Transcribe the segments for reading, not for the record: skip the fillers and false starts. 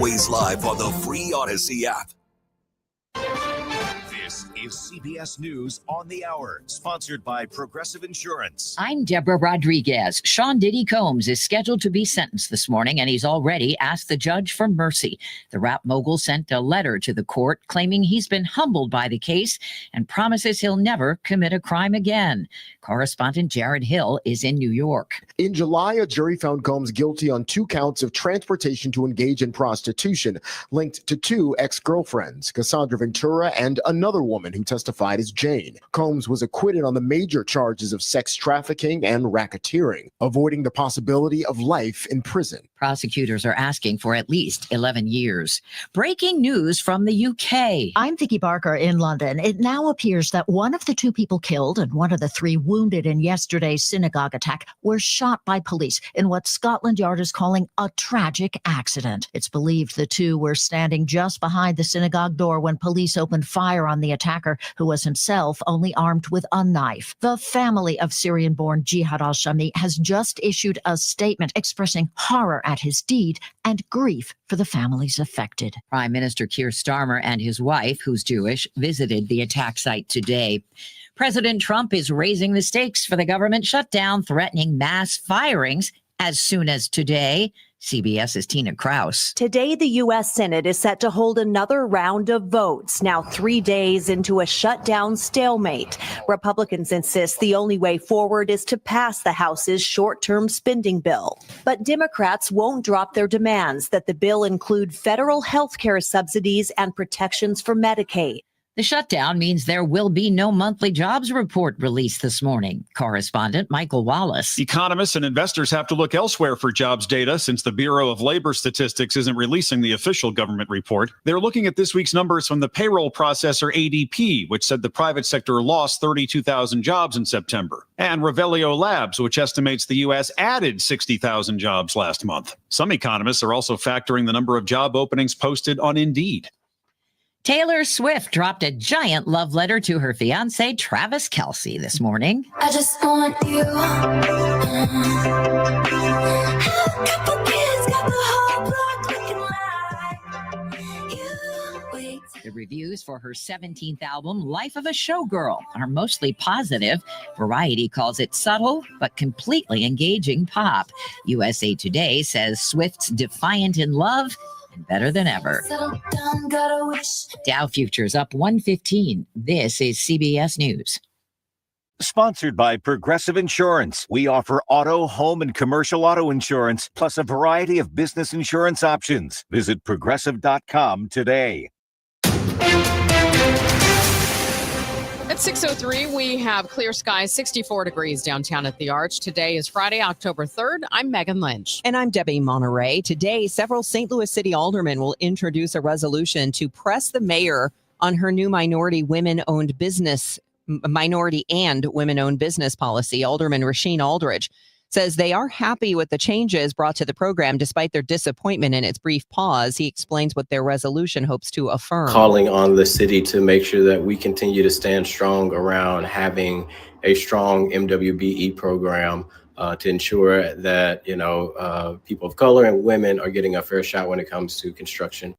always live on the free Odyssey app. This is CBS News on the Hour, sponsored by Progressive Insurance. I'm Deborah Rodriguez. Sean Diddy Combs is scheduled to be sentenced this morning, and he's already asked the judge for mercy. The rap mogul sent a letter to the court claiming he's been humbled by the case and promises he'll never commit a crime again. Correspondent Jared Hill is in New York. In July, a jury found Combs guilty on 2 counts of transportation to engage in prostitution, linked to 2 ex-girlfriends, Cassandra Ventura and another woman who testified as Jane. Combs was acquitted on the major charges of sex trafficking and racketeering, avoiding the possibility of life in prison. Prosecutors are asking for at least 11 years. Breaking news from the UK. I'm Vicky Barker in London. It now appears that one of the 2 people killed and one of the 3 wounded in yesterday's synagogue attack were shot by police in what Scotland Yard is calling a tragic accident. It's believed the 2 were standing just behind the synagogue door when police opened fire on the attacker, who was himself only armed with a knife. The family of Syrian-born Jihad al-Shami has just issued a statement expressing horror at his deed and grief for the families affected. Prime Minister Keir Starmer and his wife, who's Jewish, visited the attack site today. President Trump is raising the stakes for the government shutdown, threatening mass firings as soon as today. CBS's Tina Kraus. Today, the U.S. Senate is set to hold another round of votes, now 3 days into a shutdown stalemate. Republicans insist the only way forward is to pass the House's short-term spending bill. But Democrats won't drop their demands that the bill include federal health care subsidies and protections for Medicaid. The shutdown means there will be no monthly jobs report released this morning. Correspondent Michael Wallace. Economists and investors have to look elsewhere for jobs data since the Bureau of Labor Statistics isn't releasing the official government report. They're looking at this week's numbers from the payroll processor ADP, which said the private sector lost 32,000 jobs in September, and Revelio Labs, which estimates the U.S. added 60,000 jobs last month. Some economists are also factoring the number of job openings posted on Indeed. Taylor Swift dropped a giant love letter to her fiancé, Travis Kelce, this morning. I just want you. Have a couple kids, got the whole block looking like you. Wait. The reviews for her 17th album, Life of a Showgirl, are mostly positive. Variety calls it subtle but completely engaging pop. USA Today says Swift's defiant in love, better than ever. Dow futures up 115. This is CBS News. Sponsored by Progressive Insurance. We offer auto, home, and commercial auto insurance, plus a variety of business insurance options. Visit Progressive.com today. At 6:03, we have clear skies, 64 degrees downtown at the Arch. Today is Friday, October 3rd. I'm Megan Lynch. And I'm Debbie Monterey. Today, several St. Louis City aldermen will introduce a resolution to press the mayor on her new minority and women-owned business policy. Alderman Rasheen Aldridge says they are happy with the changes brought to the program despite their disappointment in its brief pause. He explains what their resolution hopes to affirm. Calling on the city to make sure that we continue to stand strong around having a strong MWBE program to ensure that, people of color and women are getting a fair shot when it comes to construction.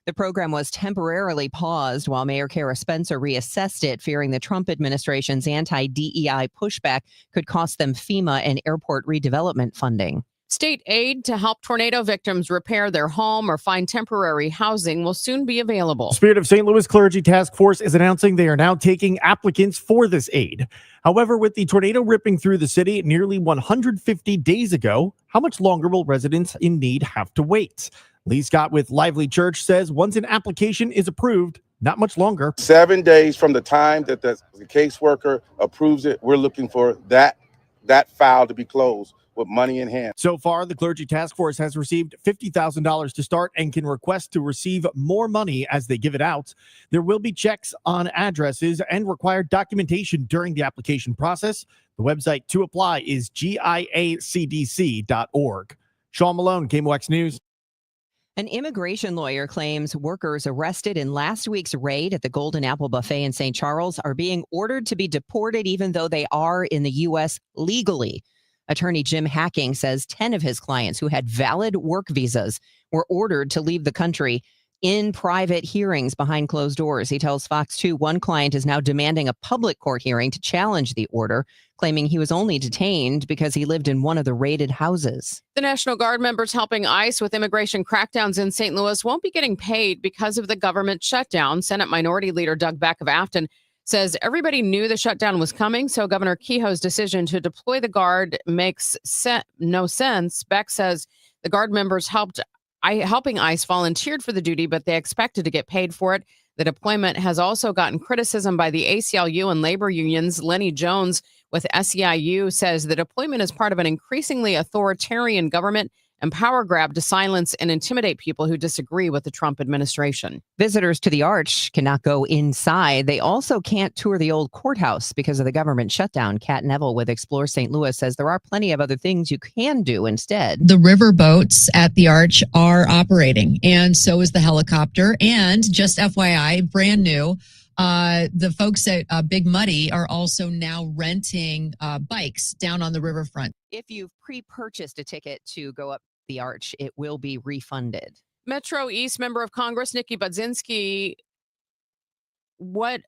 The program was temporarily paused while Mayor Kara Spencer reassessed it, fearing the Trump administration's anti-DEI pushback could cost them FEMA and airport redevelopment funding. State aid to help tornado victims repair their home or find temporary housing will soon be available. Spirit of St. Louis Clergy Task Force is announcing they are now taking applicants for this aid. However, with the tornado ripping through the city nearly 150 days ago, how much longer will residents in need have to wait? Lee Scott with Lively Church says once an application is approved, not much longer. 7 days from the time that the caseworker approves it, we're looking for that file to be closed with money in hand. So far, the Clergy Task Force has received $50,000 to start and can request to receive more money as they give it out. There will be checks on addresses and required documentation during the application process. The website to apply is giacdc.org. Sean Malone, KMOX News. An immigration lawyer claims workers arrested in last week's raid at the Golden Apple Buffet in St. Charles are being ordered to be deported even though they are in the U.S. legally. Attorney Jim Hacking says 10 of his clients who had valid work visas were ordered to leave the country in private hearings behind closed doors. He tells Fox 2 one client is now demanding a public court hearing to challenge the order, claiming he was only detained because he lived in one of the raided houses. The National Guard members helping ICE with immigration crackdowns in St. Louis won't be getting paid because of the government shutdown. Senate Minority Leader Doug Beck of Afton says everybody knew the shutdown was coming, so Governor Kehoe's decision to deploy the Guard makes no sense. Beck says the Guard members helping ICE volunteered for the duty, but they expected to get paid for it. The deployment has also gotten criticism by the ACLU and labor unions. Lenny Jones with SEIU says the deployment is part of an increasingly authoritarian government and power grab to silence and intimidate people who disagree with the Trump administration. Visitors to the Arch cannot go inside. They also can't tour the old courthouse because of the government shutdown. Kat Neville with Explore St. Louis says there are plenty of other things you can do instead. The river boats at the Arch are operating, and so is the helicopter. And just FYI, brand new, the folks at Big Muddy are also now renting bikes down on the riverfront. If you've pre-purchased a ticket to go up the Arch, it will be refunded. Metro East member of Congress Nikki Budzinski, what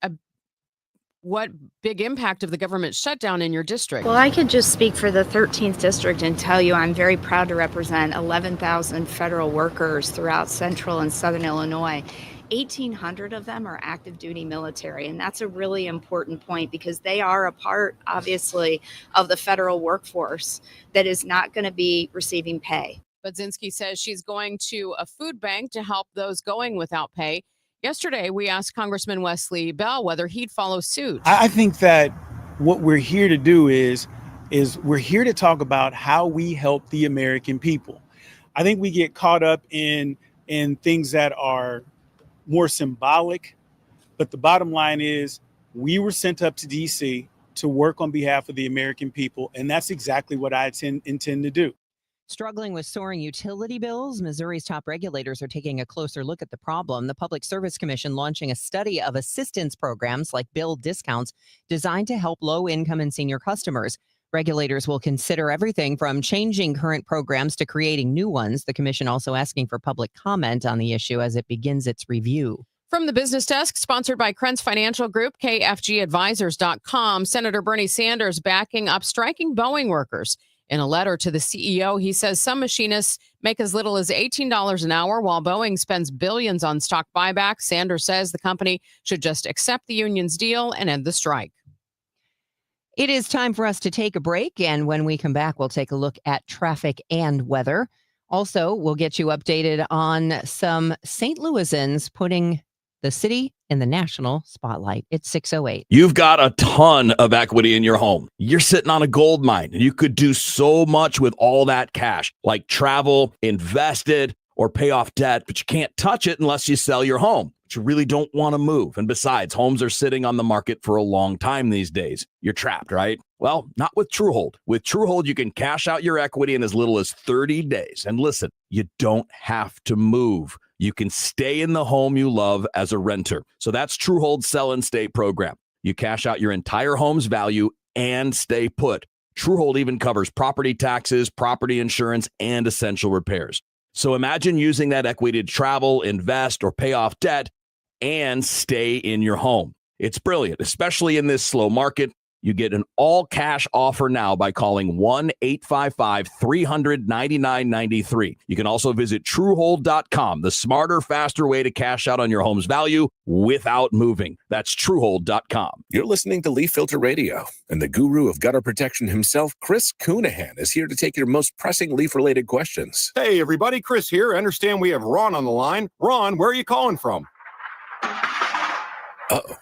big impact of the government shutdown in your district? Well, I could just speak for the 13th district and tell you I'm very proud to represent 11,000 federal workers throughout central and southern Illinois. 1,800 of them are active duty military, and that's a really important point because they are a part, obviously, of the federal workforce that is not going to be receiving pay. Budzinski says she's going to a food bank to help those going without pay. Yesterday, we asked Congressman Wesley Bell whether he'd follow suit. I think that what we're here to do is we're here to talk about how we help the American people. I think we get caught up in things that are more symbolic, but the bottom line is we were sent up to DC to work on behalf of the American people, and that's exactly what I intend to do. Struggling with soaring utility bills, Missouri's top regulators are taking a closer look at the problem. The Public Service Commission launching a study of assistance programs like bill discounts designed to help low-income and senior customers. Regulators will consider everything from changing current programs to creating new ones. The commission also asking for public comment on the issue as it begins its review. From the business desk, sponsored by Krentz Financial Group, KFGadvisors.com, Senator Bernie Sanders backing up striking Boeing workers. In a letter to the CEO, he says some machinists make as little as $18 an hour while Boeing spends billions on stock buybacks. Sanders says the company should just accept the union's deal and end the strike. It is time for us to take a break, and when we come back, we'll take a look at traffic and weather. Also, we'll get you updated on some St. Louisans putting the city in the national spotlight. It's 6:08. You've got a ton of equity in your home. You're sitting on a gold mine, and you could do so much with all that cash, like travel, invest it, or pay off debt, but you can't touch it unless you sell your home. But you really don't want to move. And besides, homes are sitting on the market for a long time these days. You're trapped, right? Well, not with Truehold. With Truehold, you can cash out your equity in as little as 30 days. And listen, you don't have to move. You can stay in the home you love as a renter. So that's Truehold's Sell and Stay program. You cash out your entire home's value and stay put. Truehold even covers property taxes, property insurance, and essential repairs. So imagine using that equity to travel, invest, or pay off debt and stay in your home. It's brilliant, especially in this slow market. You get an all-cash offer now by calling 1-855-300-9993. You can also visit Truehold.com, the smarter, faster way to cash out on your home's value without moving. That's Truehold.com. You're listening to Leaf Filter Radio, and the guru of gutter protection himself, Chris Coonahan, is here to take your most pressing leaf-related questions. Hey, everybody, Chris here. I understand we have Ron on the line. Ron, where are you calling from? Uh-oh.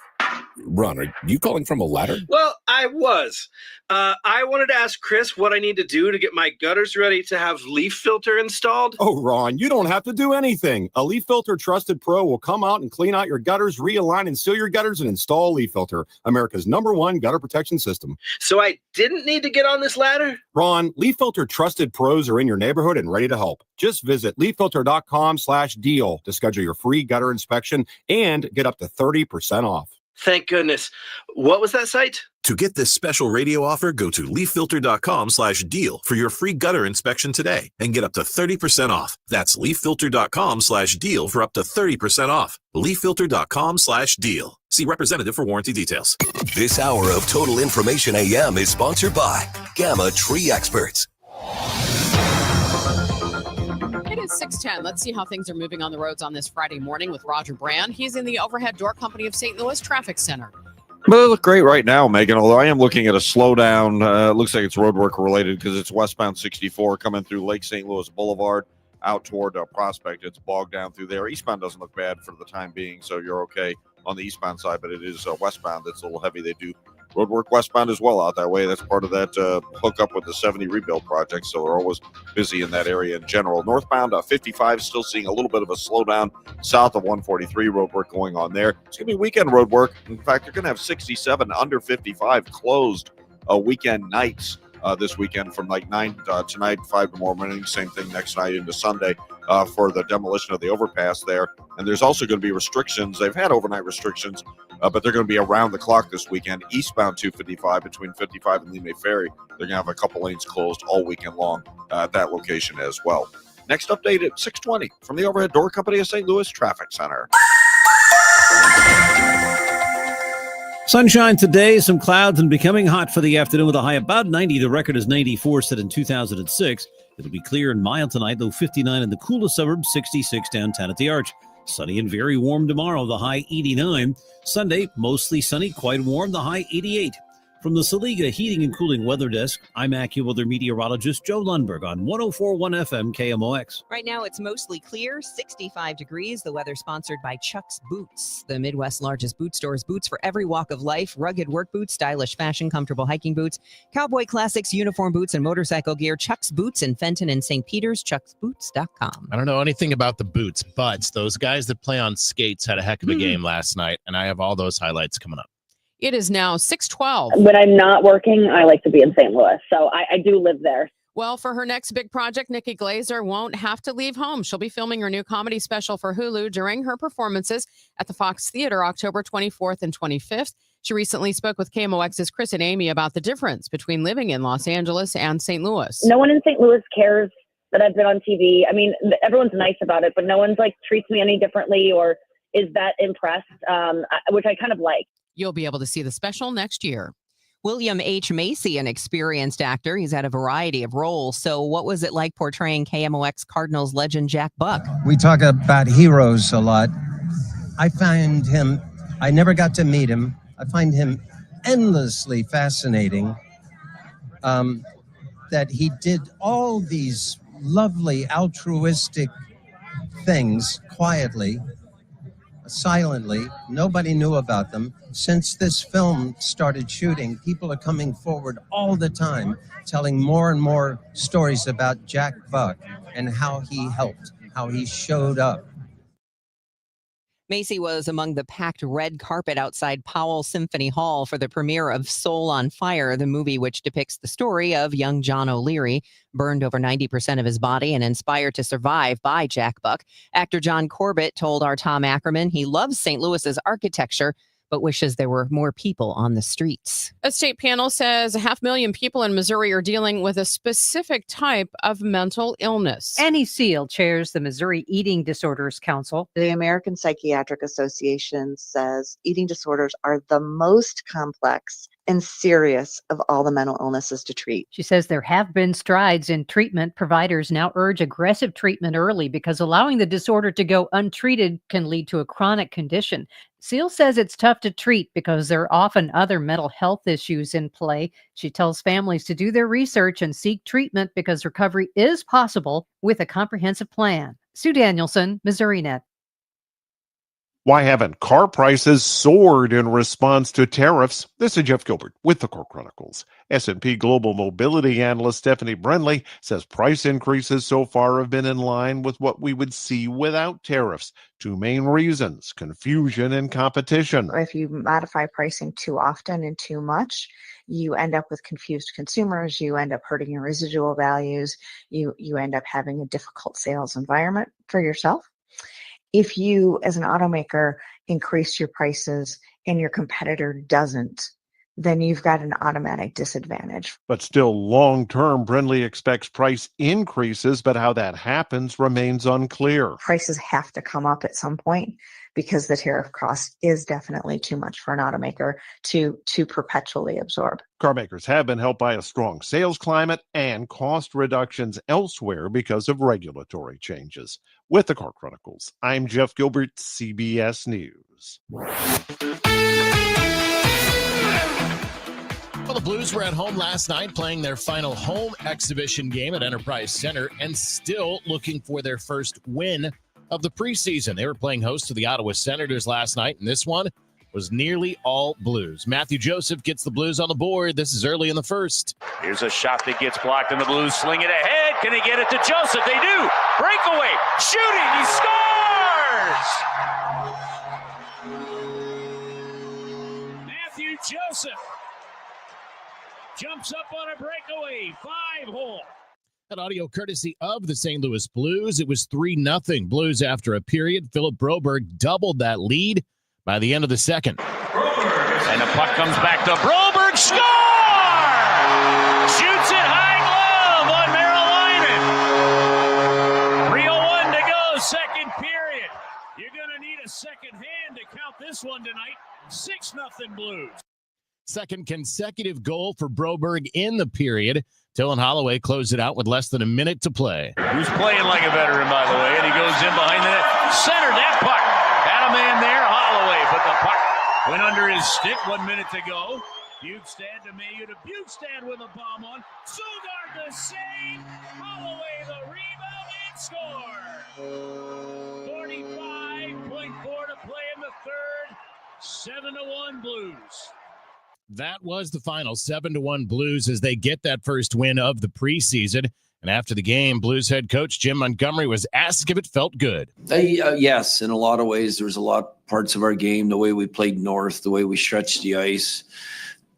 Ron, are you calling from a ladder? Well, I was. I wanted to ask Chris what I need to do to get my gutters ready to have leaf filter installed. Oh, Ron, you don't have to do anything. A Leaf Filter Trusted Pro will come out and clean out your gutters, realign and seal your gutters, and install a Leaf Filter, America's #1 gutter protection system. So I didn't need to get on this ladder? Ron, Leaf Filter Trusted Pros are in your neighborhood and ready to help. Just visit leaffilter.com/deal to schedule your free gutter inspection and get up to 30% off. Thank goodness. What was that site? To get this special radio offer, go to leaffilter.com/deal for your free gutter inspection today and get up to 30% off. That's leaffilter.com/deal for up to 30% off. leaffilter.com/deal. See representative for warranty details. This hour of Total Information AM is sponsored by Gamma Tree Experts. It is 6:10. Let's see how things are moving on the roads on this Friday morning with Roger Brand. He's in the Overhead Door Company of St. Louis Traffic Center. Well, they look great right now, Megan, although I am looking at a slowdown. It looks like it's roadwork related because it's westbound 64 coming through Lake St. Louis Boulevard out toward Prospect. It's bogged down through there. Eastbound doesn't look bad for the time being, so you're okay on the eastbound side, but it is westbound that's a little heavy. They do roadwork westbound as well out that way. That's part of that hookup with the 70 rebuild project, so they're always busy in that area in general. Northbound 55 still seeing a little bit of a slowdown south of 143, roadwork going on there. It's going to be weekend roadwork. In fact, they're going to have 67 under 55 closed weekend nights this weekend from like 9 tonight, 5 tomorrow morning, same thing next night into Sunday for the demolition of the overpass there. And there's also going to be restrictions. They've had overnight restrictions, but they're going to be around the clock this weekend. Eastbound 255 between 55 and Lee May Ferry, they're going to have a couple lanes closed all weekend long at that location as well. Next update at 6:20 from the Overhead Door Company of St. Louis Traffic Center. Sunshine today, some clouds, and becoming hot for the afternoon with a high about 90. The record is 94, set in 2006. It'll be clear and mild tonight, though 59 in the coolest suburbs, 66 downtown at the Arch. Sunny and very warm tomorrow, the high 89. Sunday, mostly sunny, quite warm, the high 88. From the Saliga Heating and Cooling Weather Desk, I'm AccuWeather meteorologist Joe Lundberg on 104.1 FM KMOX. Right now, it's mostly clear, 65 degrees. The weather sponsored by Chuck's Boots, the Midwest's largest boot stores. Boots for every walk of life. Rugged work boots, stylish fashion, comfortable hiking boots, cowboy classics, uniform boots, and motorcycle gear. Chuck's Boots in Fenton and St. Peters, chucksboots.com. I don't know anything about the boots, but those guys that play on skates had a heck of a game last night, and I have all those highlights coming up. It is now 6:12. When I'm not working, I like to be in St. Louis, so I do live there. Well, for her next big project, Nikki Glazer won't have to leave home. She'll be filming her new comedy special for Hulu during her performances at the Fox Theater October 24th and 25th. She recently spoke with KMOX's Chris and Amy about the difference between living in Los Angeles and St. Louis. No one in St. Louis cares that I've been on TV. I mean, everyone's nice about it, but no one's like treats me any differently or is that impressed, which I kind of like. You'll be able to see the special next year. William H. Macy, an experienced actor. He's had a variety of roles. So what was it like portraying KMOX Cardinals legend Jack Buck? We talk about heroes a lot. I find him, I never got to meet him. I find him endlessly fascinating that he did all these lovely altruistic things quietly, silently. Nobody knew about them. Since this film started shooting, people are coming forward all the time, telling more and more stories about Jack Buck and how he helped, how he showed up. Macy was among the packed red carpet outside Powell Symphony Hall for the premiere of Soul on Fire, the movie which depicts the story of young John O'Leary, burned over 90% of his body and inspired to survive by Jack Buck. Actor John Corbett told our Tom Ackerman he loves St. Louis's architecture, but wishes there were more people on the streets. A state panel says 500,000 people in Missouri are dealing with a specific type of mental illness. Annie Seal chairs the Missouri Eating Disorders Council. The American Psychiatric Association says eating disorders are the most complex and serious of all the mental illnesses to treat. She says there have been strides in treatment. Providers now urge aggressive treatment early because allowing the disorder to go untreated can lead to a chronic condition. Seal says it's tough to treat because there are often other mental health issues in play. She tells families to do their research and seek treatment because recovery is possible with a comprehensive plan. Sue Danielson, MissouriNet. Why haven't car prices soared in response to tariffs? This is Jeff Gilbert with the Core Chronicles. S&P Global Mobility analyst Stephanie Brenley says price increases so far have been in line with what we would see without tariffs. Two main reasons: confusion and competition. If you modify pricing too often and too much, you end up with confused consumers, you end up hurting your residual values, you end up having a difficult sales environment for yourself. If you, as an automaker, increase your prices and your competitor doesn't, then you've got an automatic disadvantage. But still, long term, Brindley expects price increases, but how that happens remains unclear. Prices have to come up at some point because the tariff cost is definitely too much for an automaker to perpetually absorb. Car makers have been helped by a strong sales climate and cost reductions elsewhere because of regulatory changes. With the Car Chronicles, I'm Jeff Gilbert, CBS News. Well, the Blues were at home last night playing their final home exhibition game at Enterprise Center and still looking for their first win of the preseason. They were playing host to the Ottawa Senators last night, and this one was nearly all Blues. Matthew Joseph gets the Blues on the board. This is early in the first. Here's a shot that gets blocked, and the Blues sling it ahead. Can they get it to Joseph? They do. Breakaway. Shooting. He scores! Matthew Joseph jumps up on a breakaway. 5-hole. That audio courtesy of the St. Louis Blues. It was 3-0 Blues after a period. Philip Broberg doubled that lead by the end of the second. And the puck comes back to Broberg. Score! Shoots it high glove on Merrill Linen. 3:01 to go, second period. You're going to need a second hand to count this one tonight. 6-0 Blues. Second consecutive goal for Broberg in the period. Dylan Holloway closed it out with less than a minute to play. Who's playing like a veteran, by the way, and he goes in behind the net. Centered that puck. Had a man there, Holloway, but the puck went under his stick 1 minute to go. Bukestad to Mayu to Bukestad with a bomb on. Sugard the save. Holloway the rebound and score. 45.4 to play in the third. 7-1 Blues. That was the final. 7-1 Blues as they get that first win of the preseason. And after the game, Blues head coach Jim Montgomery was asked if it felt good. Yes, in a lot of ways. There was a lot of parts of our game, the way we played north, the way we stretched the ice,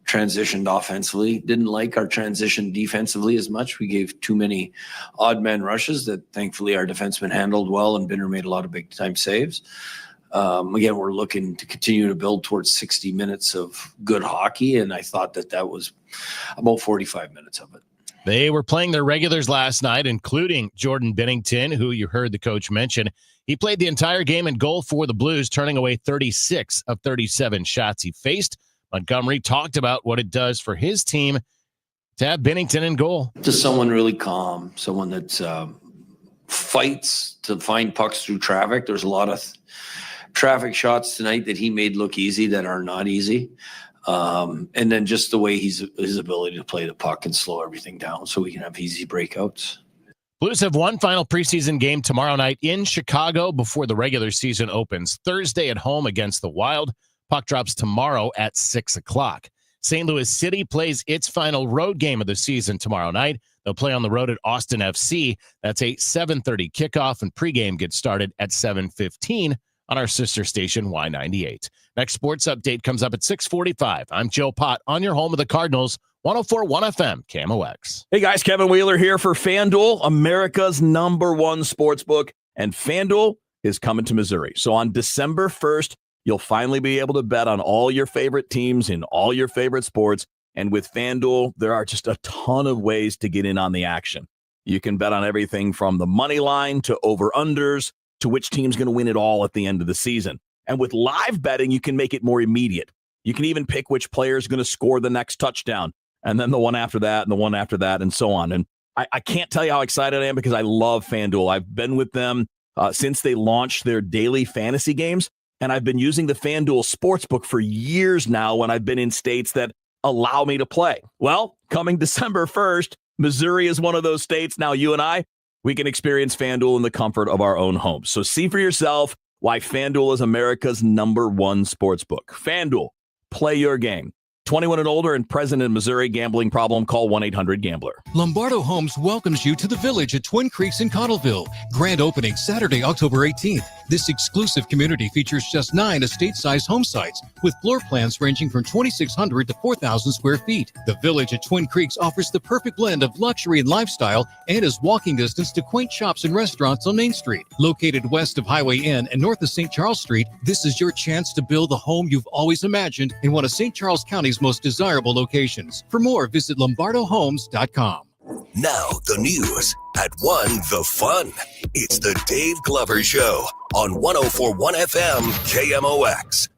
transitioned offensively. Didn't like our transition defensively as much. We gave too many odd man rushes that thankfully our defensemen handled well, and Binder made a lot of big time saves. Again, we're looking to continue to build towards 60 minutes of good hockey, and I thought that was about 45 minutes of it. They were playing their regulars last night, including Jordan Binnington, who you heard the coach mention. He played the entire game in goal for the Blues, turning away 36 of 37 shots he faced. Montgomery talked about what it does for his team to have Binnington in goal. Just someone really calm, someone that fights to find pucks through traffic. There's a lot of traffic shots tonight that he made look easy that are not easy. And then just the way his ability to play the puck and slow everything down so we can have easy breakouts. Blues have one final preseason game tomorrow night in Chicago before the regular season opens. Thursday at home against the Wild. Puck drops tomorrow at 6 o'clock. St. Louis City plays its final road game of the season tomorrow night. They'll play on the road at Austin FC. That's a 7:30 kickoff, and pregame gets started at 7:15 on our sister station, Y98. Next sports update comes up at 6:45. I'm Joe Pott on your home of the Cardinals, 104.1 FM, KMOX. Hey guys, Kevin Wheeler here for FanDuel, America's #1 sportsbook. And FanDuel is coming to Missouri. So on December 1st, you'll finally be able to bet on all your favorite teams in all your favorite sports. And with FanDuel, there are just a ton of ways to get in on the action. You can bet on everything from the money line to over-unders to which team's going to win it all at the end of the season. And with live betting, you can make it more immediate. You can even pick which player is going to score the next touchdown, and then the one after that, and the one after that, and so on. And I can't tell you how excited I am because I love FanDuel. I've been with them since they launched their daily fantasy games, and I've been using the FanDuel Sportsbook for years now when I've been in states that allow me to play. Well, coming December 1st, Missouri is one of those states. Now you and I, we can experience FanDuel in the comfort of our own homes. So see for yourself why FanDuel is America's #1 sportsbook. FanDuel, play your game. 21 and older and present in Missouri. Gambling problem? Call 1-800-GAMBLER. Lombardo Homes welcomes you to the Village at Twin Creeks in Cottleville. Grand opening Saturday, October 18th. This exclusive community features just 9 estate-sized home sites with floor plans ranging from 2,600 to 4,000 square feet. The Village at Twin Creeks offers the perfect blend of luxury and lifestyle and is walking distance to quaint shops and restaurants on Main Street. Located west of Highway N and north of St. Charles Street, this is your chance to build the home you've always imagined in one of St. Charles County's most desirable locations. For more, visit lombardohomes.com. Now the news at 1 The Fun. It's the Dave Glover Show on 104.1 FM KMOX.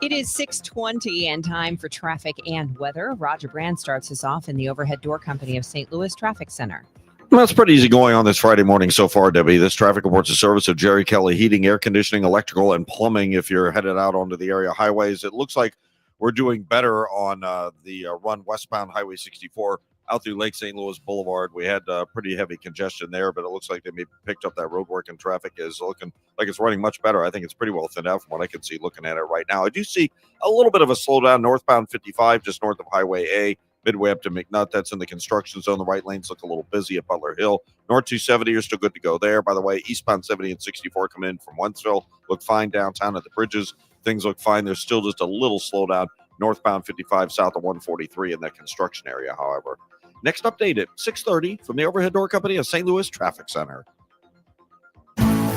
It is 6:20 and time for traffic and weather. Roger Brand starts us off in the Overhead Door Company of St. Louis Traffic Center. Well, it's pretty easy going on this Friday morning so far, Debbie. This traffic reports a service of Jerry Kelly Heating, Air Conditioning, Electrical, and Plumbing. If you're headed out onto the area highways, it looks like we're doing better on the run westbound Highway 64 out through Lake St. Louis Boulevard. We had pretty heavy congestion there, but it looks like they maybe picked up that road work, and traffic is looking like it's running much better. I think it's pretty well thinned out from what I can see looking at it right now. I do see a little bit of a slowdown northbound 55 just north of Highway A. Midway up to McNutt, that's in the construction zone. The right lanes look a little busy at Butler Hill. North 270, you're still good to go there. By the way, eastbound 70 and 64 coming in from Wentzville look fine downtown at the bridges. Things look fine. There's still just a little slowdown northbound 55 south of 143 in that construction area, however. Next update at 6:30 from the Overhead Door Company of St. Louis Traffic Center.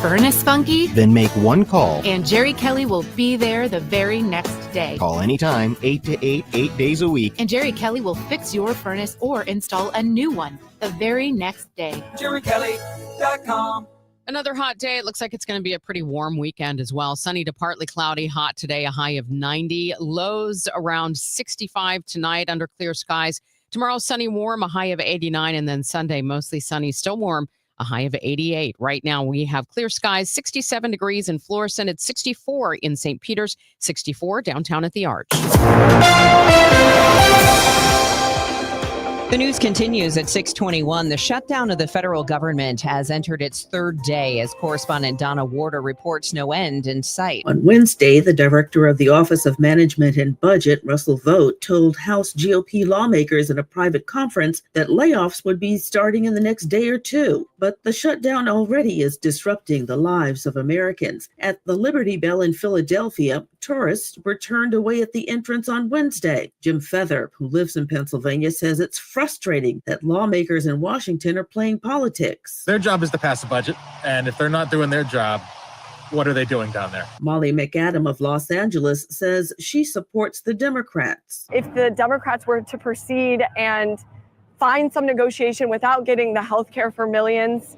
Furnace funky? Then make one call. And Jerry Kelly will be there the very next day. Call anytime, 8 to 8, 8 days a week. And Jerry Kelly will fix your furnace or install a new one the very next day. JerryKelly.com. Another hot day. It looks like it's going to be a pretty warm weekend as well. Sunny to partly cloudy, hot today, a high of 90. Lows around 65 tonight under clear skies. Tomorrow, sunny, warm, a high of 89. And then Sunday, mostly sunny, still warm, a high of 88. Right now, we have clear skies, 67 degrees in Florissant. It's 64 in St. Peter's, 64 downtown at the Arch. The news continues at 6:21. The shutdown of the federal government has entered its third day as correspondent Donna Warder reports no end in sight. On Wednesday, the director of the Office of Management and Budget, Russell Vogt, told House GOP lawmakers in a private conference that layoffs would be starting in the next day or two. But the shutdown already is disrupting the lives of Americans. At the Liberty Bell in Philadelphia, tourists were turned away at the entrance on Wednesday. Jim Feather, who lives in Pennsylvania, says it's frustrating that lawmakers in Washington are playing politics. Their job is to pass a budget, and if they're not doing their job, what are they doing down there? Molly McAdam of Los Angeles says she supports the Democrats. If the Democrats were to proceed and find some negotiation without getting the health care for millions,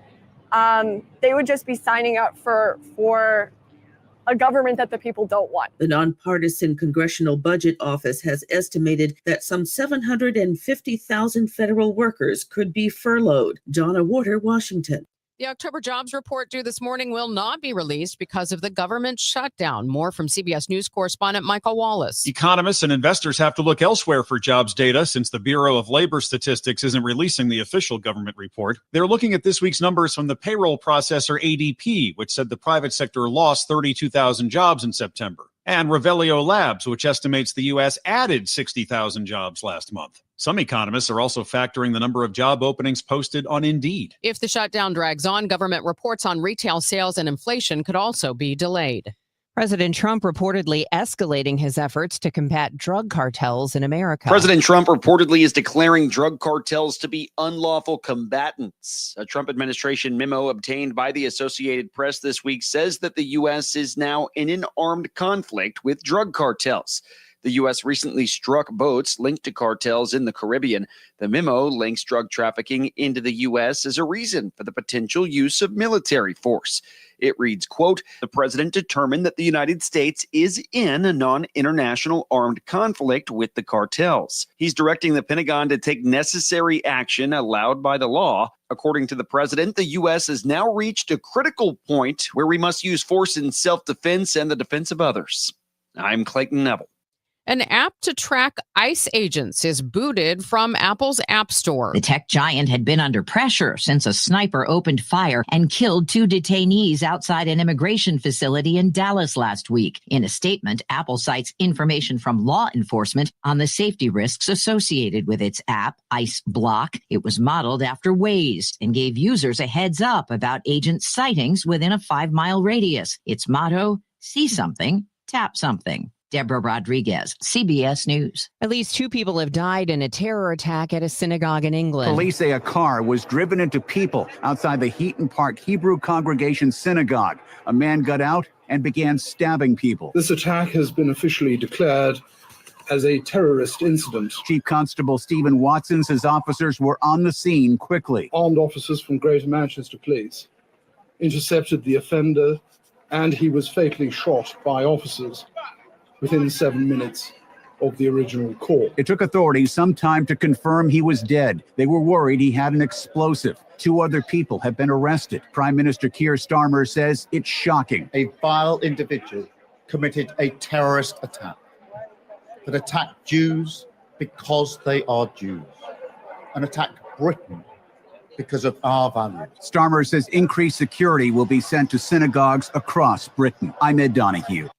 they would just be signing up for a government that the people don't want. The nonpartisan Congressional Budget Office has estimated that some 750,000 federal workers could be furloughed. Donna Warder, Washington. The October jobs report due this morning will not be released because of the government shutdown. More from CBS News correspondent Michael Wallace. Economists and investors have to look elsewhere for jobs data since the Bureau of Labor Statistics isn't releasing the official government report. They're looking at this week's numbers from the payroll processor ADP, which said the private sector lost 32,000 jobs in September, and Revelio Labs, which estimates the U.S. added 60,000 jobs last month. Some economists are also factoring the number of job openings posted on Indeed. If the shutdown drags on, government reports on retail sales and inflation could also be delayed. President Trump reportedly escalating his efforts to combat drug cartels in America. President Trump reportedly is declaring drug cartels to be unlawful combatants. A Trump administration memo obtained by the Associated Press this week says that the U.S. is now in an armed conflict with drug cartels. The U.S. recently struck boats linked to cartels in the Caribbean. The memo links drug trafficking into the U.S. as a reason for the potential use of military force. It reads, quote, the president determined that the United States is in a non-international armed conflict with the cartels. He's directing the Pentagon to take necessary action allowed by the law. According to the president, the U.S. has now reached a critical point where we must use force in self-defense and the defense of others. I'm Clayton Neville. An app to track ICE agents is booted from Apple's App Store. The tech giant had been under pressure since a sniper opened fire and killed 2 detainees outside an immigration facility in Dallas last week. In a statement, Apple cites information from law enforcement on the safety risks associated with its app, ICE Block. It was modeled after Waze and gave users a heads up about agent sightings within a 5-mile radius. Its motto, see something, tap something. Deborah Rodriguez, CBS News. At least 2 people have died in a terror attack at a synagogue in England. Police say a car was driven into people outside the Heaton Park Hebrew Congregation Synagogue. A man got out and began stabbing people. This attack has been officially declared as a terrorist incident. Chief Constable Stephen Watson says officers were on the scene quickly. Armed officers from Greater Manchester Police intercepted the offender, and he was fatally shot by officers within 7 minutes of the original call. It took authorities some time to confirm he was dead. They were worried he had an explosive. 2 other people have been arrested. Prime Minister Keir Starmer says it's shocking. A vile individual committed a terrorist attack that attacked Jews because they are Jews and attacked Britain because of our values. Starmer says increased security will be sent to synagogues across Britain. I'm Ed Donahue.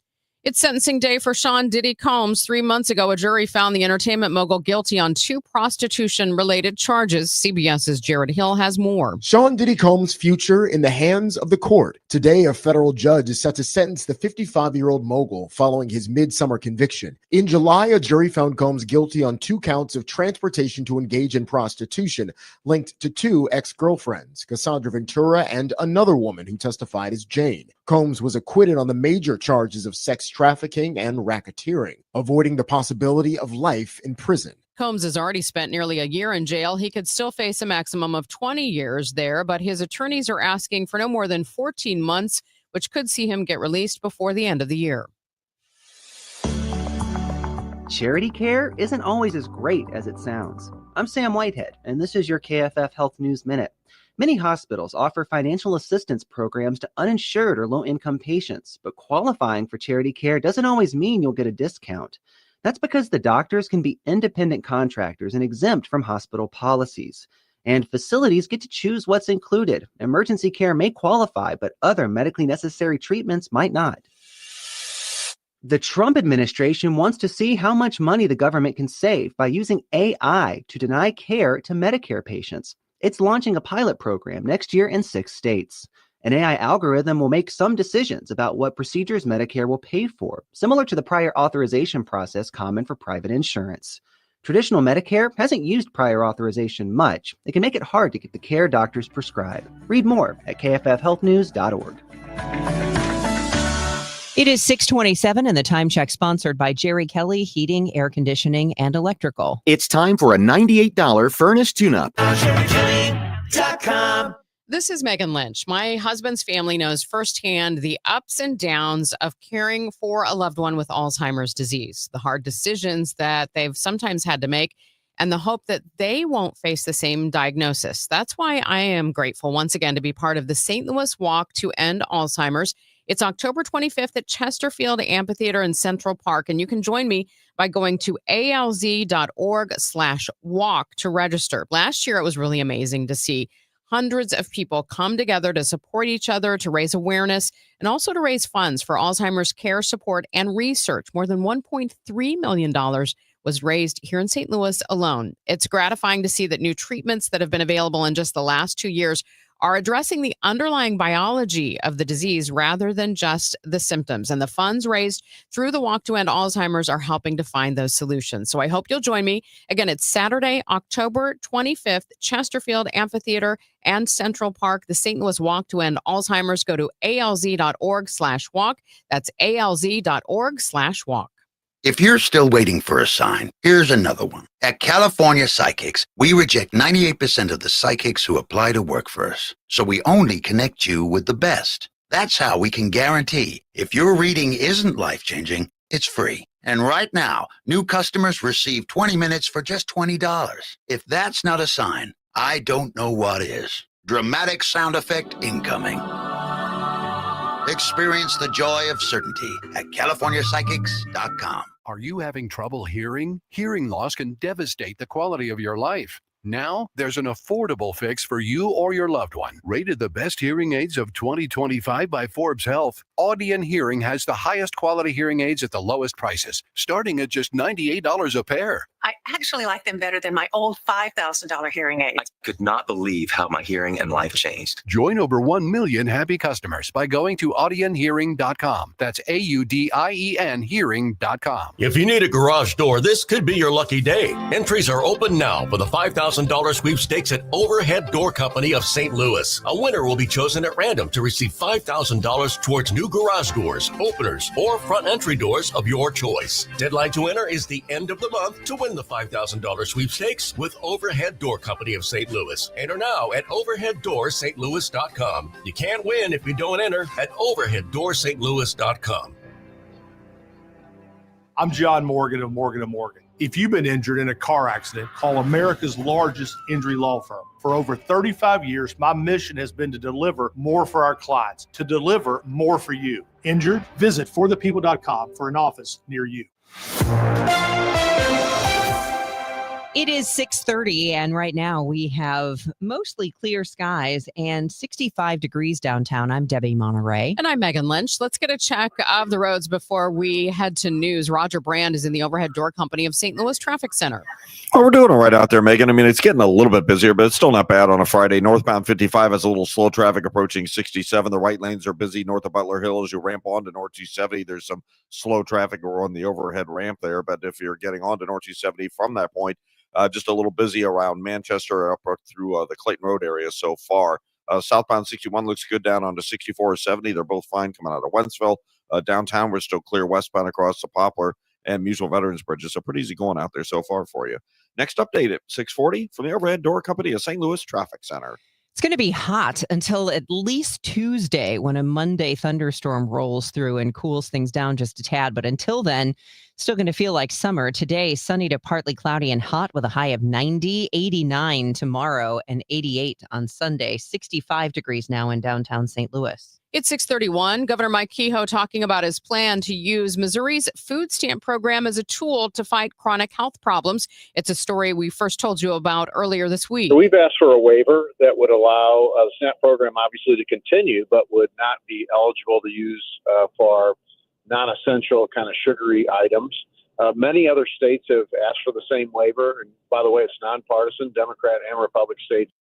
It's sentencing day for Sean Diddy Combs. 3 months ago, a jury found the entertainment mogul guilty on 2 prostitution-related charges. CBS's Jared Hill has more. Sean Diddy Combs' future in the hands of the court. Today, a federal judge is set to sentence the 55-year-old mogul following his midsummer conviction. In July, a jury found Combs guilty on 2 counts of transportation to engage in prostitution, linked to 2 ex-girlfriends, Cassandra Ventura and another woman who testified as Jane. Combs was acquitted on the major charges of sex trafficking and racketeering, avoiding the possibility of life in prison. Combs has already spent nearly a year in jail. He could still face a maximum of 20 years there, but his attorneys are asking for no more than 14 months, which could see him get released before the end of the year. Charity care isn't always as great as it sounds. I'm Sam Whitehead, and this is your KFF Health News Minute. Many hospitals offer financial assistance programs to uninsured or low-income patients, but qualifying for charity care doesn't always mean you'll get a discount. That's because the doctors can be independent contractors and exempt from hospital policies. And facilities get to choose what's included. Emergency care may qualify, but other medically necessary treatments might not. The Trump administration wants to see how much money the government can save by using AI to deny care to Medicare patients. It's launching a pilot program next year in 6 states. An AI algorithm will make some decisions about what procedures Medicare will pay for, similar to the prior authorization process common for private insurance. Traditional Medicare hasn't used prior authorization much. It can make it hard to get the care doctors prescribe. Read more at kffhealthnews.org. It is 6:27 and the time check sponsored by Jerry Kelly Heating, Air Conditioning, and Electrical. It's time for a $98 furnace tune-up. This is Megan Lynch. My husband's family knows firsthand the ups and downs of caring for a loved one with Alzheimer's disease, the hard decisions that they've sometimes had to make, and the hope that they won't face the same diagnosis. That's why I am grateful once again to be part of the St. Louis Walk to End Alzheimer's. It's October 25th at Chesterfield Amphitheater in Central Park, and you can join me by going to alz.org/walk to register. Last year, it was really amazing to see hundreds of people come together to support each other, to raise awareness, and also to raise funds for Alzheimer's care support and research. More than $1.3 million was raised here in St. Louis alone. It's gratifying to see that new treatments that have been available in just the last 2 years are addressing the underlying biology of the disease rather than just the symptoms. And the funds raised through the Walk to End Alzheimer's are helping to find those solutions. So I hope you'll join me. Again, it's Saturday, October 25th, Chesterfield Amphitheater and Central Park, the St. Louis Walk to End Alzheimer's. Go to alz.org/walk. That's alz.org/walk. If you're still waiting for a sign, here's another one. At California Psychics, we reject 98% of the psychics who apply to work for us. So we only connect you with the best. That's how we can guarantee if your reading isn't life-changing, it's free. And right now, new customers receive 20 minutes for just $20. If that's not a sign, I don't know what is. Dramatic sound effect incoming. Experience the joy of certainty at CaliforniaPsychics.com. Are you having trouble hearing? Hearing loss can devastate the quality of your life. Now, there's an affordable fix for you or your loved one. Rated the best hearing aids of 2025 by Forbes Health, Audion Hearing has the highest quality hearing aids at the lowest prices, starting at just $98 a pair. I actually like them better than my old $5,000 hearing aids. I could not believe how my hearing and life changed. Join over 1 million happy customers by going to audionhearing.com. That's AUDIEN hearing.com. If you need a garage door, this could be your lucky day. Entries are open now for the $5,000 sweepstakes at Overhead Door Company of St. Louis. A winner will be chosen at random to receive $5,000 towards new garage doors, openers, or front entry doors of your choice. Deadline to enter is the end of the month to win the $5,000 sweepstakes with Overhead Door Company of St. Louis. Enter now at overheaddoorstlouis.com. You can't win if you don't enter at overheaddoorstlouis.com. I'm John Morgan of Morgan & Morgan. If you've been injured in a car accident, call America's largest injury law firm. For over 35 years, my mission has been to deliver more for our clients, to deliver more for you. Injured? Visit forthepeople.com for an office near you. It is 6:30, and right now we have mostly clear skies and 65 degrees downtown. I'm Debbie Monterey. And I'm Megan Lynch. Let's get a check of the roads before we head to news. Roger Brand is in the Overhead Door Company of St. Louis Traffic Center. Oh, we're doing all right out there, Megan. I mean, it's getting a little bit busier, but it's still not bad on a Friday. Northbound 55 has a little slow traffic approaching 67. The right lanes are busy north of Butler Hill as you ramp onto North 270. There's some slow traffic on the overhead ramp there, but if you're getting onto North 270 from that point, just a little busy around Manchester up through the Clayton Road area so far. Southbound 61 looks good down onto 64 or 70. They're both fine coming out of Wentzville. Downtown, we're still clear westbound across the Poplar and Musial Veterans Bridges. So pretty easy going out there so far for you. Next update at 6:40 from the Overhead Door Company of St. Louis Traffic Center. It's going to be hot until at least Tuesday when a Monday thunderstorm rolls through and cools things down just a tad. But until then, still going to feel like summer. Today, sunny to partly cloudy and hot with a high of 90, 89 tomorrow, and 88 on Sunday. 65 degrees now in downtown St. Louis. It's 6:31. Governor Mike Kehoe talking about his plan to use Missouri's food stamp program as a tool to fight chronic health problems. It's a story we first told you about earlier this week. So we've asked for a waiver that would allow the SNAP program obviously to continue, but would not be eligible to use for non-essential kind of sugary items. Many other states have asked for the same waiver. And by the way, it's nonpartisan, Democrat and Republican states.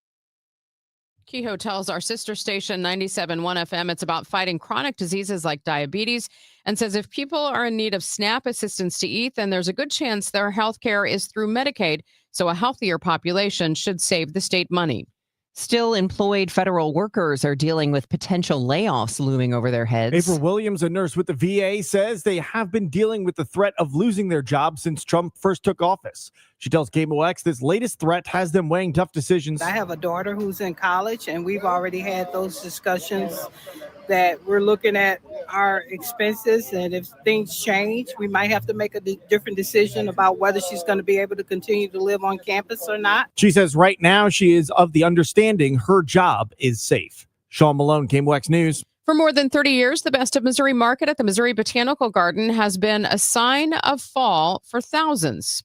Kehoe tells our sister station 97.1 FM it's about fighting chronic diseases like diabetes and says if people are in need of SNAP assistance to eat, then there's a good chance their health care is through Medicaid. So a healthier population should save the state money. Still employed federal workers are dealing with potential layoffs looming over their heads. April Williams, a nurse with the VA, says they have been dealing with the threat of losing their job since Trump first took office. She tells KMOX this latest threat has them weighing tough decisions. I have a daughter who's in college, and we've already had those discussions that we're looking at our expenses, and if things change, we might have to make a different decision about whether she's going to be able to continue to live on campus or not. She says right now she is of the understanding her job is safe. Sean Malone, KMOX News. For more than 30 years, the Best of Missouri Market at the Missouri Botanical Garden has been a sign of fall for thousands.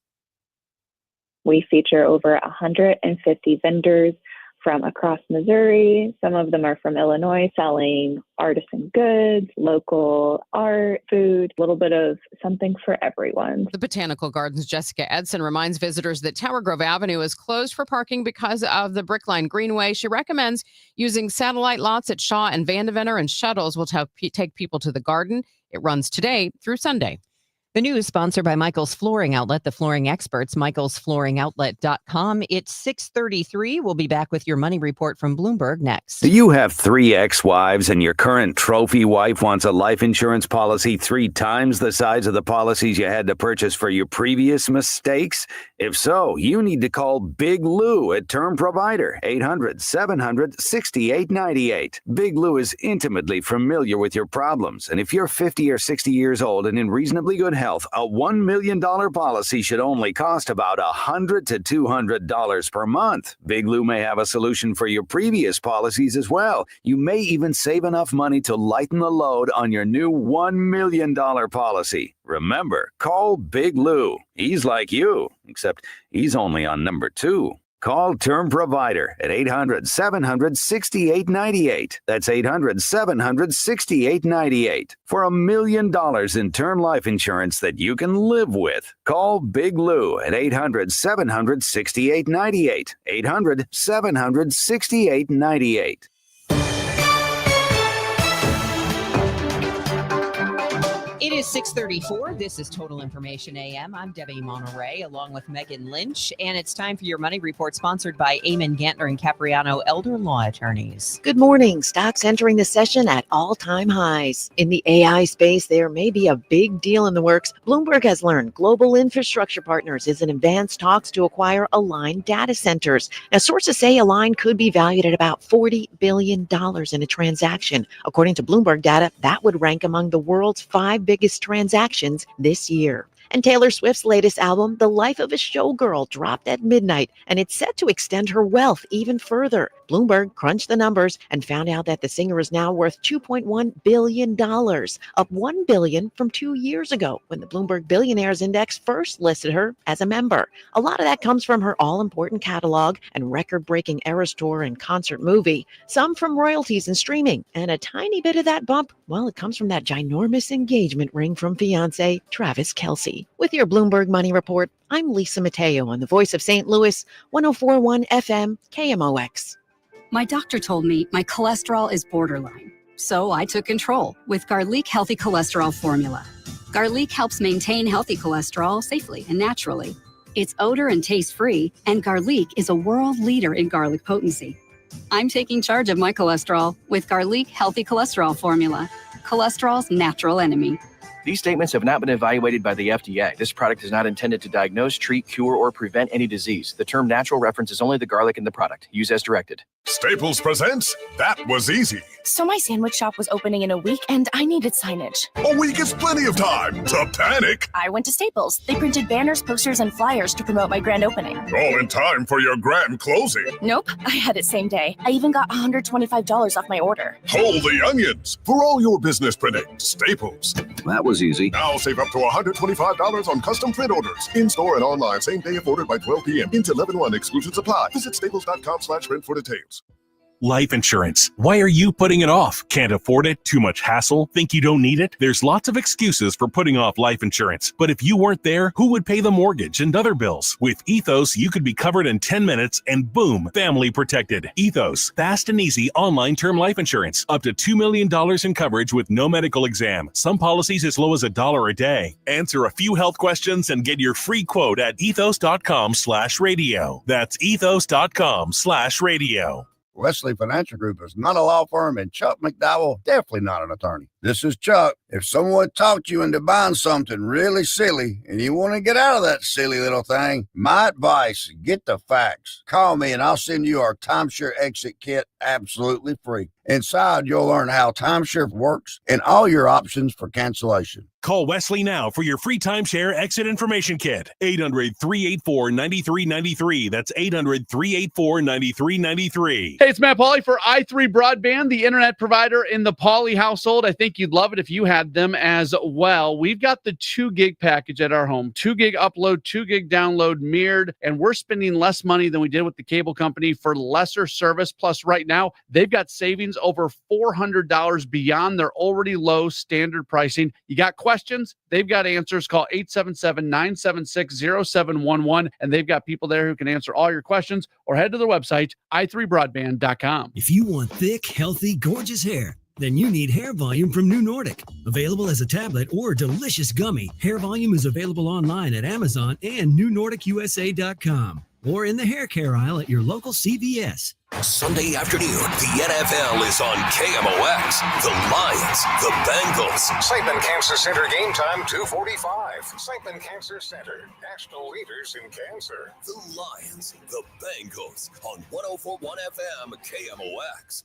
We feature over 150 vendors from across Missouri. Some of them are from Illinois, selling artisan goods, local art, food, a little bit of something for everyone. The Botanical Gardens' Jessica Edson reminds visitors that Tower Grove Avenue is closed for parking because of the Brickline Greenway. She recommends using satellite lots at Shaw and Vandeventer, and shuttles will take people to the garden. It runs today through Sunday. The news sponsored by Michael's Flooring Outlet, the flooring experts, michaelsflooringoutlet.com. It's 6:33. We'll be back with your money report from Bloomberg next. Do you have 3 ex-wives and your current trophy wife wants a life insurance policy 3 times the size of the policies you had to purchase for your previous mistakes? If so, you need to call Big Lou at Term Provider, 800-700-6898. Big Lou is intimately familiar with your problems, and if you're 50 or 60 years old and in reasonably good health, a $1 million policy should only cost about $100 to $200 per month. Big Lou may have a solution for your previous policies as well. You may even save enough money to lighten the load on your new $1 million policy. Remember, call Big Lou. He's like you, except he's only on number 2. Call Term Provider at 800-700-6898. That's 800-700-6898 for $1 million in term life insurance that you can live with. Call Big Lou at 800-700-6898. 800-700-6898. It is 6:34. This is Total Information AM. I'm Debbie Monterey along with Megan Lynch, and it's time for your money report sponsored by Eamon Gantner and Capriano Elder Law Attorneys. Good morning. Stocks entering the session at all-time highs. In the AI space, there may be a big deal in the works. Bloomberg has learned Global Infrastructure Partners is in advanced talks to acquire Align Data Centers. Now, sources say Align could be valued at about $40 billion in a transaction. According to Bloomberg data, that would rank among the world's 5 biggest transactions this year. And Taylor Swift's latest album, The Life of a Showgirl, dropped at midnight, and it's set to extend her wealth even further. Bloomberg crunched the numbers and found out that the singer is now worth $2.1 billion, up $1 billion from 2 years ago when the Bloomberg Billionaires Index first listed her as a member. A lot of that comes from her all-important catalog and record-breaking Eras Tour and concert movie, some from royalties and streaming, and a tiny bit of that bump, well, it comes from that ginormous engagement ring from fiancé Travis Kelce. With your Bloomberg Money Report, I'm Lisa Mateo on the Voice of St. Louis, 104.1 FM, KMOX. My doctor told me my cholesterol is borderline, so I took control with Garlic Healthy Cholesterol Formula. Garlic helps maintain healthy cholesterol safely and naturally. It's odor and taste-free, and Garlic is a world leader in garlic potency. I'm taking charge of my cholesterol with Garlic Healthy Cholesterol Formula, cholesterol's natural enemy. These statements have not been evaluated by the FDA. This product is not intended to diagnose, treat, cure, or prevent any disease. The term natural references only the garlic in the product. Use as directed. Staples presents That Was Easy. So my sandwich shop was opening in a week and I needed signage. A week is plenty of time to panic. I went to Staples. They printed banners, posters, and flyers to promote my grand opening. All in time for your grand closing. Nope, I had it same day. I even got $125 off my order. Hold the onions. For all your business printing, Staples. That was easy. Now save up to $125 on custom print orders. In-store and online, same day if ordered by 12 p.m. Into 11/1. Exclusions apply. Visit staples.com/print for details. Life insurance. Why are you putting it off? Can't afford it? Too much hassle? Think you don't need it? There's lots of excuses for putting off life insurance. But if you weren't there, who would pay the mortgage and other bills? With Ethos, you could be covered in 10 minutes and boom, family protected. Ethos, fast and easy online term life insurance. Up to $2 million in coverage with no medical exam. Some policies as low as $1 a day. Answer a few health questions and get your free quote at ethos.com/radio. That's ethos.com/radio. Wesley Financial Group is not a law firm, and Chuck McDowell definitely not an attorney. This is Chuck. If someone talked you into buying something really silly and you want to get out of that silly little thing, my advice, get the facts. Call me and I'll send you our timeshare exit kit absolutely free. Inside, you'll learn how timeshare works and all your options for cancellation. Call Wesley now for your free timeshare exit information kit. 800-384-9393. That's 800-384-9393. Hey, it's Matt Pauley for i3 Broadband, the internet provider in the Pauley household. I think you'd love it if you had them as well. We've got the 2 gig package at our home. 2 gig upload, 2 gig download mirrored, and we're spending less money than we did with the cable company for lesser service. Plus, right now, they've got savings over $400 beyond their already low standard pricing. You got questions? They've got answers. Call 877-976-0711, and they've got people there who can answer all your questions, or head to their website, i3broadband.com. If you want thick, healthy, gorgeous hair, then you need Hair Volume from New Nordic. Available as a tablet or delicious gummy, Hair Volume is available online at Amazon and NewNordicUSA.com, or in the hair care aisle at your local CVS. Sunday afternoon, the NFL is on KMOX. The Lions, the Bengals. Saipan Cancer Center game time 2:45. Saipan Cancer Center, national leaders in cancer. The Lions, the Bengals on 104.1 FM KMOX.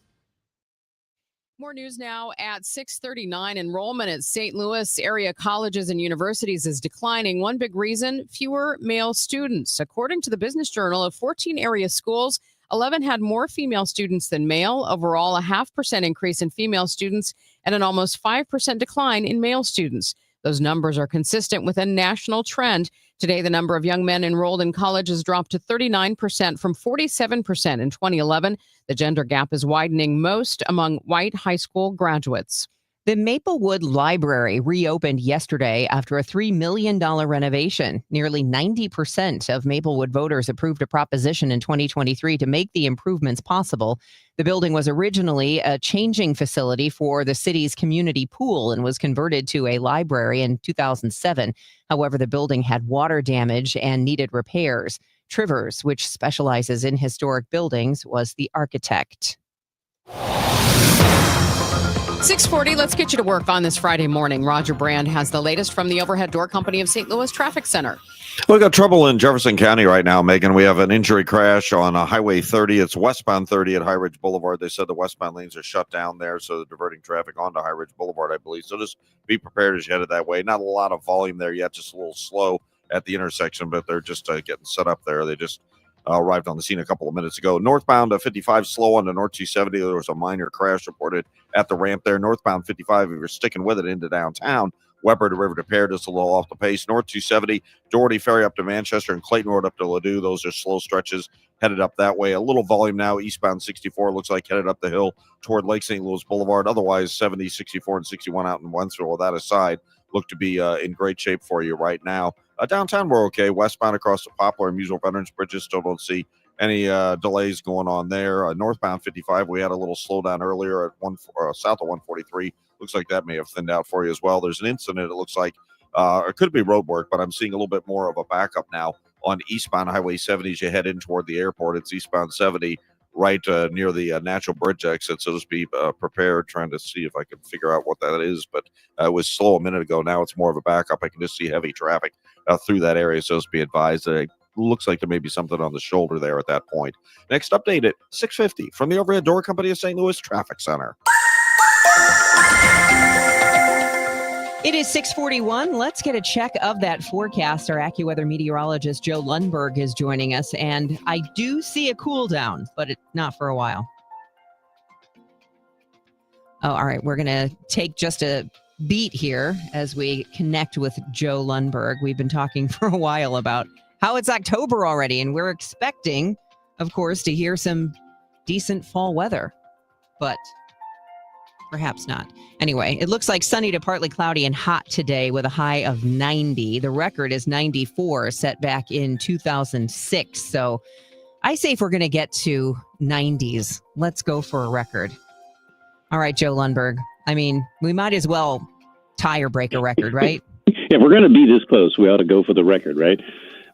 More news now at 6:39. Enrollment at St. Louis area colleges and universities is declining. One big reason, fewer male students. According to the Business Journal, of 14 area schools, 11 had more female students than male. Overall, a 0.5% increase in female students and an almost 5% decline in male students. Those numbers are consistent with a national trend. Today, the number of young men enrolled in college has dropped to 39% from 47% in 2011. The gender gap is widening most among white high school graduates. The Maplewood Library reopened yesterday after a $3 million renovation. Nearly 90% of Maplewood voters approved a proposition in 2023 to make the improvements possible. The building was originally a changing facility for the city's community pool and was converted to a library in 2007. However, the building had water damage and needed repairs. Trivers, which specializes in historic buildings, was the architect. 6:40, let's get you to work on this Friday morning. Roger Brand has the latest from the Overhead Door Company of St. Louis Traffic Center. We got trouble in Jefferson County right now, Megan. We have an injury crash on Highway 30. It's westbound 30 at High Ridge Boulevard. They said the westbound lanes are shut down there, so they're diverting traffic onto High Ridge Boulevard, I believe. So just be prepared as you headed that way. Not a lot of volume there yet, just a little slow at the intersection, but they're just getting set up there. They just arrived on the scene a couple of minutes ago. Northbound 55 slow on the North 270. There was a minor crash reported at the ramp there. Northbound 55, if you're sticking with it into downtown, Weber to River to Pear, just a little off the pace. North 270, Doherty Ferry up to Manchester, and Clayton Road up to Ladue. Those are slow stretches headed up that way. A little volume now. Eastbound 64 looks like headed up the hill toward Lake St. Louis Boulevard. Otherwise, 70, 64, and 61 out in Wentzville. With that aside, look to be in great shape for you right now. Downtown, we're okay. Westbound across the Poplar and Musel Veterans Bridges, still don't see any delays going on there. Northbound 55, we had a little slowdown earlier at south of 143. Looks like that may have thinned out for you as well. There's an incident, it looks like, it could be road work, but I'm seeing a little bit more of a backup now on eastbound Highway 70 as you head in toward the airport. It's eastbound 70 right near the Natural Bridge exit, so just be prepared, trying to see if I can figure out what that is, but it was slow a minute ago. Now it's more of a backup. I can just see heavy traffic through that area, so just be advised. Looks like there may be something on the shoulder there at that point. Next update at 6:50 from the Overhead Door Company of St. Louis Traffic Center. It is 6:41. Let's get a check of that forecast. Our AccuWeather meteorologist Joe Lundberg is joining us, and I do see a cool down, but not for a while. Oh, all right. We're going to take just a beat here as we connect with Joe Lundberg. We've been talking for a while about how it's October already, and we're expecting, of course, to hear some decent fall weather, but perhaps not. Anyway, it looks like sunny to partly cloudy and hot today with a high of 90. The record is 94, set back in 2006. So I say if we're going to get to 90s, let's go for a record. All right, Joe Lundberg. I mean, we might as well tie or break a record, right? If we're going to be this close, we ought to go for the record, right?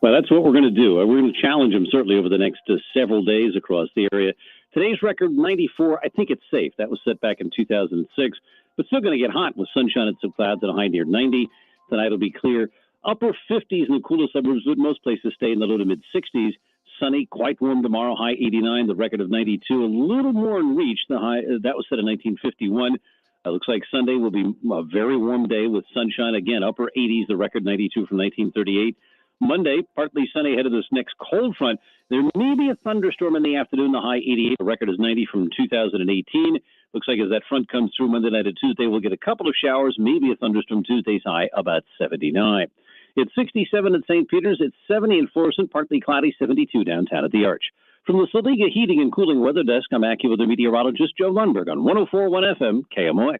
Well, that's what we're going to do. We're going to challenge them certainly over the next several days across the area. Today's record, 94. I think it's safe. That was set back in 2006, but still going to get hot with sunshine and some clouds at a high near 90. Tonight will be clear. Upper 50s in the cooler suburbs, with most places stay in the low to mid 60s. Sunny, quite warm tomorrow, high 89. The record of 92. A little more in reach. The high that was set in 1951. Looks like Sunday will be a very warm day with sunshine. Again, upper 80s. The record 92 from 1938. Monday, partly sunny ahead of this next cold front. There may be a thunderstorm in the afternoon, the high 88. The record is 90 from 2018. Looks like as that front comes through Monday night and Tuesday, we'll get a couple of showers, maybe a thunderstorm. Tuesday's high about 79. It's 67 at St. Peter's. It's 70 in Florissant, partly cloudy, 72 downtown at the Arch. From the Saliga Heating and Cooling Weather Desk, I'm AccuWeather meteorologist Joe Lundberg on 104.1 FM KMOX.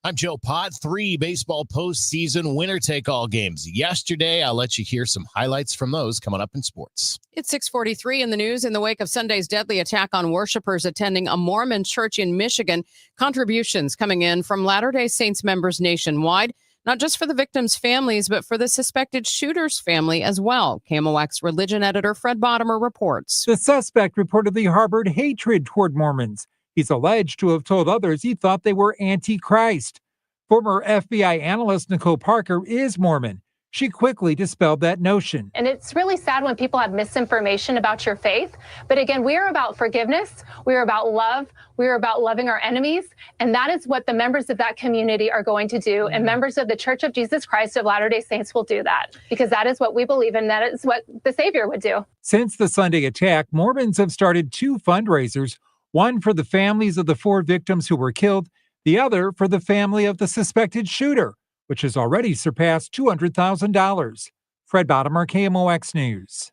I'm Joe Pott. 3 baseball postseason winner-take-all games yesterday. I'll let you hear some highlights from those coming up in sports. It's 6:43 in the news. In the wake of Sunday's deadly attack on worshipers attending a Mormon church in Michigan, contributions coming in from Latter-day Saints members nationwide, not just for the victims' families, but for the suspected shooter's family as well. KMOX religion editor Fred Bottomer reports. The suspect reportedly harbored hatred toward Mormons. He's alleged to have told others he thought they were anti-Christ. Former FBI analyst Nicole Parker is Mormon. She quickly dispelled that notion. And it's really sad when people have misinformation about your faith. But again, we are about forgiveness. We are about love. We are about loving our enemies. And that is what the members of that community are going to do. And members of the Church of Jesus Christ of Latter-day Saints will do that because that is what we believe in. That is what the Savior would do. Since the Sunday attack, Mormons have started 2 fundraisers, one for the families of the 4 victims who were killed, the other for the family of the suspected shooter. which has already surpassed $200,000. Fred Bottomer, KMOX News.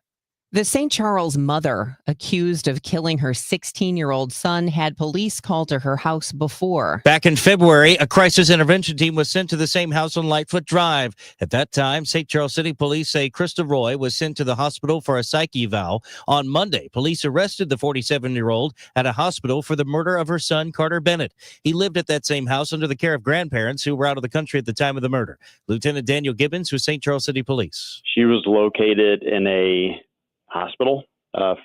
The St. Charles mother, accused of killing her 16-year-old son, had police called to her house before. Back in February, a crisis intervention team was sent to the same house on Lightfoot Drive. At that time, St. Charles City police say Krista Roy was sent to the hospital for a psych eval. On Monday, police arrested the 47-year-old at a hospital for the murder of her son, Carter Bennett. He lived at that same house under the care of grandparents who were out of the country at the time of the murder. Lieutenant Daniel Gibbons with St. Charles City Police. She was located in a hospital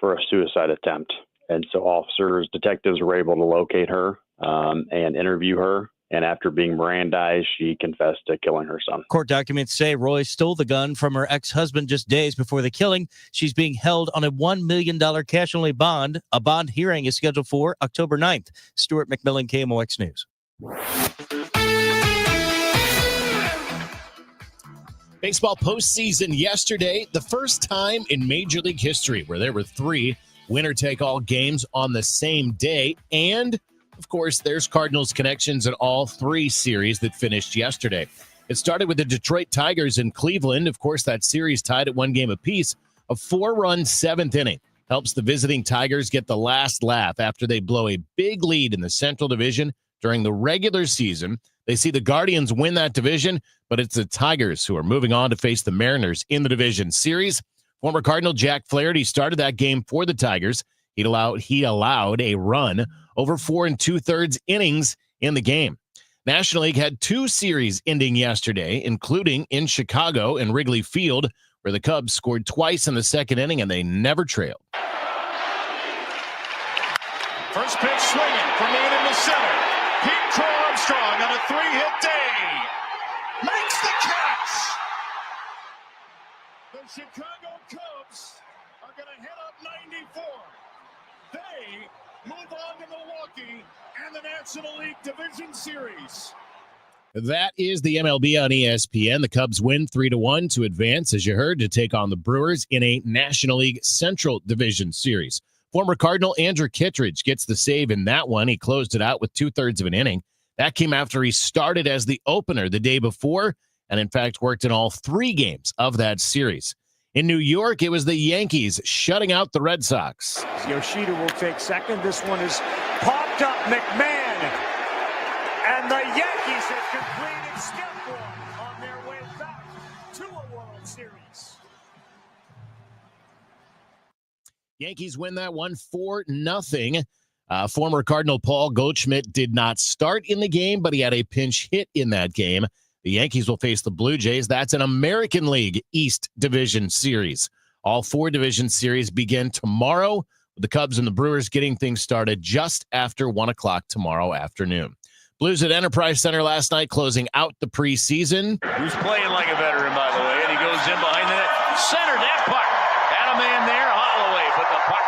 for a suicide attempt. And so detectives were able to locate her and interview her. And after being Mirandized, she confessed to killing her son. Court documents say Roy stole the gun from her ex-husband just days before the killing. She's being held on a $1 million cash-only bond. A bond hearing is scheduled for October 9th. Stuart McMillan, KMOX News. Baseball postseason yesterday, the first time in Major League history where there were 3 winner-take-all games on the same day. And, of course, there's Cardinals connections in all 3 series that finished yesterday. It started with the Detroit Tigers in Cleveland. Of course, that series tied at 1 game apiece. A 4-run 7th inning helps the visiting Tigers get the last laugh after they blow a big lead in the Central Division during the regular season. They see the Guardians win that division, but it's the Tigers who are moving on to face the Mariners in the division series. Former Cardinal Jack Flaherty started that game for the Tigers. He allowed a run over 4 2/3 innings in the game. National League had 2 series ending yesterday, including in Chicago and Wrigley Field, where the Cubs scored twice in the second inning and they never trailed. First pitch swinging from in the center. Pete Crow Armstrong on a 3-hit day. Makes the catch. The Chicago Cubs are going to head up 94. They move on to Milwaukee and the National League Division Series. That is the MLB on ESPN. The Cubs win 3-1 to advance, as you heard, to take on the Brewers in a National League Central Division Series. Former Cardinal Andrew Kittredge gets the save in that one. He closed it out with 2/3 of an inning. That came after he started as the opener the day before and, in fact, worked in all 3 games of that series. In New York, it was the Yankees shutting out the Red Sox. Yoshida will take second. This one is popped up. McMahon. And the Yankees have completed step 1 on their way back to a World Series. Yankees win that one 4-0. Former Cardinal Paul Goldschmidt did not start in the game, but he had a pinch hit in that game. The Yankees will face the Blue Jays. That's an American League East Division Series. All 4 division series begin tomorrow, with the Cubs and the Brewers getting things started just after 1 o'clock tomorrow afternoon. Blues at Enterprise Center last night, closing out the preseason. Who's playing like a veteran, by the way, and he goes in behind the net. Centered that puck. Had a man there, Holloway, but the puck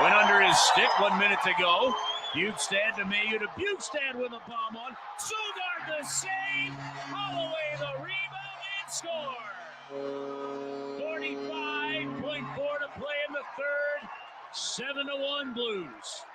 went under his stick. 1 minute to go. Bukestad to Mayu to Bukestad with a bomb on. Sogard the save. Holloway the rebound and score. 45.4 to play in the third. 7-1 Blues.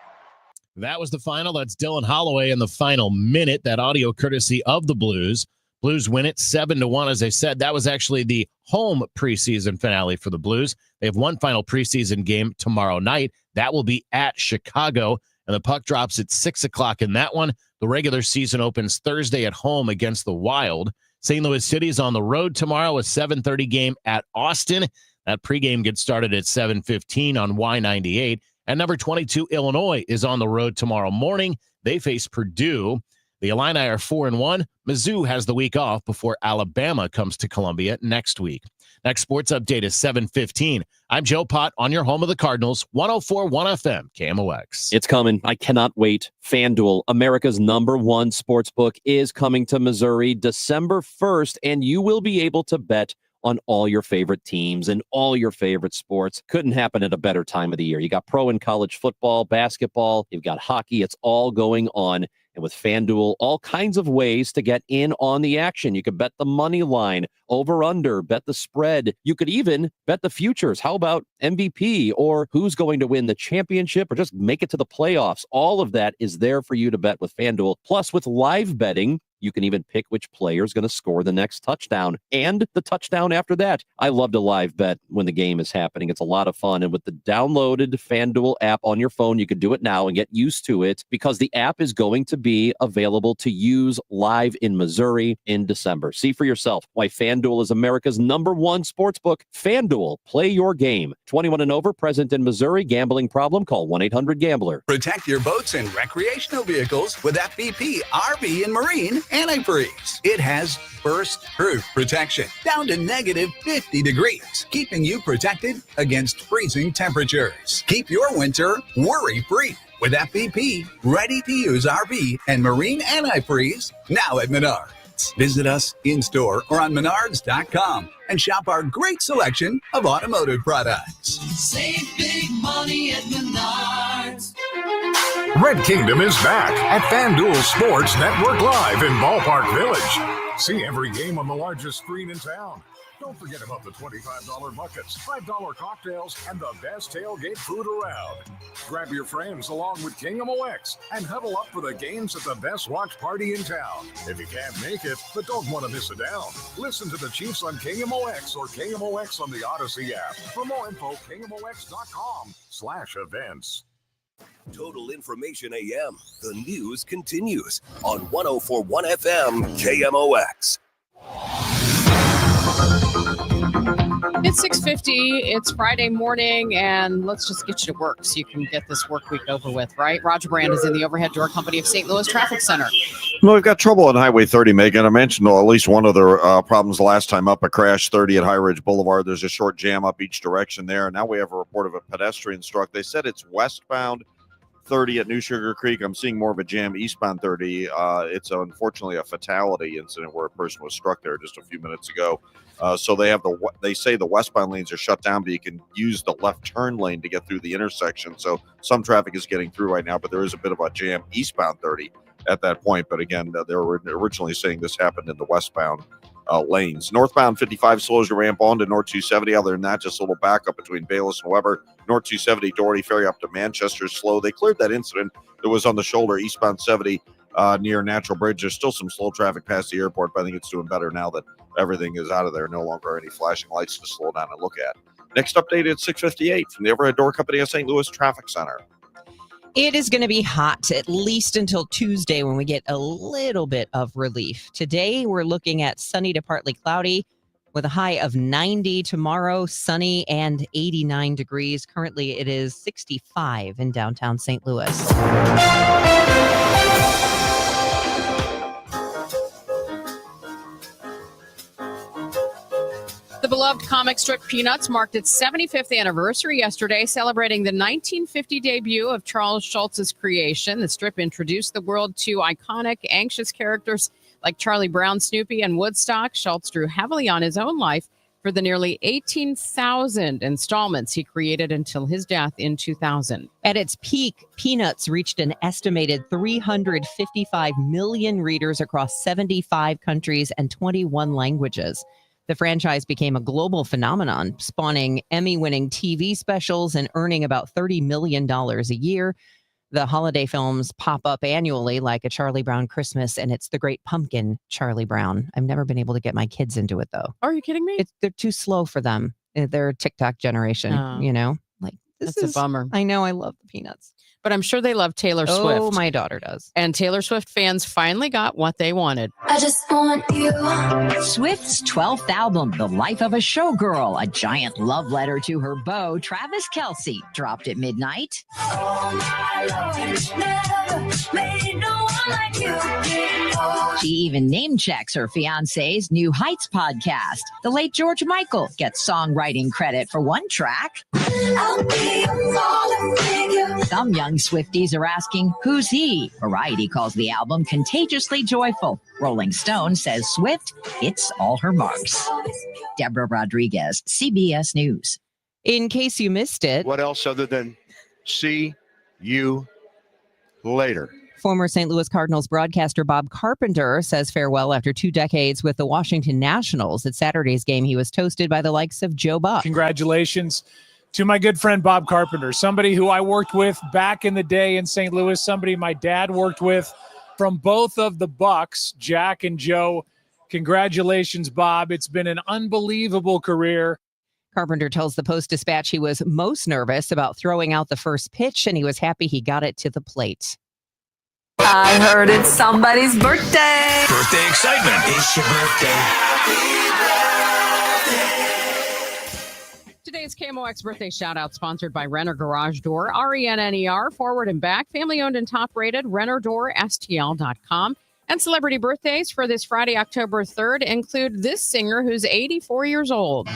That was the final. That's Dylan Holloway in the final minute. That audio courtesy of the Blues. Blues win it 7-1. As I said, that was actually the home preseason finale for the Blues. They have one final preseason game tomorrow night. That will be at Chicago, and the puck drops at 6 o'clock in that one. The regular season opens Thursday at home against the Wild. St. Louis City is on the road tomorrow, a 7:30 game at Austin. That pregame gets started at 7:15 on Y98. And number 22, Illinois, is on the road tomorrow morning. They face Purdue. The Illini are 4-1. Mizzou has the week off before Alabama comes to Columbia next week. Next sports update is 7:15. I'm Joe Pott on your home of the Cardinals, 104.1 FM, KMOX. It's coming. I cannot wait. FanDuel, America's #1 sportsbook, is coming to Missouri December 1st, and you will be able to bet on all your favorite teams and all your favorite sports. Couldn't happen at a better time of the year. You got pro and college football, basketball, you've got hockey. It's all going on. And with FanDuel, all kinds of ways to get in on the action. You could bet the money line, over under, bet the spread. You could even bet the futures. How about MVP or who's going to win the championship or just make it to the playoffs? All of that is there for you to bet with FanDuel. Plus, with live betting, You can even pick which player is going to score the next touchdown and the touchdown after that. I love to live bet when the game is happening. It's a lot of fun. And with the downloaded FanDuel app on your phone, you can do it now and get used to it because the app is going to be available to use live in Missouri in December. See for yourself why FanDuel is America's #1 sportsbook. FanDuel, play your game. 21 and over, present in Missouri. Gambling problem? Call 1-800-GAMBLER. Protect your boats and recreational vehicles with FVP RV and Marine Antifreeze. It has burst-proof protection down to -50 degrees, keeping you protected against freezing temperatures. Keep your winter worry-free with FVP ready-to-use RV and Marine Antifreeze now at Menards. Visit us in-store or on Menards.com and shop our great selection of automotive products. Save big money at Menards. Red Kingdom is back at FanDuel Sports Network Live in Ballpark Village. See every game on the largest screen in town. Don't forget about the $25 buckets, $5 cocktails, and the best tailgate food around. Grab your friends along with King MOX and huddle up for the games at the best watch party in town. If you can't make it, but don't want to miss it down, listen to the Chiefs on King MOX or King MOX on the Odyssey app. For more info, kingmox.com/events. Total Information AM. The news continues on 104.1 FM KMOX. It's 6:50. It's Friday morning, and let's just get you to work so you can get this work week over with, right? Roger Brand is in the Overhead Door Company of St. Louis Traffic Center. No, we've got trouble on Highway 30, Megan. I mentioned at least one of the problems last time up, a crash 30 at High Ridge Boulevard. There's a short jam up each direction there. Now we have a report of a pedestrian struck. They said it's westbound 30 at New Sugar Creek. I'm seeing more of a jam eastbound 30. It's unfortunately a fatality incident where a person was struck there just a few minutes ago. So they say the westbound lanes are shut down, but you can use the left turn lane to get through the intersection. So some traffic is getting through right now, but there is a bit of a jam eastbound 30 at that point. But again, they were originally saying this happened in the westbound lanes. Northbound 55 slows your ramp on to North 270. Other than that, just a little backup between Bayless and Weber. North 270 Doherty Ferry up to Manchester slow. They cleared that incident that was on the shoulder eastbound 70 near Natural Bridge. There's still some slow traffic past the airport, but I think it's doing better now that everything is out of there. No longer any flashing lights to slow down and look at. Next update at 6:58 from the Overhead Door Company of St. Louis Traffic Center. It is going to be hot at least until Tuesday when we get a little bit of relief. Today, we're looking at sunny to partly cloudy with a high of 90. Tomorrow, sunny and 89 degrees. Currently, it is 65 in downtown St. Louis. The beloved comic strip Peanuts marked its 75th anniversary yesterday, celebrating the 1950 debut of Charles Schulz's creation. The strip introduced the world to iconic, anxious characters like Charlie Brown, Snoopy, and Woodstock. Schulz drew heavily on his own life for the nearly 18,000 installments he created until his death in 2000. At its peak, Peanuts reached an estimated 355 million readers across 75 countries and 21 languages. The franchise became a global phenomenon, spawning Emmy-winning TV specials and earning about $30 million a year. The holiday films pop up annually, like A Charlie Brown Christmas and It's the Great Pumpkin, Charlie Brown. I've never been able to get my kids into it, though. Are you kidding me? They're too slow for them. They're a TikTok generation, you know? Like, That's a bummer. I know, I love the Peanuts. But I'm sure they love Taylor Swift. Oh, my daughter does. And Taylor Swift fans finally got what they wanted. I just want you. Swift's 12th album, The Life of a Showgirl, a giant love letter to her beau, Travis Kelce, dropped at midnight. Oh my Lord, never made no one like you before. She even name checks her fiance's New Heights podcast. The late George Michael gets songwriting credit for one track. I'll be a falling figure. Some young Swifties are asking, who's he? Variety calls the album contagiously joyful. Rolling Stone says Swift hits all her marks. Deborah Rodriguez, CBS News. In case you missed it, What else other than see you later? former St. Louis Cardinals broadcaster Bob Carpenter says farewell after 2 decades with the Washington Nationals. At Saturday's game, he was toasted by the likes of Joe Buck. Congratulations to my good friend Bob Carpenter, somebody who I worked with back in the day in St. Louis, somebody my dad worked with from both of the Bucks, Jack and Joe. Congratulations, Bob. It's been an unbelievable career. Carpenter tells the Post-Dispatch he was most nervous about throwing out the first pitch, and he was happy he got it to the plate. I heard it's somebody's birthday. Birthday excitement. It's your Today's KMOX birthday shout out sponsored by Renner Garage Door, RENNER, forward and back, family owned and top rated, RennerDoorSTL.com. And celebrity birthdays for this Friday, October 3rd include this singer who's 84 years old.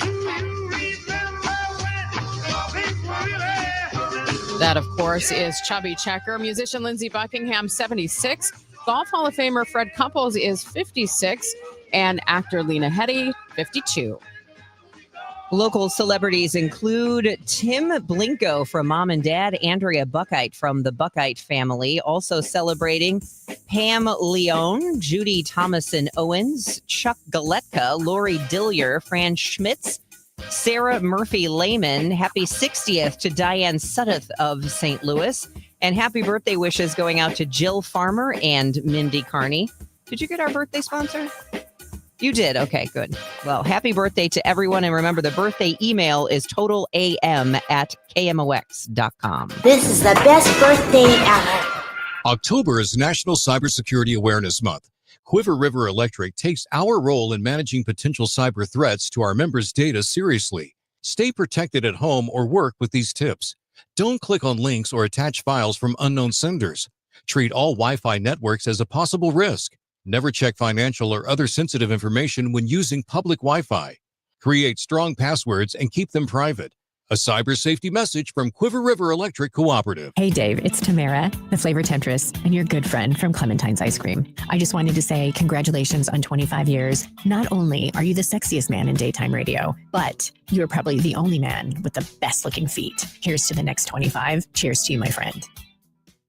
That, of course, is Chubby Checker. Musician Lindsey Buckingham, 76. Golf Hall of Famer Fred Couples is 56. And actor Lena Headey, 52. Local celebrities include Tim Blinko from Mom and Dad, Andrea Buckite from the Buckite family, also celebrating Pam Leone, Judy Thomason Owens, Chuck Galetka, Lori Dillier, Fran Schmitz, Sarah Murphy Lehman. Happy 60th to Diane Sudduth of St. Louis. And happy birthday wishes going out to Jill Farmer and Mindy Carney. Did you get our birthday sponsor? You did. Okay, good. Well, happy birthday to everyone. And remember, the birthday email is totalam@kmox.com. This is the best birthday ever. October is National Cybersecurity Awareness Month. Quiver River Electric takes our role in managing potential cyber threats to our members' data seriously. Stay protected at home or work with these tips. Don't click on links or attach files from unknown senders. Treat all Wi-Fi networks as a possible risk. Never check financial or other sensitive information when using public Wi-Fi. Create strong passwords and keep them private. A cyber safety message from Quiver River Electric Cooperative. Hey Dave, it's Tamara, the flavor temptress, and your good friend from Clementine's Ice Cream. I just wanted to say congratulations on 25 years. Not only are you the sexiest man in daytime radio, but you're probably the only man with the best looking feet. Here's to the next 25. Cheers to you, my friend.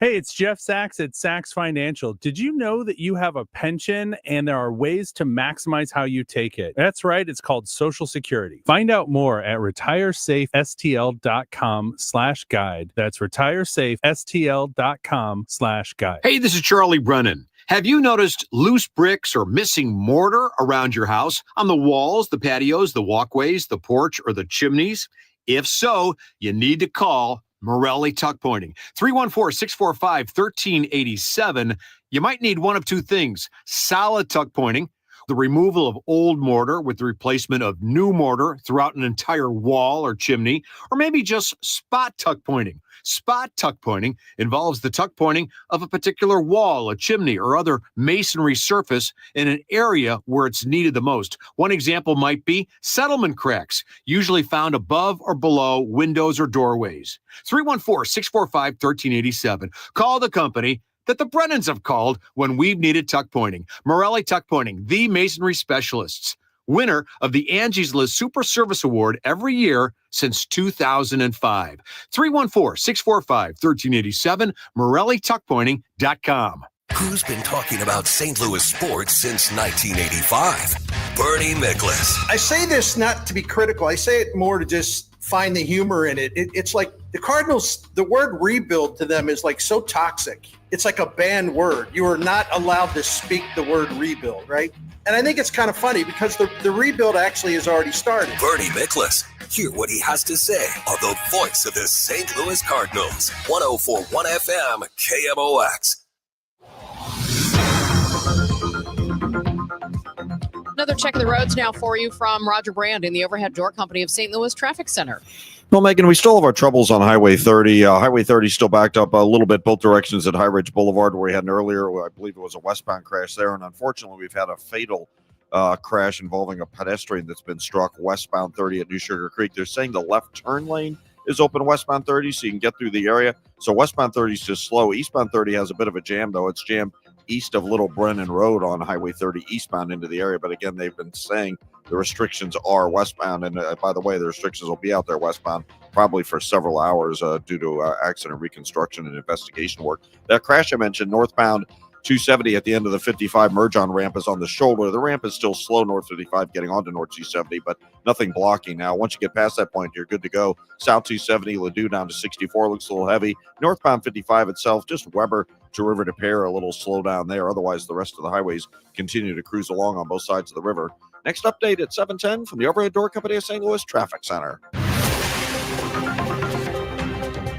Hey, it's Jeff Sachs at Sachs Financial. Did you know that you have a pension and there are ways to maximize how you take it? That's right. It's called Social Security. Find out more at retiresafestl.com/guide. That's retiresafestl.com/guide. Hey, this is Charlie Brennan. Have you noticed loose bricks or missing mortar around your house on the walls, the patios, the walkways, the porch, or the chimneys? If so, you need to call Morelli Tuck Pointing, 314-645-1387. You might need one of two things: solid tuck pointing, the removal of old mortar with the replacement of new mortar throughout an entire wall or chimney, or maybe just spot tuck pointing. Spot tuck pointing involves the tuck pointing of a particular wall, a chimney, or other masonry surface in an area where it's needed the most. One example might be settlement cracks, usually found above or below windows or doorways. 314-645-1387. Call the company that the Brennans have called when we've needed tuck pointing. Morelli Tuck Pointing, the masonry specialists. Winner of the Angie's List Super Service Award every year since 2005. 314-645-1387, MorelliTuckPointing.com. Who's been talking about St. Louis sports since 1985? Bernie Miklasz. I say this not to be critical. I say it more to just find the humor in it. It's like the Cardinals, the word rebuild to them is like so toxic. It's like a banned word. You are not allowed to speak the word rebuild, right? And I think it's kind of funny because the rebuild actually has already started. Bernie Miklasz. Hear what he has to say on the voice of the St. Louis Cardinals. 104.1 FM KMOX. Another check of the roads now for you from Roger Brand in the Overhead Door Company of St. Louis Traffic Center. Well, Megan, we still have our troubles on Highway 30. Highway 30 still backed up a little bit both directions at High Ridge Boulevard, where we had an earlier, I believe it was a westbound crash there. And unfortunately, we've had a fatal crash involving a pedestrian that's been struck westbound 30 at New Sugar Creek. They're saying the left turn lane is open westbound 30, so you can get through the area. So westbound 30 is just slow. Eastbound 30 has a bit of a jam, though. It's jammed east of Little Brennan Road on Highway 30 eastbound into the area. But again, they've been saying the restrictions are westbound. And by the way, the restrictions will be out there westbound probably for several hours due to accident reconstruction and investigation work. That crash I mentioned, northbound 270 at the end of the 55 merge-on ramp is on the shoulder. The ramp is still slow north 55 getting onto north 270, but nothing blocking now. Once you get past that point, you're good to go. South 270, Ladue down to 64, looks a little heavy. Northbound 55 itself, just Weber to River de Pere, a little slow down there. Otherwise, the rest of the highways continue to cruise along on both sides of the river. Next update at 7:10 from the Overhead Door Company of St. Louis Traffic Center.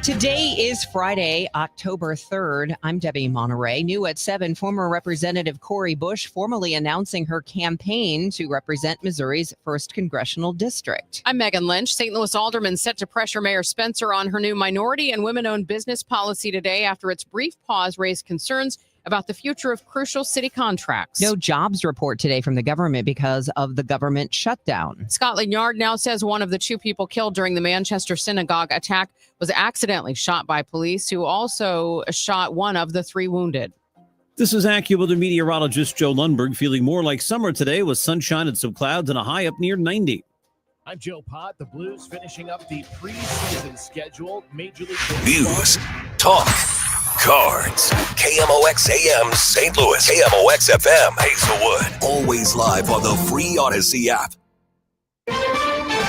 Today is Friday, October 3rd. I'm Debbie Monterey. New at 7, former Representative Cori Bush formally announcing her campaign to represent Missouri's 1st Congressional District. I'm Megan Lynch. St. Louis alderman set to pressure Mayor Spencer on her new minority and women-owned business policy today after its brief pause raised concerns about the future of crucial city contracts. No jobs report today from the government because of the government shutdown. Scotland Yard now says one of the 2 people killed during the Manchester synagogue attack was accidentally shot by police, who also shot one of the 3 wounded. This is AccuWeather meteorologist Joe Lundberg, feeling more like summer today with sunshine and some clouds and a high up near 90. I'm Joe Pott. The Blues finishing up the preseason schedule. Major League News, talk, cards. KMOX AM St. Louis. KMOX FM Hazelwood. Always live on the free Odyssey app.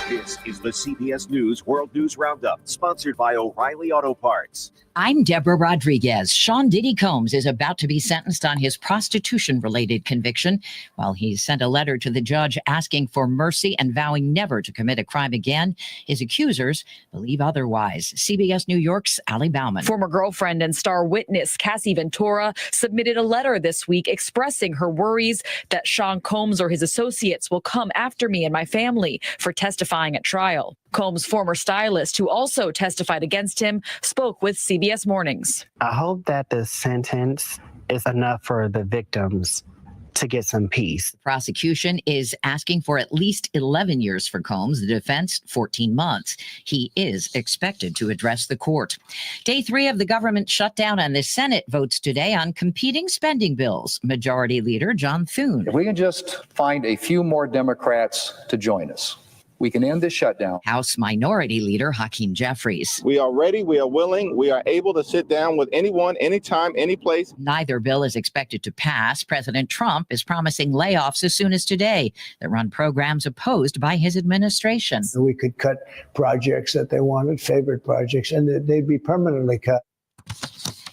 This is the CBS News World News Roundup, sponsored by O'Reilly Auto Parts. I'm Deborah Rodriguez. Sean Diddy Combs is about to be sentenced on his prostitution-related conviction, while he sent a letter to the judge asking for mercy and vowing never to commit a crime again. His accusers believe otherwise. CBS New York's Allie Bauman. Former girlfriend and star witness Cassie Ventura submitted a letter this week expressing her worries that Sean Combs or his associates will come after me and my family for testifying at trial. Combs' former stylist, who also testified against him, spoke with CBS Mornings. I hope that the sentence is enough for the victims to get some peace. The prosecution is asking for at least 11 years for Combs, the defense 14 months. He is expected to address the court. Day 3 of the government shutdown, and the Senate votes today on competing spending bills. Majority Leader John Thune. If we can just find a few more Democrats to join us, we can end this shutdown. House Minority Leader Hakeem Jeffries. We are ready, we are willing, we are able to sit down with anyone, anytime, any place. Neither bill is expected to pass. President Trump is promising layoffs as soon as today that run programs opposed by his administration. So we could cut projects that they wanted, favorite projects, and they'd be permanently cut.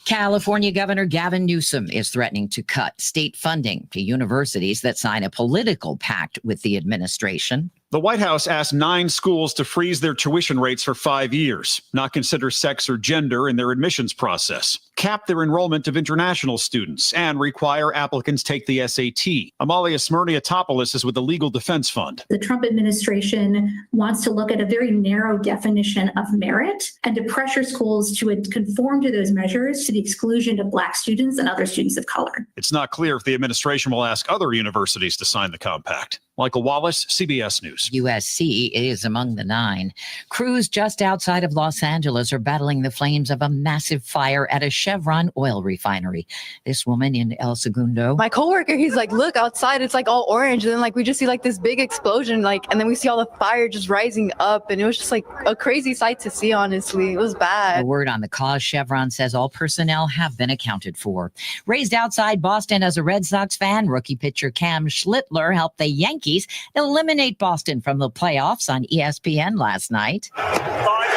California Governor Gavin Newsom is threatening to cut state funding to universities that sign a political pact with the administration. The White House asked 9 schools to freeze their tuition rates for 5 years, not consider sex or gender in their admissions process, cap their enrollment of international students, and require applicants take the SAT. Amalia Smirniotopoulos is with the Legal Defense Fund. The Trump administration wants to look at a very narrow definition of merit and to pressure schools to conform to those measures to the exclusion of Black students and other students of color. It's not clear if the administration will ask other universities to sign the compact. Michael Wallace, CBS News. USC is among the 9. Crews just outside of Los Angeles are battling the flames of a massive fire at a Chevron oil refinery. This woman in El Segundo. My coworker, he's like, look outside, it's like all orange. And then we just see this big explosion, and then we see all the fire just rising up. And it was just a crazy sight to see, honestly. It was bad. The word on the cause, Chevron says all personnel have been accounted for. Raised outside Boston as a Red Sox fan, rookie pitcher Cam Schlittler helped the Yankees eliminate Boston from the playoffs on ESPN last night. A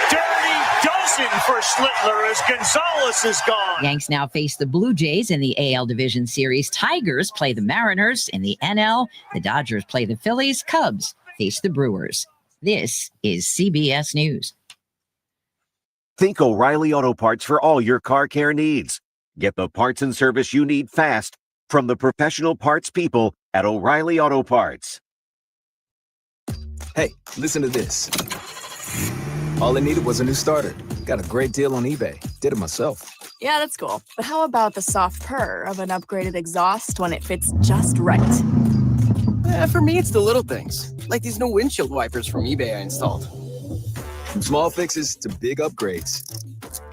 dirty dozen for Schlittler as Gonzalez is gone. Yanks now face the Blue Jays in the AL Division Series. Tigers play the Mariners in the NL. The Dodgers play the Phillies. Cubs face the Brewers. This is CBS News. Think O'Reilly Auto Parts for all your car care needs. Get the parts and service you need fast from the professional parts people at O'Reilly Auto Parts. Hey, listen to this. All I needed was a new starter. Got a great deal on eBay. Did it myself. Yeah, that's cool. But how about the soft purr of an upgraded exhaust when it fits just right? For me, it's the little things, like these new windshield wipers from eBay I installed. From small fixes to big upgrades,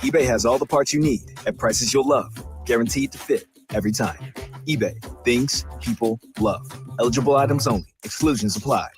eBay has all the parts you need at prices you'll love, guaranteed to fit every time. eBay, things people love. Eligible items only. Exclusions apply.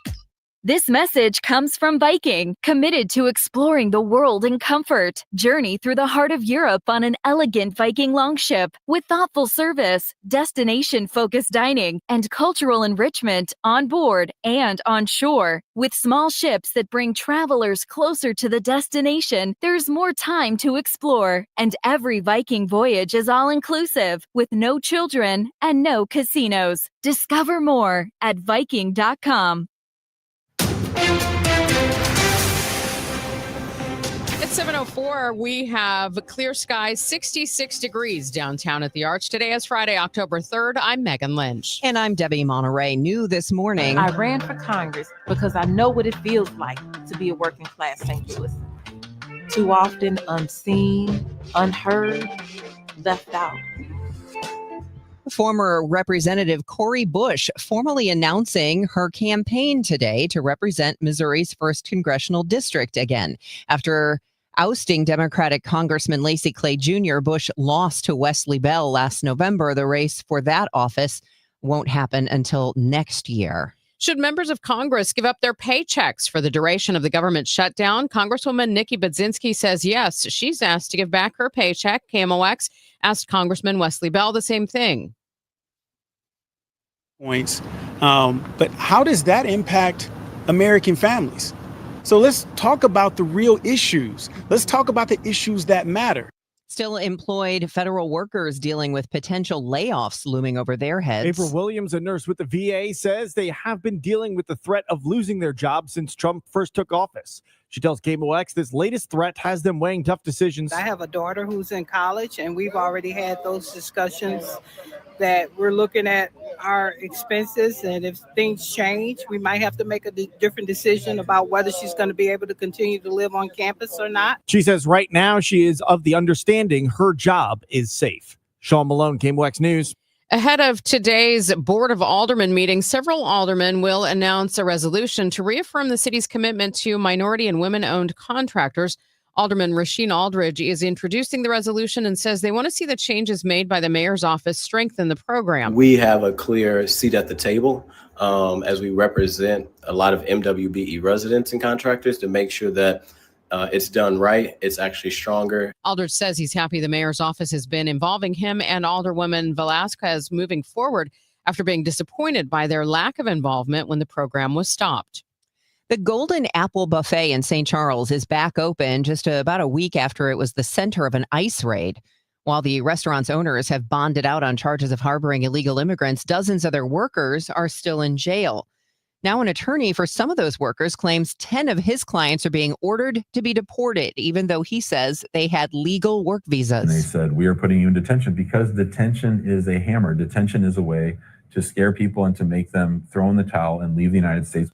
This message comes from Viking, committed to exploring the world in comfort. Journey through the heart of Europe on an elegant Viking longship with thoughtful service, destination-focused dining, and cultural enrichment on board and on shore. With small ships that bring travelers closer to the destination, there's more time to explore. And every Viking voyage is all-inclusive, with no children and no casinos. Discover more at Viking.com. At 7:04, we have clear skies, 66 degrees downtown at the Arch. Today is Friday, October 3rd. I'm Megan Lynch. And I'm Debbie Monterey. New this morning. I ran for Congress because I know what it feels like to be a working class St. Louis. Too often unseen, unheard, left out. Former Representative Cori Bush formally announcing her campaign today to represent Missouri's 1st Congressional District again. After ousting Democratic Congressman Lacy Clay Jr., Bush lost to Wesley Bell last November. The race for that office won't happen until next year. Should members of Congress give up their paychecks for the duration of the government shutdown? Congresswoman Nikki Budzinski says yes. She's asked to give back her paycheck. KMOX asked Congressman Wesley Bell the same thing. Points. But how does that impact American families? So let's talk about the real issues. Let's talk about the issues that matter. Still employed federal workers dealing with potential layoffs looming over their heads. April Williams, a nurse with the VA, says they have been dealing with the threat of losing their job since Trump first took office. She tells KMOX this latest threat has them weighing tough decisions. I have a daughter who's in college, and we've already had those discussions that we're looking at our expenses, and if things change, we might have to make a different decision about whether she's going to be able to continue to live on campus or not. She says right now she is of the understanding her job is safe. Sean Malone, KMOX News. Ahead of today's Board of Aldermen meeting, several aldermen will announce a resolution to reaffirm the city's commitment to minority and women-owned contractors. Alderman Rasheen Aldridge is introducing the resolution and says they want to see the changes made by the mayor's office strengthen the program. We have a clear seat at the table as we represent a lot of MWBE residents and contractors to make sure that it's done right. It's actually stronger. Aldridge says he's happy the mayor's office has been involving him and Alderwoman Velasquez moving forward after being disappointed by their lack of involvement when the program was stopped. The Golden Apple Buffet in St. Charles is back open just about a week after it was the center of an ICE raid. While the restaurant's owners have bonded out on charges of harboring illegal immigrants, dozens of their workers are still in jail. Now, an attorney for some of those workers claims 10 of his clients are being ordered to be deported, even though he says they had legal work visas. And they said, we are putting you in detention because detention is a hammer. Detention is a way to scare people and to make them throw in the towel and leave the United States.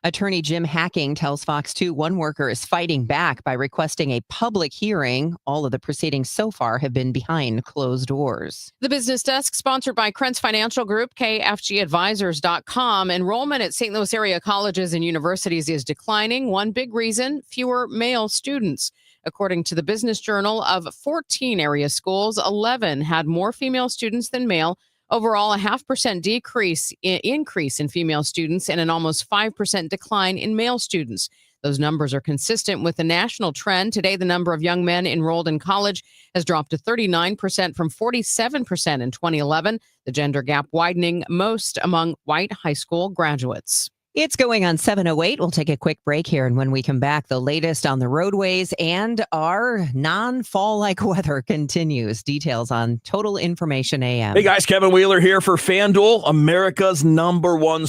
Attorney Jim Hacking tells Fox 2 one worker is fighting back by requesting a public hearing. All of the proceedings so far have been behind closed doors. The Business Desk, sponsored by Krentz Financial Group, KFGadvisors.com. Enrollment at St. Louis area colleges and universities is declining. One big reason, fewer male students. According to the Business Journal, of 14 area schools, 11 had more female students than male. Overall, a 0.5% increase in female students and an almost 5% decline in male students. Those numbers are consistent with the national trend. Today, the number of young men enrolled in college has dropped to 39% from 47% in 2011, the gender gap widening most among white high school graduates. It's going on 7:08. We'll take a quick break here. And when we come back, the latest on the roadways and our non-fall-like weather continues. Details on Total Information AM. Hey guys, Kevin Wheeler here for FanDuel, America's #1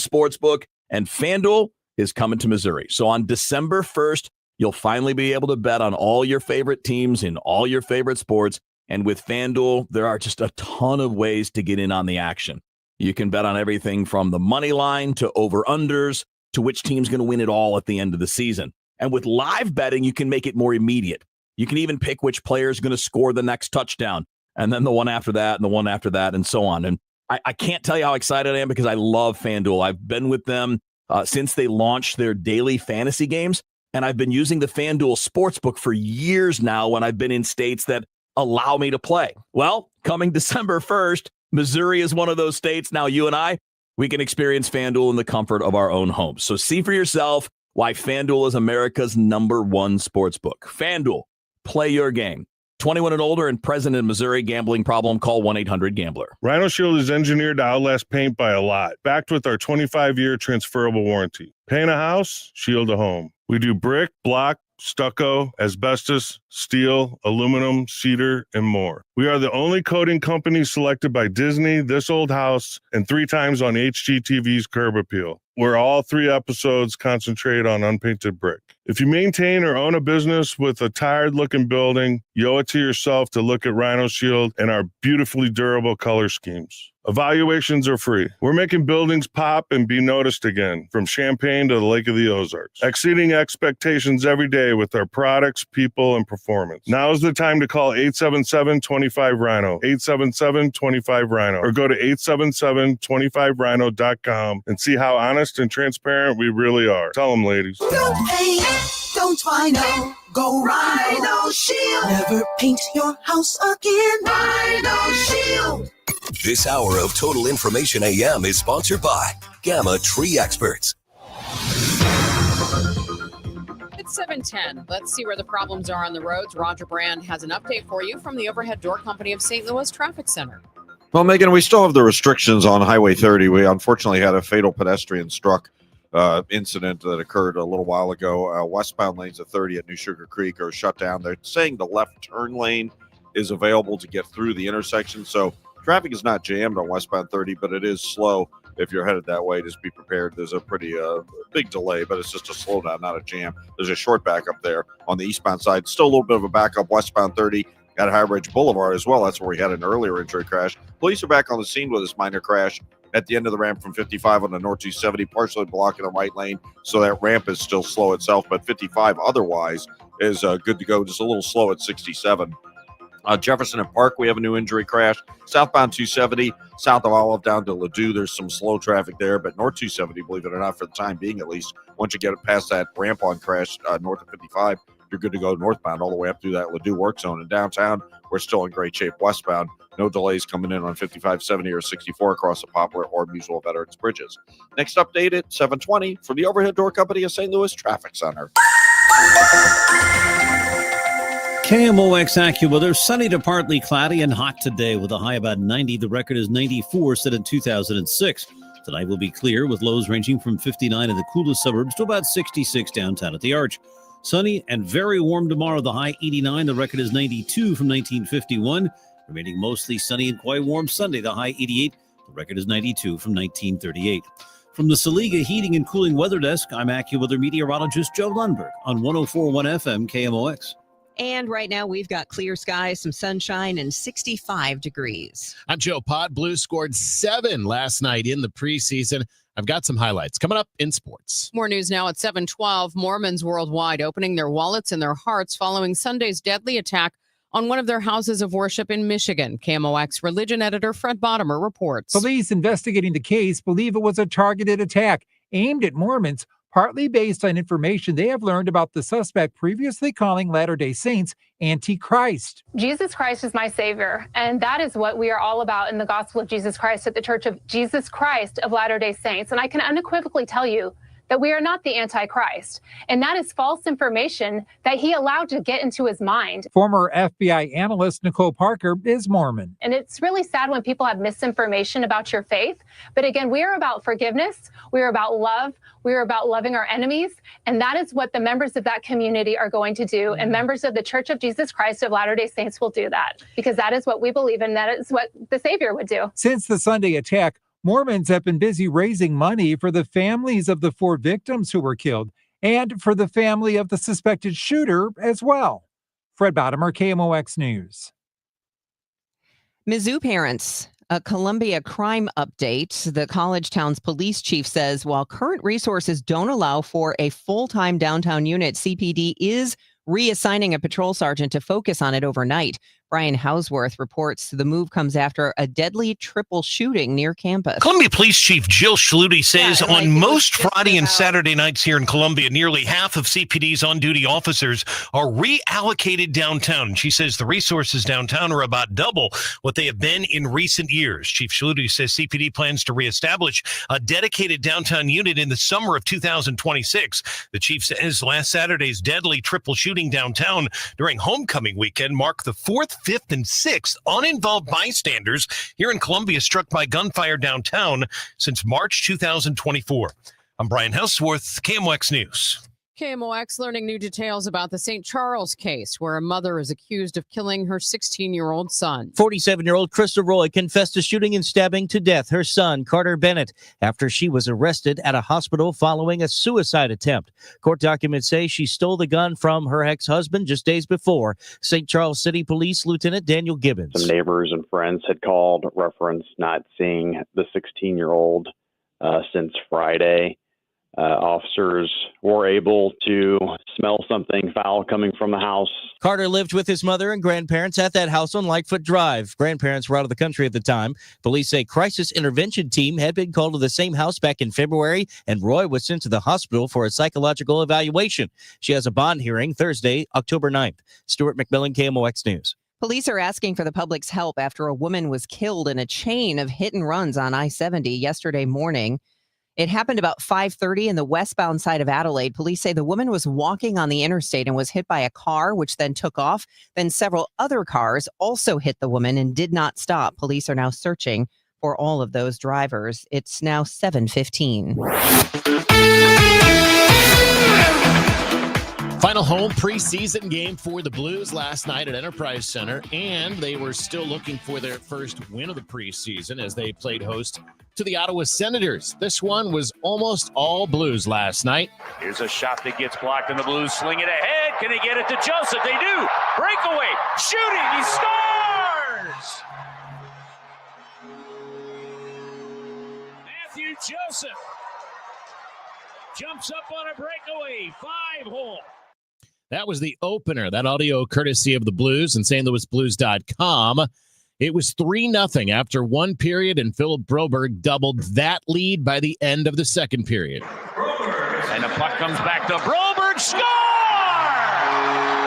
sportsbook. And FanDuel is coming to Missouri. So on December 1st, you'll finally be able to bet on all your favorite teams in all your favorite sports. And with FanDuel, there are just a ton of ways to get in on the action. You can bet on everything from the money line to over-unders to which team's going to win it all at the end of the season. And with live betting, you can make it more immediate. You can even pick which player is going to score the next touchdown, and then the one after that, and the one after that, and so on. And I can't tell you how excited I am because I love FanDuel. I've been with them since they launched their daily fantasy games, and I've been using the FanDuel Sportsbook for years now when I've been in states that allow me to play. Well, coming December 1st, Missouri is one of those states. Now, you and I, we can experience FanDuel in the comfort of our own homes. So see for yourself why FanDuel is America's #1 sportsbook. FanDuel, play your game. 21 and older and present in Missouri. Gambling problem? Call 1-800-GAMBLER. Rhino Shield is engineered to outlast paint by a lot, backed with our 25-year transferable warranty. Paint a house, shield a home. We do brick, block, stucco, asbestos, steel, aluminum, cedar, and more. We are the only coating company selected by Disney, This Old House, and 3 times on HGTV's Curb Appeal, where all 3 episodes concentrate on unpainted brick. If you maintain or own a business with a tired-looking building, you owe it to yourself to look at Rhino Shield and our beautifully durable color schemes. Evaluations are free. We're making buildings pop and be noticed again, from Champaign to the Lake of the Ozarks, exceeding expectations every day with our products, people, and performance. Now is the time to call 877-25-RHINO, 877-25-RHINO, or go to 877-25rhino.com and see how honest and transparent we really are. Tell them, ladies. Don't paint, don't Rhino, go Rhino Shield. Never paint your house again. Rhino Shield. This hour of Total Information AM is sponsored by Gamma Tree Experts. It's 7:10. Let's see where the problems are on the roads. Roger Brand has an update for you from the Overhead Door Company of St. Louis Traffic Center. Well, Megan, we still have the restrictions on Highway 30. We unfortunately had a fatal pedestrian struck incident that occurred a little while ago. Westbound lanes of 30 at New Sugar Creek are shut down. They're saying the left turn lane is available to get through the intersection, so traffic is not jammed on westbound 30, but it is slow if you're headed that way. Just be prepared. There's a pretty big delay, but it's just a slowdown, not a jam. There's a short backup there on the eastbound side. Still a little bit of a backup westbound 30 at High Ridge Boulevard as well. That's where we had an earlier injury crash. Police are back on the scene with this minor crash at the end of the ramp from 55 on the North 270, partially blocking the right lane. So that ramp is still slow itself, but 55 otherwise is good to go. Just a little slow at 67. Jefferson and Park, we have a new injury crash. Southbound 270, south of Olive down to Ladue, there's some slow traffic there, but North 270, believe it or not, for the time being at least, once you get it past that ramp-on crash north of 55, you're good to go northbound all the way up through that Ladue work zone. In downtown, we're still in great shape westbound. No delays coming in on 55, 70, or 64 across the Poplar or Muswell Veterans Bridges. Next update at 7:20 from the Overhead Door Company of St. Louis Traffic Center. KMOX AccuWeather, sunny to partly cloudy and hot today with a high about 90. The record is 94, set in 2006. Tonight will be clear with lows ranging from 59 in the coolest suburbs to about 66 downtown at the Arch. Sunny and very warm tomorrow, the high 89. The record is 92 from 1951. Remaining mostly sunny and quite warm Sunday, the high 88. The record is 92 from 1938. From the Saliga Heating and Cooling Weather Desk, I'm AccuWeather meteorologist Joe Lundberg on 104.1 FM KMOX. And right now we've got clear skies, some sunshine, and 65 degrees. I'm Joe Pod. Blues scored 7 last night in the preseason. I've got some highlights coming up in sports. More news now at 7:12. Mormons worldwide opening their wallets and their hearts following Sunday's deadly attack on one of their houses of worship in Michigan. KMOX religion editor Fred Bottomer reports. Police investigating the case believe it was a targeted attack aimed at Mormons, partly based on information they have learned about the suspect previously calling Latter-day Saints anti-Christ. Jesus Christ is my Savior, and that is what we are all about in the gospel of Jesus Christ at the Church of Jesus Christ of Latter-day Saints. And I can unequivocally tell you that we are not the Antichrist. And that is false information that he allowed to get into his mind. Former FBI analyst Nicole Parker is Mormon. And it's really sad when people have misinformation about your faith. But again, we are about forgiveness. We are about love. We are about loving our enemies. And that is what the members of that community are going to do. And members of the Church of Jesus Christ of Latter-day Saints will do that, because that is what we believe in. That is what the Savior would do. Since the Sunday attack, Mormons have been busy raising money for the families of the 4 victims who were killed and for the family of the suspected shooter as well. Fred Bottomer, KMOX News. Mizzou parents, a Columbia crime update. The college town's police chief says while current resources don't allow for a full-time downtown unit, CPD is reassigning a patrol sergeant to focus on it overnight. Brian Hausworth reports the move comes after a deadly triple shooting near campus. Columbia Police Chief Jill Schluty says on most Friday and Saturday nights here in Columbia, nearly half of CPD's on-duty officers are reallocated downtown. She says the resources downtown are about double what they have been in recent years. Chief Schluty says CPD plans to reestablish a dedicated downtown unit in the summer of 2026. The chief says last Saturday's deadly triple shooting downtown during homecoming weekend marked the 4th, 5th, and 6th uninvolved bystanders here in Columbia struck by gunfire downtown since March 2024. I'm Brian Hausworth, KMOX News. KMOX learning new details about the St. Charles case, where a mother is accused of killing her 16-year-old son. 47-year-old Krista Roy confessed to shooting and stabbing to death her son, Carter Bennett, after she was arrested at a hospital following a suicide attempt. Court documents say she stole the gun from her ex-husband just days before. St. Charles City Police Lieutenant Daniel Gibbons. Some neighbors and friends had called, referenced not seeing the 16-year-old since Friday. Officers were able to smell something foul coming from the house. Carter lived with his mother and grandparents at that house on Lightfoot Drive. Grandparents were out of the country at the time. Police say crisis intervention team had been called to the same house back in February, and Roy was sent to the hospital for a psychological evaluation. She has a bond hearing Thursday, October 9th. Stuart McMillan, KMOX News. Police are asking for the public's help after a woman was killed in a chain of hit and runs on I-70 yesterday morning. It happened about 5:30 in the westbound side of Adelaide. Police say the woman was walking on the interstate and was hit by a car, which then took off. Then several other cars also hit the woman and did not stop. Police are now searching for all of those drivers. It's now 7:15. Final home preseason game for the Blues last night at Enterprise Center, and they were still looking for their first win of the preseason as they played host to the Ottawa Senators. This one was almost all Blues last night. Here's a shot that gets blocked, and the Blues sling it ahead. Can he get it to Joseph? They do. Breakaway. Shooting. He scores! Matthew Joseph jumps up on a breakaway. 5-hole. That was the opener. That audio courtesy of the Blues and StLouisBlues.com. It was 3-0 after one period, and Philip Broberg doubled that lead by the end of the second period. And the puck comes back to Broberg. Score!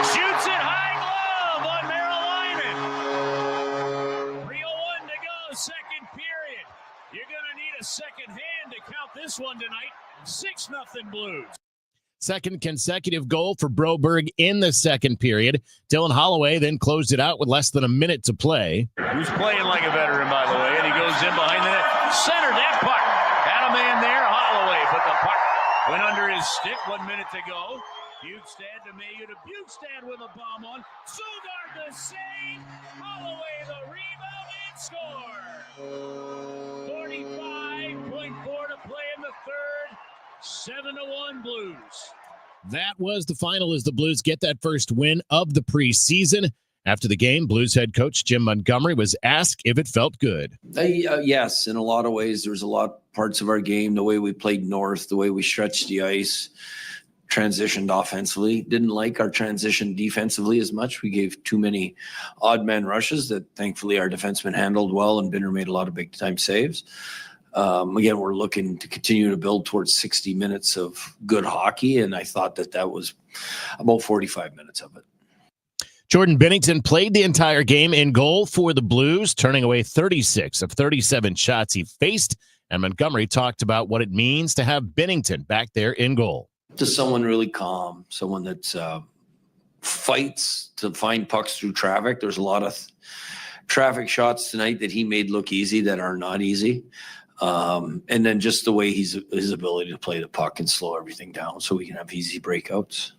Shoots it high glove on Merrill Lyman. 3:01 to go, second period. You're going to need a second hand to count this one tonight. 6-0 Blues. Second consecutive goal for Broberg in the second period. Dylan Holloway then closed it out with less than a minute to play. Who's playing like a veteran, by the way, and he goes in behind the net. Centered that puck. Had a man there, Holloway, but the puck went under his stick. 1 minute to go. Bukestad to Mayu to Bukestad with a bomb on. Sogard the save. Holloway the rebound and score. 45.4 to play in the third. 7-1 Blues. That was the final as the Blues get that first win of the preseason. After the game, Blues head coach Jim Montgomery was asked if it felt good. Yes, in a lot of ways. There's a lot of parts of our game, the way we played north, the way we stretched the ice, transitioned offensively. Didn't like our transition defensively as much. We gave too many odd man rushes that thankfully our defensemen handled well, and Binder made a lot of big time saves. Again, we're looking to continue to build towards 60 minutes of good hockey, and I thought that was about 45 minutes of it. Jordan Binnington played the entire game in goal for the Blues, turning away 36 of 37 shots he faced, and Montgomery talked about what it means to have Binnington back there in goal. Just someone really calm, someone that fights to find pucks through traffic. There's a lot of traffic shots tonight that he made look easy that are not easy. And then just the way his ability to play the puck and slow everything down so we can have easy breakouts.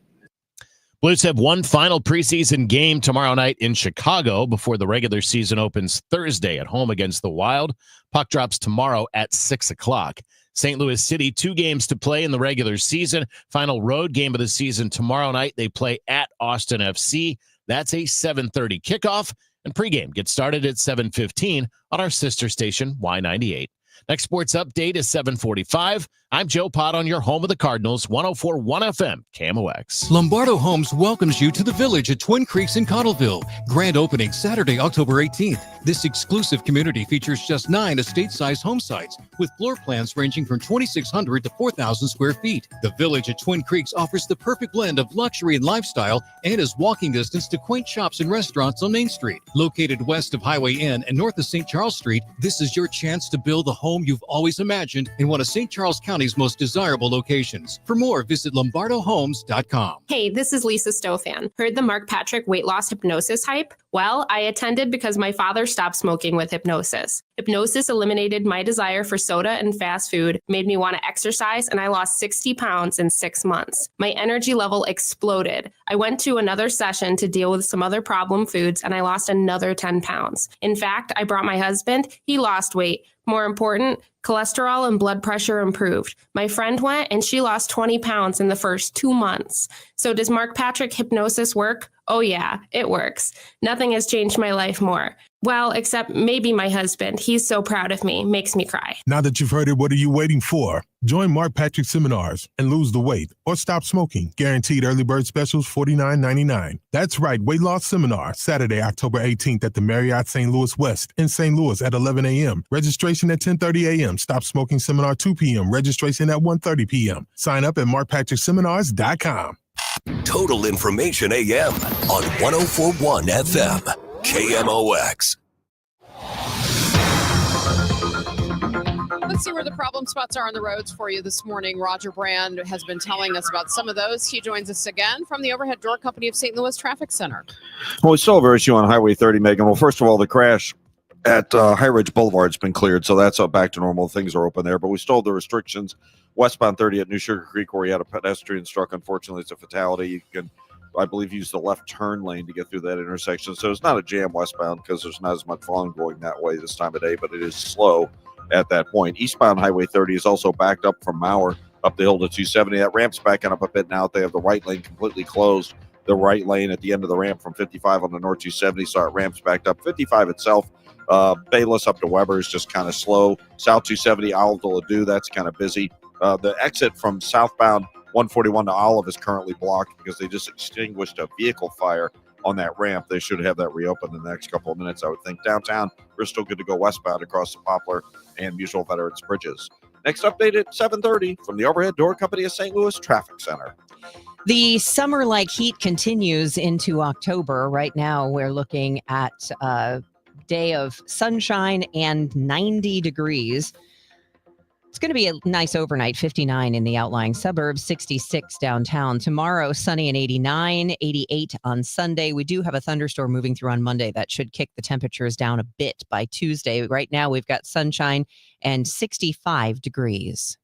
Blues have one final preseason game tomorrow night in Chicago before the regular season opens Thursday at home against the Wild. Puck drops tomorrow at 6 o'clock. St. Louis City, 2 games to play in the regular season. Final road game of the season tomorrow night. They play at Austin FC. That's a 7:30 kickoff. And pregame gets started at 7:15 on our sister station, Y98. Next sports update is 7:45. I'm Joe Pott on your home of the Cardinals, 104.1 FM, KMOX. Lombardo Homes welcomes you to the Village at Twin Creeks in Cottleville. Grand opening Saturday, October 18th. This exclusive community features just 9 estate-sized home sites with floor plans ranging from 2,600 to 4,000 square feet. The Village at Twin Creeks offers the perfect blend of luxury and lifestyle and is walking distance to quaint shops and restaurants on Main Street. Located west of Highway N and north of St. Charles Street, this is your chance to build the home you've always imagined in one of St. Charles County's most desirable locations. For more, visit lombardohomes.com. Hey, this is Lisa Stofan. Heard the Mark Patrick weight loss hypnosis hype? Well, I attended because my father stopped smoking with hypnosis. Hypnosis eliminated my desire for soda and fast food, made me want to exercise, and I lost 60 pounds in 6 months. My energy level exploded. I went to another session to deal with some other problem foods, and I lost another 10 pounds. In fact, I brought my husband. He lost weight. More important, cholesterol and blood pressure improved. My friend went and she lost 20 pounds in the first 2 months. So does Mark Patrick hypnosis work? Oh yeah, it works. Nothing has changed my life more. Well, except maybe my husband. He's so proud of me, makes me cry. Now that you've heard it, what are you waiting for? Join Mark Patrick seminars and lose the weight or stop smoking. Guaranteed early bird specials $49.99. That's right, weight loss seminar, Saturday, October 18th at the Marriott St. Louis West in St. Louis at 11 a.m. Registration at 10:30 a.m. Stop smoking seminar 2 p.m. Registration at 1:30 p.m. Sign up at markpatrickseminars.com. Total Information AM on 104.1 FM. KMOX. Let's see where the problem spots are on the roads for you this morning. Roger Brand has been telling us about some of those. He joins us again from the Overhead Door Company of St. Louis Traffic Center. Well, we still have an issue on Highway 30, Megan. Well, first of all, the crash at High Ridge Boulevard has been cleared, so that's back to normal. Things are open there, but we still have the restrictions westbound 30 at New Sugar Creek where you had a pedestrian struck. Unfortunately, it's a fatality. You can, I believe, use the left turn lane to get through that intersection. So it's not a jam westbound because there's not as much volume going that way this time of day, but it is slow at that point. Eastbound Highway 30 is also backed up from Mauer up the hill to 270. That ramp's backing up a bit now. They have the right lane completely closed. The right lane at the end of the ramp from 55 on the North 270, so it ramps backed up. 55 itself, Bayless up to Weber is just kind of slow. South 270, Olive to Ladue, that's kind of busy. The exit from southbound 141 to Olive is currently blocked because they just extinguished a vehicle fire on that ramp. They should have that reopened in the next couple of minutes, I would think. Downtown, we're still good to go westbound across the Poplar and Mutual Veterans Bridges. Next update at 7:30 from the Overhead Door Company of St. Louis Traffic Center. The summer-like heat continues into October. Right now, we're looking at a day of sunshine and 90 degrees. It's going to be a nice overnight, 59 in the outlying suburbs, 66 downtown. Tomorrow, sunny and 89, 88 on Sunday. We do have a thunderstorm moving through on Monday that should kick the temperatures down a bit by Tuesday. Right now, we've got sunshine and 65 degrees.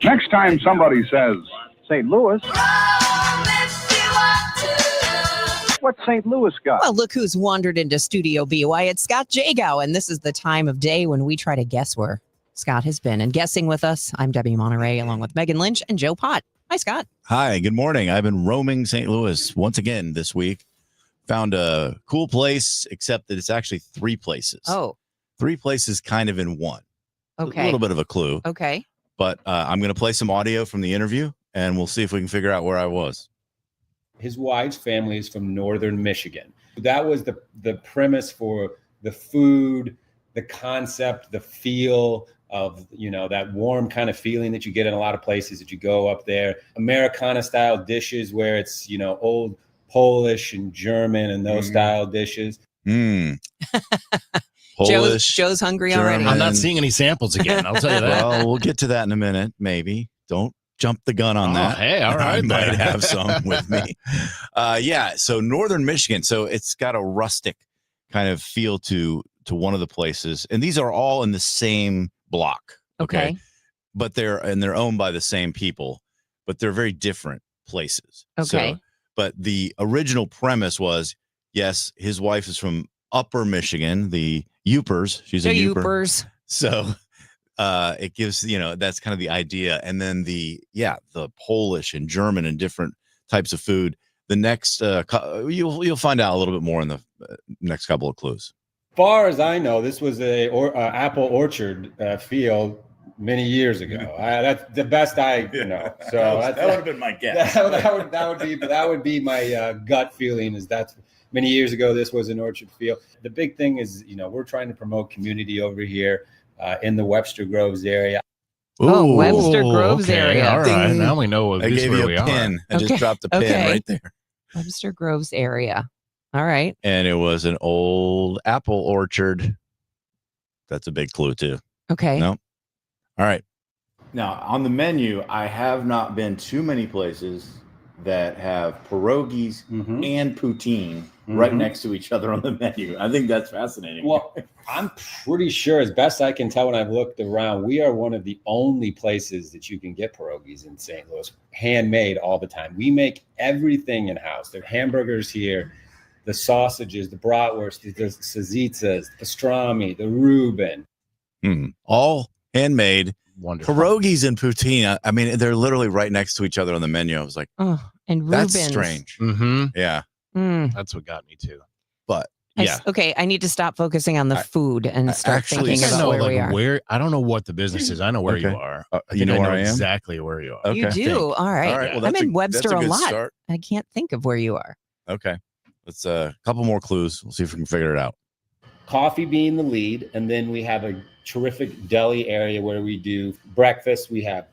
Next time somebody says St. Louis, what's St. Louis got? Well, look who's wandered into Studio BY. It's Scott Jagow, and this is the time of day when we try to guess where Scott has been. And guessing with us, I'm Debbie Monterey, along with Megan Lynch and Joe Pott. Hi, Scott. Hi, good morning. I've been roaming St. Louis once again this week. Found a cool place, except that it's actually 3 places. Oh. 3 places kind of in one. Okay. A little bit of a clue. Okay. But I'm going to play some audio from the interview, and we'll see if we can figure out where I was. His wife's family is from northern Michigan. That was the premise for the food, the concept, the feel of, you know, that warm kind of feeling that you get in a lot of places that you go up there. Americana style dishes where it's, you know, old Polish and German and those style dishes. Polish, Joe's hungry German. already. I'm not seeing any samples again. I'll tell you that. Well, we'll get to that in a minute. Maybe. Don't jump the gun on that. Hey, all right. I might have some with me. Yeah. So northern Michigan. So it's got a rustic kind of feel to one of the places, and these are all in the same block. Okay. But they're owned by the same people, but they're very different places. Okay. So, but the original premise was, yes, his wife is from Upper Michigan, the Yoopers. She's a Yooper. Yoopers. So it gives, you know, that's kind of the idea. And then the Polish and German and different types of food, the next you'll find out a little bit more in the next couple of clues. Far as I know, this was a apple orchard field many years ago. That's the best I know. So that would have been my guess. That would be my gut feeling. Is that's many years ago. This was an orchard field. The big thing is, we're trying to promote community over here in the Webster Groves area. Webster Groves okay. area. All right, now we know I gave you a pin. I just dropped the pin right there. Webster Groves area. All right. And it was an old apple orchard. That's a big clue too. Okay. No. All right. Now, on the menu, I have not been too many places that have pierogies and poutine right next to each other on the menu. I think that's fascinating. Well, I'm pretty sure, as best I can tell when I've looked around, we are one of the only places that you can get pierogies in St. Louis, handmade all the time. We make everything in-house. There are hamburgers here, the sausages, the bratwurst, the salsicas, the pastrami, the Reuben. All handmade. Wonderful. Pierogies and poutine. I mean, they're literally right next to each other on the menu. I was like, and that's Reuben's. strange. Mm-hmm. Yeah. That's what got me too. But Okay, I need to stop focusing on the food and start actually thinking about where we are. I don't know what the business is. I know where you are. You know where I am? Exactly where you are. You do? All right. Well, I'm that's in Webster that's a good lot. start. I can't think of where you are. Okay. Let's a couple more clues. We'll see if we can figure it out. Coffee being the lead, and then we have a terrific deli area where we do breakfast. We have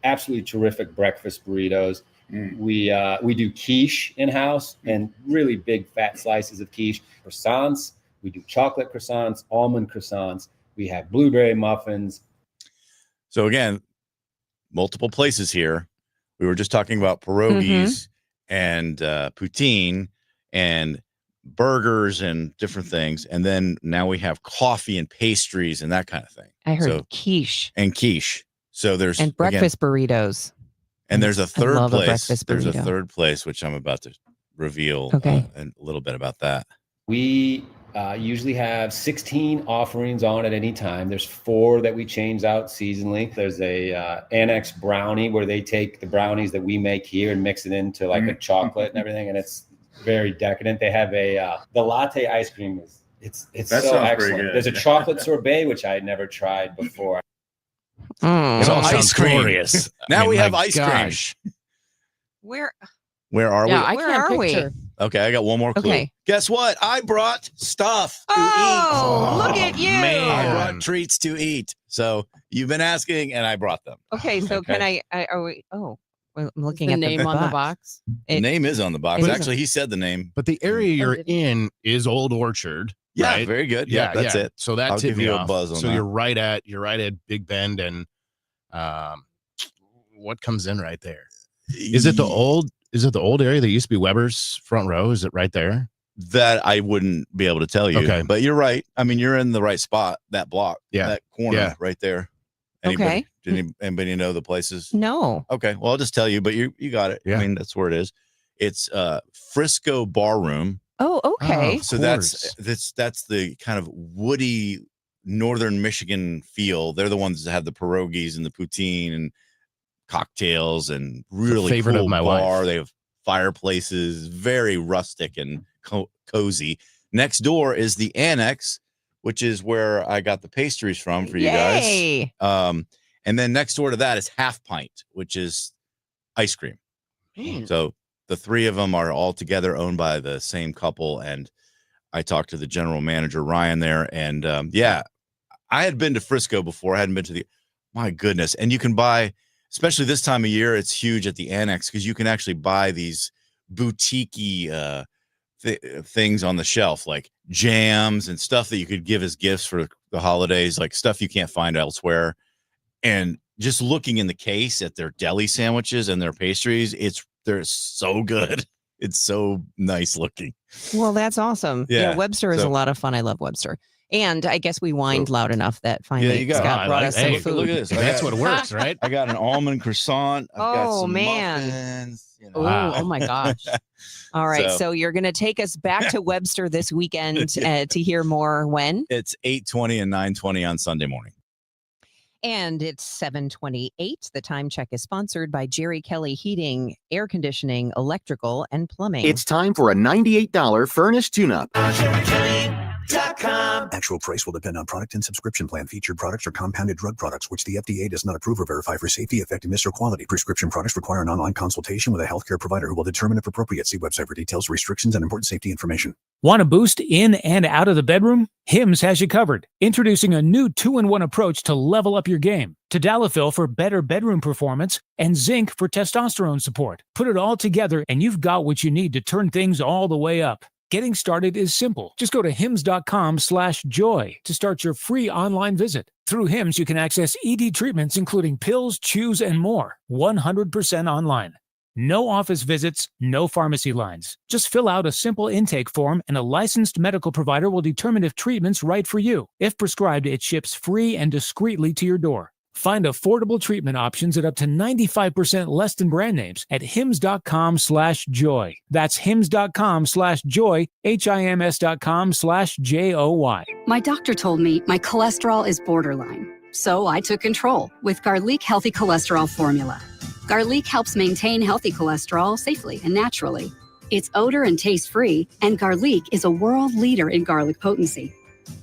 absolutely terrific breakfast burritos. We do quiche in-house and really big fat slices of quiche. Croissants. We do chocolate croissants, almond croissants. We have blueberry muffins. So again, multiple places here. We were just talking about pierogies and poutine and burgers and different things. And then now we have coffee and pastries and that kind of thing. I heard quiche. And quiche. So there's and breakfast burritos. And there's a third love a place. breakfast There's a burrito. third place, which I'm about to reveal and a little bit about that. We usually have 16 offerings on at any time. There's 4 that we change out seasonally. There's a annex brownie where they take the brownies that we make here and mix it into like a chocolate and everything, and it's very decadent. They have the latte ice cream. It's That so sounds pretty excellent. good. There's a chocolate sorbet which I had never tried before. It all sounds ice cream. glorious. Now we have my ice cream. gosh. Where Where are Yeah, we? I Where can't are we? picture. Okay, I got one more clue. Okay. Guess what? I brought stuff to Oh, look at you. I brought treats to eat. So you've been asking, and I brought them. Okay, so Okay. can I are we well, I'm looking The at name on the box. The name is on the box. It is- Actually, he said the name. But the area you're in is Old Orchard. Yeah, right? very good. Yeah, that's it. So that I'll tipped give me you a off. buzz on so that. you're right at Big Bend and what comes in right there? Is it the old area that used to be Weber's front row? Is it right there? That I wouldn't be able to tell you. Okay. But you're right. I mean, you're in the right spot, that block, Yeah. that corner Yeah. right there. Okay. Anybody know the places? No. Okay. Well, I'll just tell you, but you got it. Yeah. I mean, that's where it is. It's Frisco Bar Room. Oh, okay. Of So that's the kind of woody northern Michigan feel. They're the ones that have the pierogies and the poutine and cocktails and really favorite cool of my bar. wife. They have fireplaces, very rustic and cozy. Next door is the Annex, which is where I got the pastries from for you Yay. guys. And then next door to that is Half Pint, which is ice cream. So the three of them are all together owned by the same couple. And I talked to the general manager, Ryan, there. And I had been to Frisco before. I hadn't been to my goodness. And you can buy, especially this time of year, it's huge at the Annex because you can actually buy these boutique-y things on the shelf, like jams and stuff that you could give as gifts for the holidays, like stuff you can't find elsewhere. And just looking in the case at their deli sandwiches and their pastries, they're so good. It's so nice looking. Well, that's awesome. Yeah, Yeah, Webster is so- a lot of fun. I love Webster. And I guess we whined loud enough that Yeah, finally you got Scott brought us some look, food. look at this. That's what works, right? I got an almond croissant. I've got Oh, some man. muffins, you know. Oh, oh my gosh. All right. So- So you're going to take us back to Webster this weekend to hear more when? It's 8:20 and 9:20 on Sunday morning. And it's 7:28. The time check is sponsored by Jerry Kelly Heating, Air Conditioning, Electrical, and Plumbing. It's time for a $98 furnace tune-up. Actual price will depend on product and subscription plan. Featured products are compounded drug products, which the FDA does not approve or verify for safety, effectiveness, or quality. Prescription products require an online consultation with a healthcare provider who will determine if appropriate. See website for details, restrictions, and important safety information. Want a boost in and out of the bedroom? Hims has you covered. Introducing a new 2-in-1 approach to level up your game. Tadalafil for better bedroom performance and zinc for testosterone support. Put it all together and you've got what you need to turn things all the way up. Getting started is simple. Just go to hims.com/joy to start your free online visit. Through Hims, you can access ED treatments including pills, chews, and more. 100% online. No office visits, no pharmacy lines. Just fill out a simple intake form and a licensed medical provider will determine if treatment's right for you. If prescribed, it ships free and discreetly to your door. Find affordable treatment options at up to 95% less than brand names at hims.com/joy. That's hims.com/joy, hims.com/joy. My doctor told me my cholesterol is borderline, so I took control with Garlic Healthy Cholesterol Formula. Garlic helps maintain healthy cholesterol safely and naturally. It's odor and taste-free, and Garlic is a world leader in garlic potency.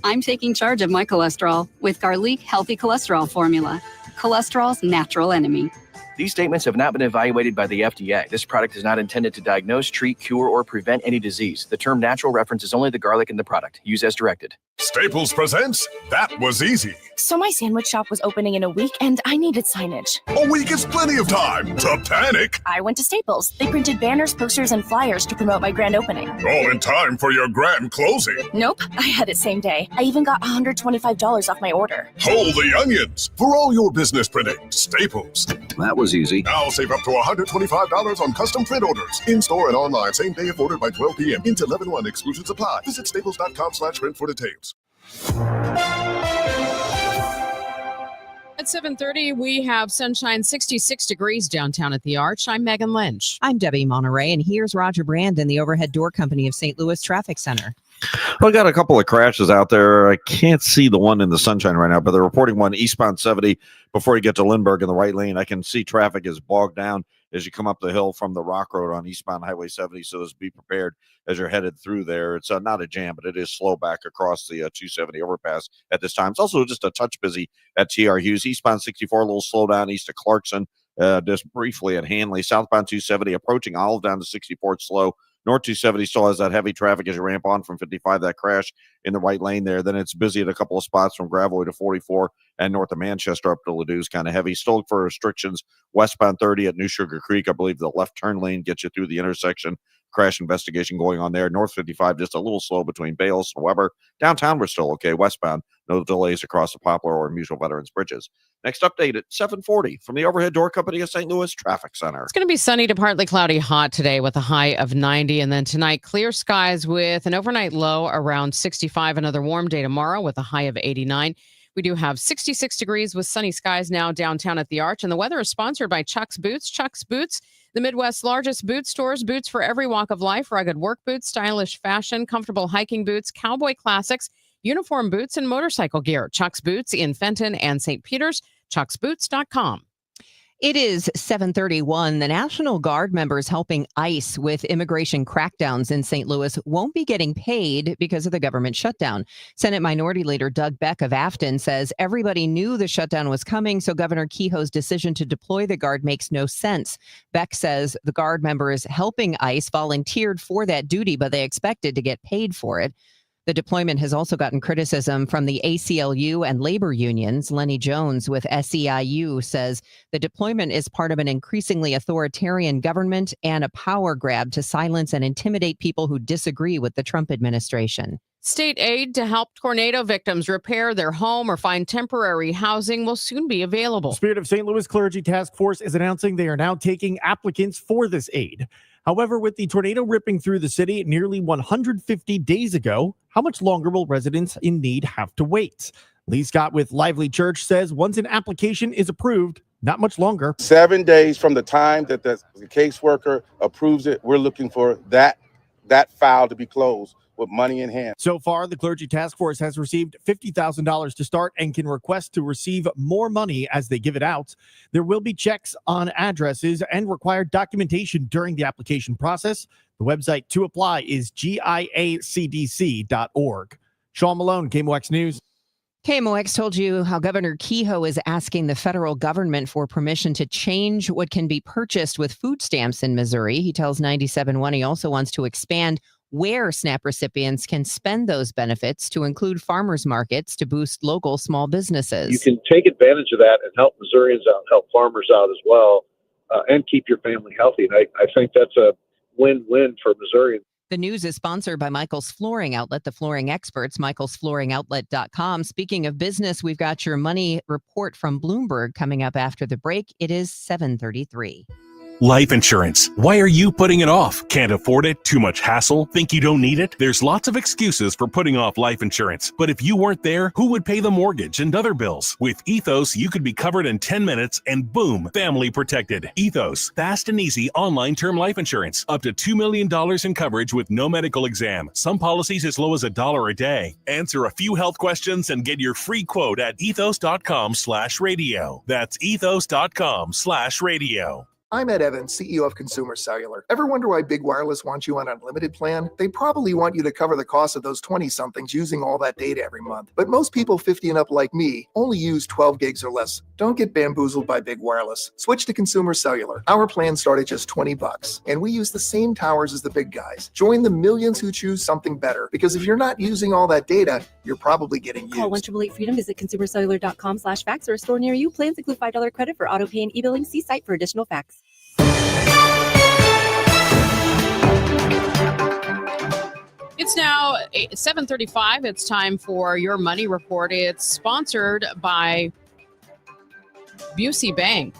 I'm taking charge of my cholesterol with Garlic Healthy Cholesterol Formula, cholesterol's natural enemy. These statements have not been evaluated by the FDA. This product is not intended to diagnose, treat, cure, or prevent any disease. The term natural references only the garlic in the product. Use as directed. Staples presents That Was Easy. So my sandwich shop was opening in a week and I needed signage. A week is plenty of time to panic. I went to Staples. They printed banners, posters, and flyers to promote my grand opening. All in time for your grand closing. Nope, I had it same day. I even got $125 off my order. Hold the onions. For all your business printing, Staples. That was easy. Now save up to $125 on custom print orders. In-store and online, same day if ordered by 12 p.m. into 11/1. Exclusions apply. Visit staples.com/print for details. At 7:30, we have sunshine, 66 degrees downtown at the Arch. I'm Megan Lynch. I'm Debbie Monterey, and here's Roger Brandon, the Overhead Door Company of St. Louis Traffic Center. Well, I got a couple of crashes out there. I can't see the one in the sunshine right now, but they're reporting one eastbound 70 before you get to Lindbergh in the right lane. I can see traffic is bogged down as you come up the hill from the Rock Road on eastbound Highway 70. So just be prepared as you're headed through there. It's not a jam, but it is slow back across the 270 overpass at this time. It's also just a touch busy at TR Hughes. Eastbound 64, a little slow down east of Clarkson, just briefly at Hanley. Southbound 270 approaching Olive down to 64, it's slow. North 270 still has that heavy traffic as you ramp on from 55, that crash in the right lane there. Then it's busy at a couple of spots from Gravois to 44 and north of Manchester up to Ladou's kind of heavy. Still for restrictions, westbound 30 at New Sugar Creek. I believe the left turn lane gets you through the intersection. Crash investigation going on there. North 55 just a little slow between Bales and Weber. Downtown we're still okay. Westbound, no delays across the Poplar or Mutual Veterans Bridges. Next update at 7:40 from the Overhead Door Company of St. Louis Traffic Center. It's going to be sunny to partly cloudy hot today with a high of 90. And then tonight, clear skies with an overnight low around 65. Another warm day tomorrow with a high of 89. We do have 66 degrees with sunny skies now downtown at the Arch. And the weather is sponsored by Chuck's Boots. Chuck's Boots, the Midwest's largest boot stores. Boots for every walk of life. Rugged work boots, stylish fashion, comfortable hiking boots, cowboy classics, uniform boots, and motorcycle gear. Chuck's Boots in Fenton and St. Peters. chucksboots.com. It is 7:31. The National Guard members helping ICE with immigration crackdowns in St. Louis won't be getting paid because of the government shutdown. Senate Minority Leader Doug Beck of Afton says everybody knew the shutdown was coming, so Governor Kehoe's decision to deploy the Guard makes no sense. Beck says the Guard members helping ICE volunteered for that duty, but they expected to get paid for it. The deployment has also gotten criticism from the ACLU and labor unions. Lenny Jones with SEIU says the deployment is part of an increasingly authoritarian government and a power grab to silence and intimidate people who disagree with the Trump administration. State aid to help tornado victims repair their home or find temporary housing will soon be available. Spirit of St. Louis Clergy Task Force is announcing they are now taking applicants for this aid. However, with the tornado ripping through the city nearly 150 days ago, how much longer will residents in need have to wait? Lee Scott with Lively Church says once an application is approved, not much longer. 7 days from the time that the caseworker approves it, we're looking for that file to be closed with money in hand. So far, the Clergy Task Force has received $50,000 to start and can request to receive more money as they give it out. There will be checks on addresses and required documentation during the application process. The website to apply is giacdc.org. Sean Malone, KMOX News. KMOX told you how Governor Kehoe is asking the federal government for permission to change what can be purchased with food stamps in Missouri. He tells 97.1 he also wants to expand where SNAP recipients can spend those benefits to include farmers markets to boost local small businesses. You can take advantage of that and help Missourians out, help farmers out as well, and keep your family healthy. And I think that's a win-win for Missourians. The news is sponsored by Michael's Flooring Outlet, the flooring experts, michaelsflooringoutlet.com. Speaking of business, we've got your money report from Bloomberg coming up after the break. It is 7:33. Life insurance. Why are you putting it off? Can't afford it? Too much hassle? Think you don't need it? There's lots of excuses for putting off life insurance. But if you weren't there, who would pay the mortgage and other bills? With Ethos, you could be covered in 10 minutes and boom, family protected. Ethos, fast and easy online term life insurance. Up to $2 million in coverage with no medical exam. Some policies as low as $1 a day. Answer a few health questions and get your free quote at ethos.com/radio. That's ethos.com/radio. I'm Ed Evans, CEO of Consumer Cellular. Ever wonder why Big Wireless wants you on an unlimited plan? They probably want you to cover the cost of those 20-somethings using all that data every month. But most people 50 and up like me only use 12 gigs or less. Don't get bamboozled by Big Wireless. Switch to Consumer Cellular. Our plans start at just $20, and we use the same towers as the big guys. Join the millions who choose something better, because if you're not using all that data, you're probably getting used. Call 1-888-FREEDOM, visit consumercellular.com/facts or a store near you. Plans include $5 credit for auto pay and e-billing. See site for additional facts. It's now 7:35. It's time for your money report. It's sponsored by Busey Bank.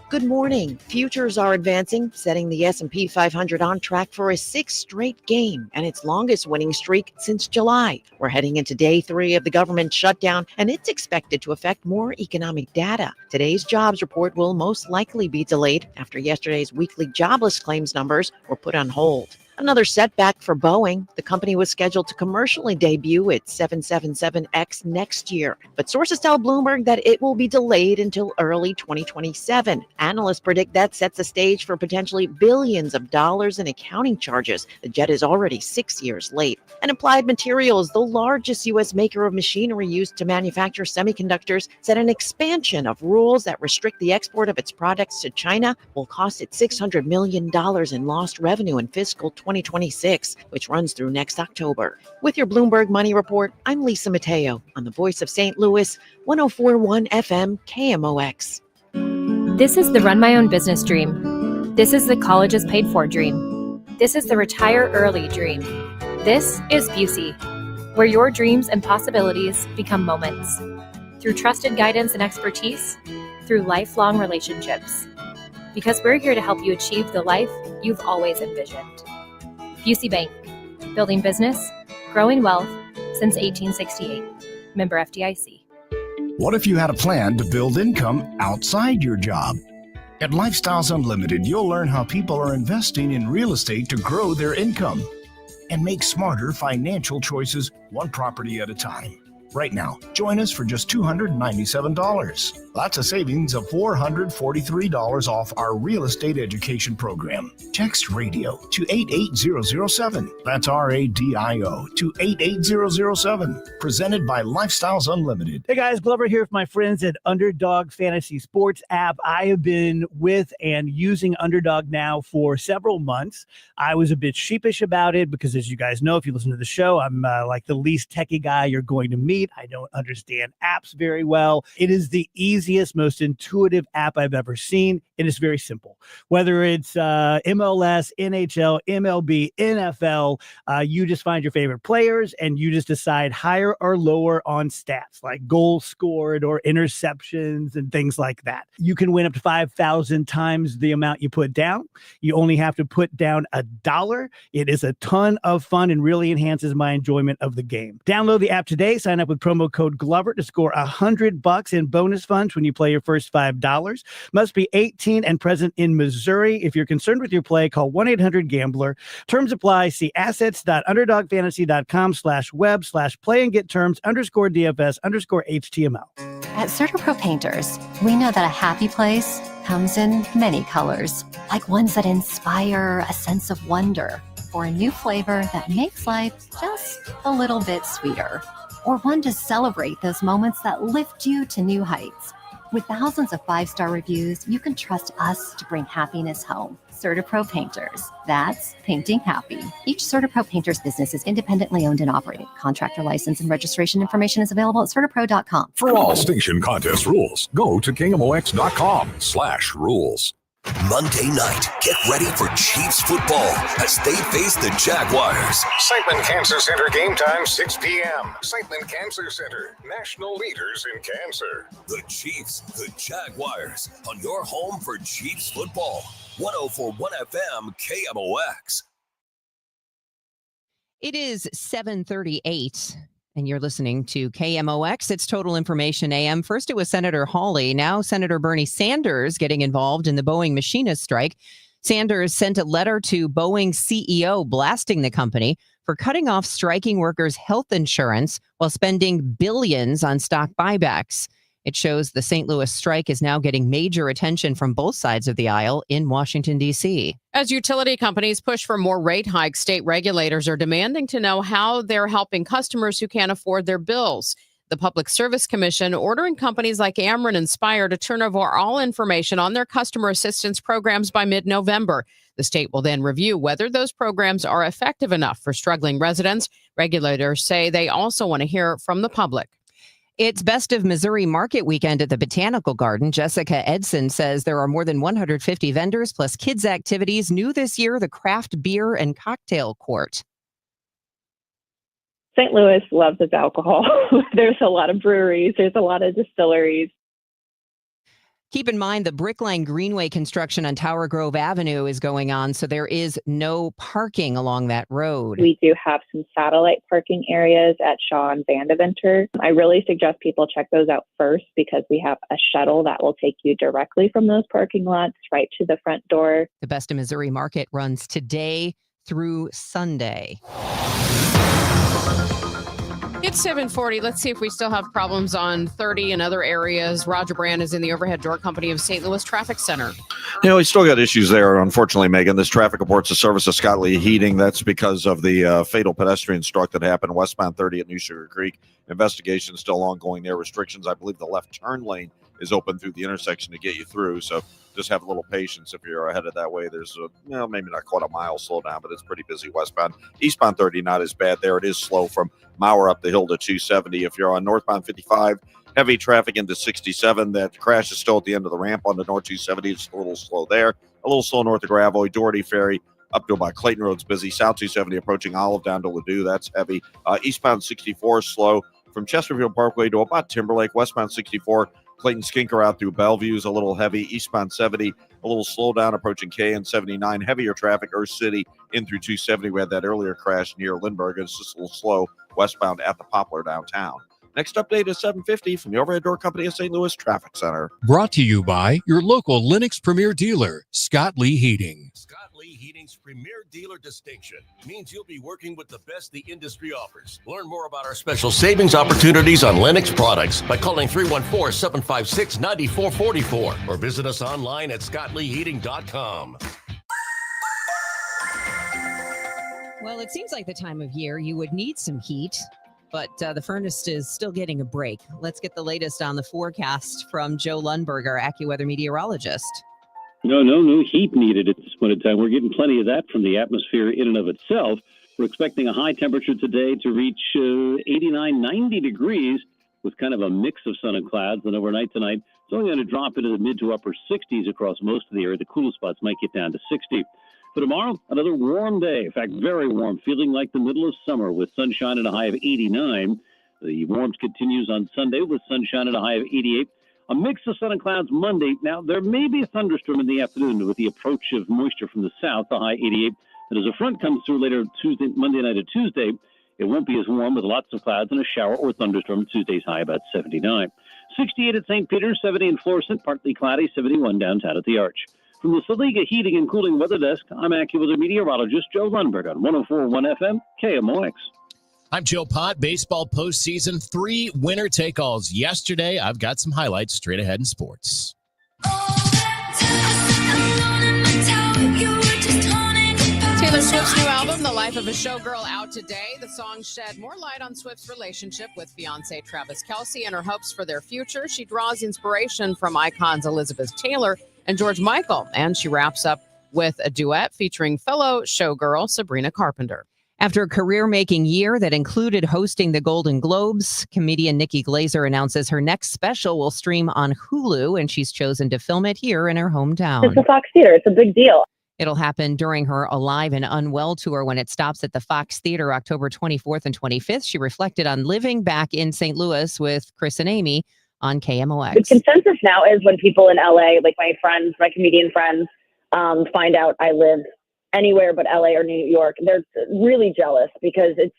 Good morning. Futures are advancing, setting the S&P 500 on track for a sixth straight gain and its longest winning streak since July. We're heading into day 3 of the government shutdown, and it's expected to affect more economic data. Today's jobs report will most likely be delayed after yesterday's weekly jobless claims numbers were put on hold. Another setback for Boeing. The company was scheduled to commercially debut its 777X next year, but sources tell Bloomberg that it will be delayed until early 2027. Analysts predict that sets the stage for potentially billions of dollars in accounting charges. The jet is already 6 years late. And Applied Materials, the largest U.S. maker of machinery used to manufacture semiconductors, said an expansion of rules that restrict the export of its products to China will cost it $600 million in lost revenue in fiscal 2026, which runs through next October. With your Bloomberg Money Report, I'm Lisa Mateo on the Voice of St. Louis, 104.1 FM KMOX. This is the run my own business dream. This is the college is paid for dream. This is the retire early dream. This is Busey, where your dreams and possibilities become moments. Through trusted guidance and expertise, through lifelong relationships. Because we're here to help you achieve the life you've always envisioned. Busey Bank, building business, growing wealth since 1868. Member FDIC. What if you had a plan to build income outside your job? At Lifestyles Unlimited, you'll learn how people are investing in real estate to grow their income and make smarter financial choices one property at a time. Right now, join us for just $297. That's a savings of $443 off our real estate education program. Text RADIO to 88007. That's RADIO to 88007. Presented by Lifestyles Unlimited. Hey guys, Glover here with my friends at Underdog Fantasy Sports app. I have been with and using Underdog now for several months. I was a bit sheepish about it because, as you guys know, if you listen to the show, I'm like the least techie guy you're going to meet. I don't understand apps very well. It is the easiest, most intuitive app I've ever seen. It is very simple. Whether it's MLS, NHL, MLB, NFL, you just find your favorite players and you just decide higher or lower on stats like goals scored or interceptions and things like that. You can win up to 5,000 times the amount you put down. You only have to put down $1. It is a ton of fun and really enhances my enjoyment of the game. Download the app today. Sign up with with promo code Glover to score $100 in bonus funds when you play your first $5. Must be 18 and present in Missouri. If you're concerned with your play, call 1-800-GAMBLER. Terms apply. See assets.underdogfantasy.com/web/play and get terms_DFS_HTML. At CertaPro Painters, we know that a happy place comes in many colors, like ones that inspire a sense of wonder, or a new flavor that makes life just a little bit sweeter, or one to celebrate those moments that lift you to new heights. With thousands of 5-star reviews, you can trust us to bring happiness home. CertaPro Painters. That's painting happy. Each CertaPro Painters business is independently owned and operated. Contractor license and registration information is available at CertaPro.com. For all station contest rules, go to KMOX.com/rules. Monday night, get ready for Chiefs football as they face the Jaguars. Siteman Cancer Center game time, 6 p.m. Siteman Cancer Center, national leaders in cancer. The Chiefs, the Jaguars, on your home for Chiefs football. 104.1 FM KMOX. It is 7:38. And you're listening to KMOX. It's Total Information AM. First, it was Senator Hawley. Now, Senator Bernie Sanders getting involved in the Boeing machinist strike. Sanders sent a letter to Boeing CEO blasting the company for cutting off striking workers' health insurance while spending billions on stock buybacks. It shows the St. Louis strike is now getting major attention from both sides of the aisle in Washington, D.C. As utility companies push for more rate hikes, state regulators are demanding to know how they're helping customers who can't afford their bills. The Public Service Commission ordering companies like Ameren and Spire to turn over all information on their customer assistance programs by mid-November. The state will then review whether those programs are effective enough for struggling residents. Regulators say they also want to hear from the public. It's Best of Missouri Market Weekend at the Botanical Garden. Jessica Edson says there are more than 150 vendors plus kids' activities. New this year, the craft beer and cocktail court. St. Louis loves its alcohol. There's a lot of breweries. There's a lot of distilleries. Keep in mind the Brickline Greenway construction on Tower Grove Avenue is going on, so there is no parking along that road. We do have some satellite parking areas at Shaw and Vandeventer. I really suggest people check those out first because we have a shuttle that will take you directly from those parking lots right to the front door. The Best of Missouri Market runs today through Sunday. It's 7:40. Let's see if we still have problems on 30 and other areas. Roger Brand is in the Overhead Door Company of St. Louis Traffic Center. You know, we still got issues there, unfortunately, Megan. This traffic reports the service of Scott Lee Heating. That's because of the fatal pedestrian struck that happened westbound 30 at New Sugar Creek. Investigation still ongoing there. Restrictions, I believe the left turn lane is open through the intersection to get you through. So just have a little patience if you're headed that way. There's maybe not quite a mile slowdown, but it's pretty busy westbound. Eastbound 30, not as bad there. It is slow from Mauer up the hill to 270. If you're on northbound 55, heavy traffic into 67. That crash is still at the end of the ramp on the North 270. It's a little slow there. A little slow north of Gravois. Doherty Ferry up to about Clayton Road's busy. South 270 approaching Olive down to Ladue. That's heavy. Eastbound 64 slow from Chesterfield Parkway to about Timberlake. Westbound 64, Clayton Skinker out through Bellevue is a little heavy. Eastbound 70, a little slow down approaching KN 79. Heavier traffic, Earth City in through 270. We had that earlier crash near Lindbergh. It's just a little slow westbound at the Poplar downtown. Next update is 7:50 from the Overhead Door Company of St. Louis Traffic Center. Brought to you by your local Lennox Premier dealer, Scott Lee Heating. Scott Lee Heating's Premier Dealer distinction means you'll be working with the best the industry offers. Learn more about our special savings opportunities on Lennox products by calling 314-756-9444 or visit us online at scottleeheating.com. Well, it seems like the time of year you would need some heat, but the furnace is still getting a break. Let's get the latest on the forecast from Joe Lundberg, our AccuWeather meteorologist. No heat needed at this point in time. We're getting plenty of that from the atmosphere in and of itself. We're expecting a high temperature today to reach 89, 90 degrees with kind of a mix of sun and clouds. And overnight tonight, it's only going to drop into the mid to upper 60s across most of the area. The cool spots might get down to 60. For tomorrow, another warm day. In fact, very warm, feeling like the middle of summer with sunshine and a high of 89. The warmth continues on Sunday with sunshine and a high of 88. A mix of sun and clouds Monday. Now, there may be a thunderstorm in the afternoon with the approach of moisture from the south, the high 88. And as a front comes through later Monday night or Tuesday, It won't be as warm with lots of clouds and a shower or thunderstorm. Tuesday's high about 79. 68 at St. Peter's, 70 in Florissant, partly cloudy, 71 downtown at the Arch. From the Saliga Heating and Cooling Weather Desk, I'm AccuWeather meteorologist Joe Lundberg on 104.1 FM, KMOX. I'm Joe Pott. Baseball postseason, 3 winner-take-alls yesterday. I've got some highlights straight ahead in sports. Taylor Swift's new album, The Life of a Showgirl, out today. The song shed more light on Swift's relationship with fiancé Travis Kelce and her hopes for their future. She draws inspiration from icons Elizabeth Taylor and George Michael, and she wraps up with a duet featuring fellow showgirl Sabrina Carpenter. After a career-making year that included hosting the Golden Globes, comedian Nikki Glaser announces her next special will stream on Hulu, and she's chosen to film it here in her hometown. It's the Fox Theater. It's a big deal. It'll happen during her Alive and Unwell tour when it stops at the Fox Theater October 24th and 25th. She reflected on living back in St. Louis with Chris and Amy on KMOX. The consensus now is when people in LA, like my friends, my comedian friends, find out I live anywhere but LA or New York, they're really jealous because it's,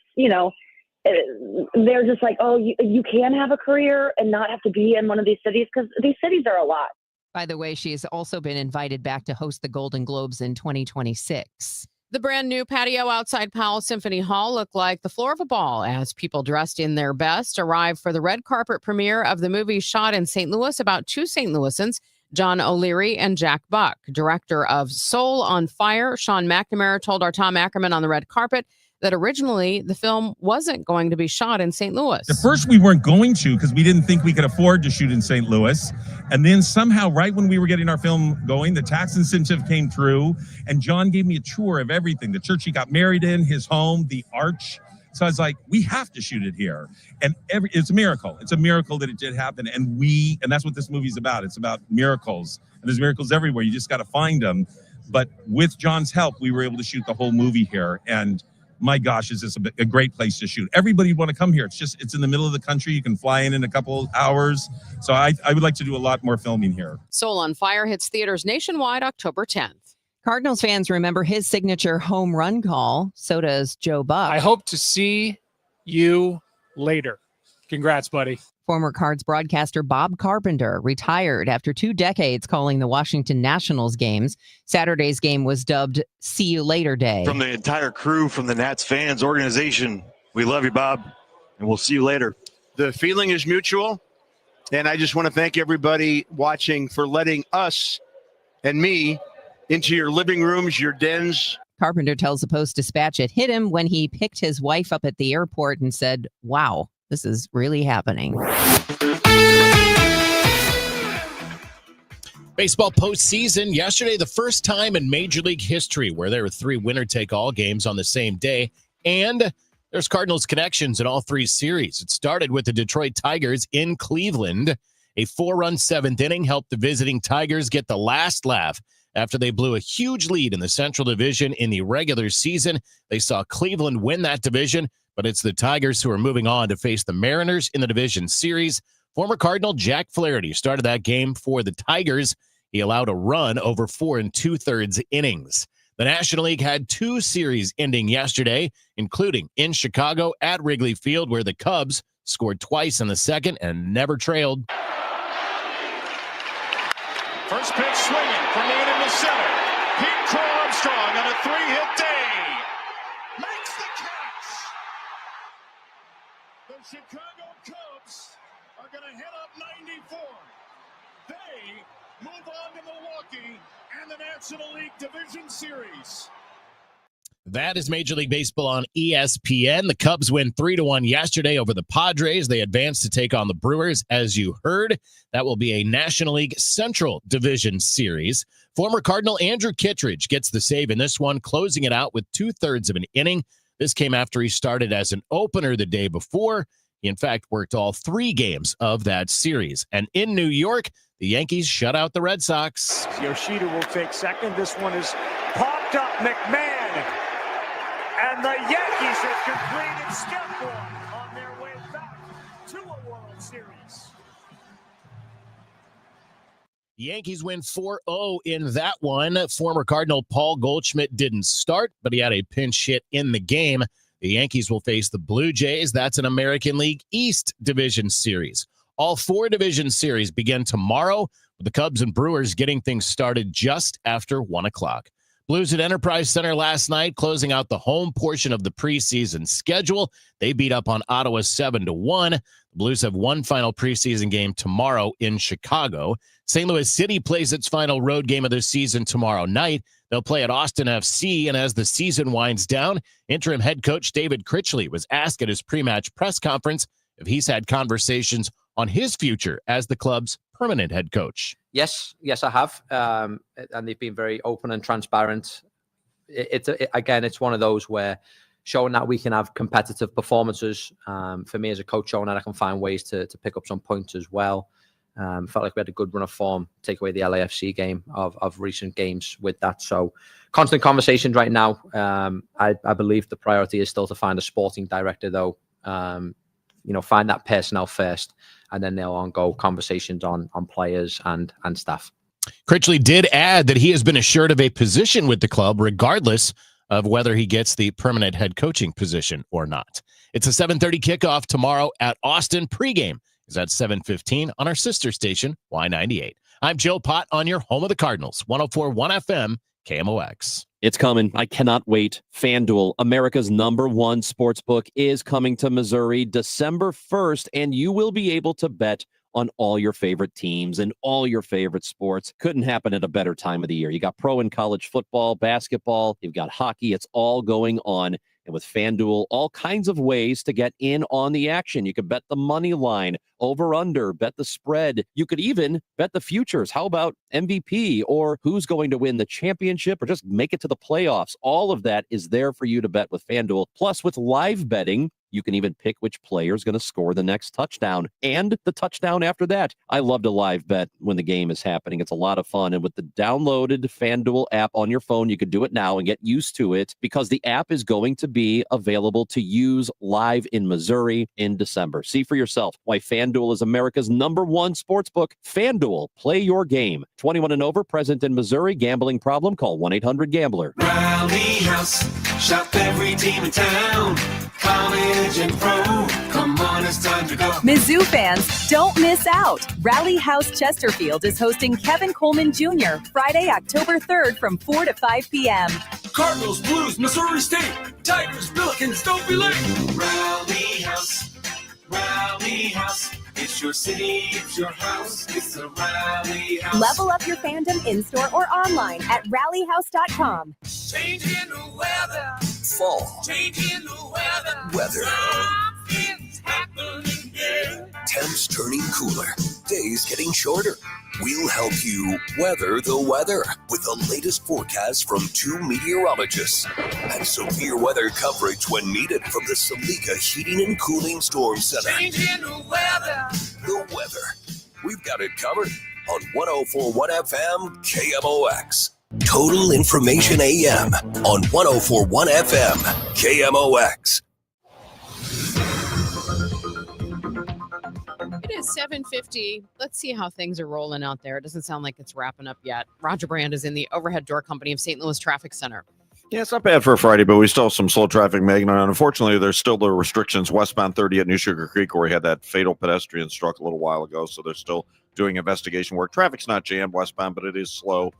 they're just like, oh, you can have a career and not have to be in one of these cities, because these cities are a lot. By the way, she has also been invited back to host the Golden Globes in 2026. The brand new patio outside Powell Symphony Hall looked like the floor of a ball as people dressed in their best arrived for the red carpet premiere of the movie shot in St. Louis about 2 St. Louisans, John O'Leary and Jack Buck. Director of Soul on Fire, Sean McNamara, told our Tom Ackerman on the red carpet that originally the film wasn't going to be shot in St. Louis. At first, we weren't going to because we didn't think we could afford to shoot in St. Louis. And then somehow, right when we were getting our film going, the tax incentive came through, and John gave me a tour of everything. The church he got married in, his home, the arch. So I was like, we have to shoot it here. And it's a miracle. It's a miracle that it did happen. And that's what this movie's about. It's about miracles. And there's miracles everywhere. You just got to find them. But with John's help, we were able to shoot the whole movie here. And my gosh, is this a great place to shoot. Everybody would want to come here. It's in the middle of the country. You can fly in a couple hours. So I would like to do a lot more filming here. Soul on Fire hits theaters nationwide October 10th. Cardinals fans remember his signature home run call. So does Joe Buck. I hope to see you later. Congrats, buddy. Former Cards broadcaster Bob Carpenter retired after 2 decades calling the Washington Nationals games. Saturday's game was dubbed See You Later Day. From the entire crew, from the Nats fans organization, we love you, Bob, and we'll see you later. The feeling is mutual, and I just want to thank everybody watching for letting us and me into your living rooms, your dens. Carpenter tells the Post-Dispatch it hit him when he picked his wife up at the airport and said, wow, this is really happening. Baseball postseason yesterday, the first time in Major League history where there were 3 winner-take-all games on the same day. And there's Cardinals connections in all 3 series. It started with the Detroit Tigers in Cleveland. A 4-run 7th inning helped the visiting Tigers get the last laugh after they blew a huge lead in the Central Division in the regular season. They saw Cleveland win that division, but it's the Tigers who are moving on to face the Mariners in the division series. Former Cardinal Jack Flaherty started that game for the Tigers. He allowed a run over 4 2/3 innings. The National League had 2 series ending yesterday, including in Chicago at Wrigley Field, where the Cubs scored twice in the second and never trailed. First pitch swinging from the end of the center. Pete Crow Armstrong on a 3-hit day. Makes the catch. The Chicago Cubs are going to hit up 94. They move on to Milwaukee and the National League Division Series. That is Major League Baseball on ESPN. The Cubs win 3-1 yesterday over the Padres. They advance to take on the Brewers, as you heard. That will be a National League Central Division series. Former Cardinal Andrew Kittredge gets the save in this one, closing it out with 2/3 of an inning. This came after he started as an opener the day before. He, in fact, worked all 3 games of that series. And in New York, the Yankees shut out the Red Sox. Yoshida will take second. This one is popped up. McMahon. And the Yankees have completed step 1 on their way back to a World Series. The Yankees win 4-0 in that one. Former Cardinal Paul Goldschmidt didn't start, but he had a pinch hit in the game. The Yankees will face the Blue Jays. That's an American League East Division Series. All 4 division series begin tomorrow, with the Cubs and Brewers getting things started just after 1 o'clock. Blues at Enterprise Center last night, closing out the home portion of the preseason schedule. They beat up on Ottawa 7-1. The Blues have one final preseason game tomorrow in Chicago. St. Louis City plays its final road game of the season tomorrow night. They'll play at Austin FC, and as the season winds down, interim head coach David Critchley was asked at his pre-match press conference if he's had conversations on his future as the club's permanent head coach. Yes, I have, and they've been very open and transparent. It's one of those where showing that we can have competitive performances. For me as a coach, showing that I can find ways to pick up some points as well. Felt like we had a good run of form, take away the LAFC game of recent games with that. So constant conversations right now. I believe the priority is still to find a sporting director, though. Find that personnel first, and then they'll go conversations on players and staff. Critchley did add that he has been assured of a position with the club, regardless of whether he gets the permanent head coaching position or not. It's a 7:30 kickoff tomorrow at Austin. Pregame is at 7:15 on our sister station, Y98. I'm Joe Pott on your home of the Cardinals, 104.1 FM, KMOX. It's coming. I cannot wait. FanDuel, America's #1 sportsbook, is coming to Missouri December 1st, and you will be able to bet on all your favorite teams and all your favorite sports. Couldn't happen at a better time of the year. You got pro and college football, basketball, you've got hockey. It's all going on. And with FanDuel, all kinds of ways to get in on the action. You could bet the money line, over, under, bet the spread. You could even bet the futures. How about MVP or who's going to win the championship or just make it to the playoffs? All of that is there for you to bet with FanDuel. Plus, with live betting, you can even pick which player is going to score the next touchdown and the touchdown after that. I love to live bet when the game is happening. It's a lot of fun. And with the downloaded FanDuel app on your phone, you can do it now and get used to it because the app is going to be available to use live in Missouri in December. See for yourself why FanDuel is America's #1 sportsbook. FanDuel, play your game. 21 and over, present in Missouri. Gambling problem? Call 1-800-GAMBLER. Rally House, shop every team in town. College and pro, come on, it's time to go. Mizzou fans, don't miss out. Rally House Chesterfield is hosting Kevin Coleman Jr. Friday, October 3rd from 4 to 5 p.m. Cardinals, Blues, Missouri State, Tigers, Billikens, don't be late. Rally House, Rally House. It's your city, it's your house, it's a Rally House. Level up your fandom in-store or online at rallyhouse.com. Changing the weather. Fall. Changing the weather. Weather. Something's happening, yeah. Temps turning cooler. Days getting shorter. We'll help you weather the weather with the latest forecast from 2 meteorologists and severe weather coverage when needed from the Salika Heating and Cooling Storm Center. Changing the weather. The weather. We've got it covered on 104.1 FM KMOX. Total Information AM on 104.1 FM KMOX. It is 7:50. Let's see how things are rolling out there. It doesn't sound like it's wrapping up yet. Roger Brand is in the Overhead Door Company of St. Louis Traffic Center. Yeah, it's not bad for a Friday, but we still have some slow traffic, Megan. And unfortunately, there's still the restrictions westbound 30 at New Sugar Creek, where we had that fatal pedestrian struck a little while ago. So they're still doing investigation work. Traffic's not jammed westbound, but it is slow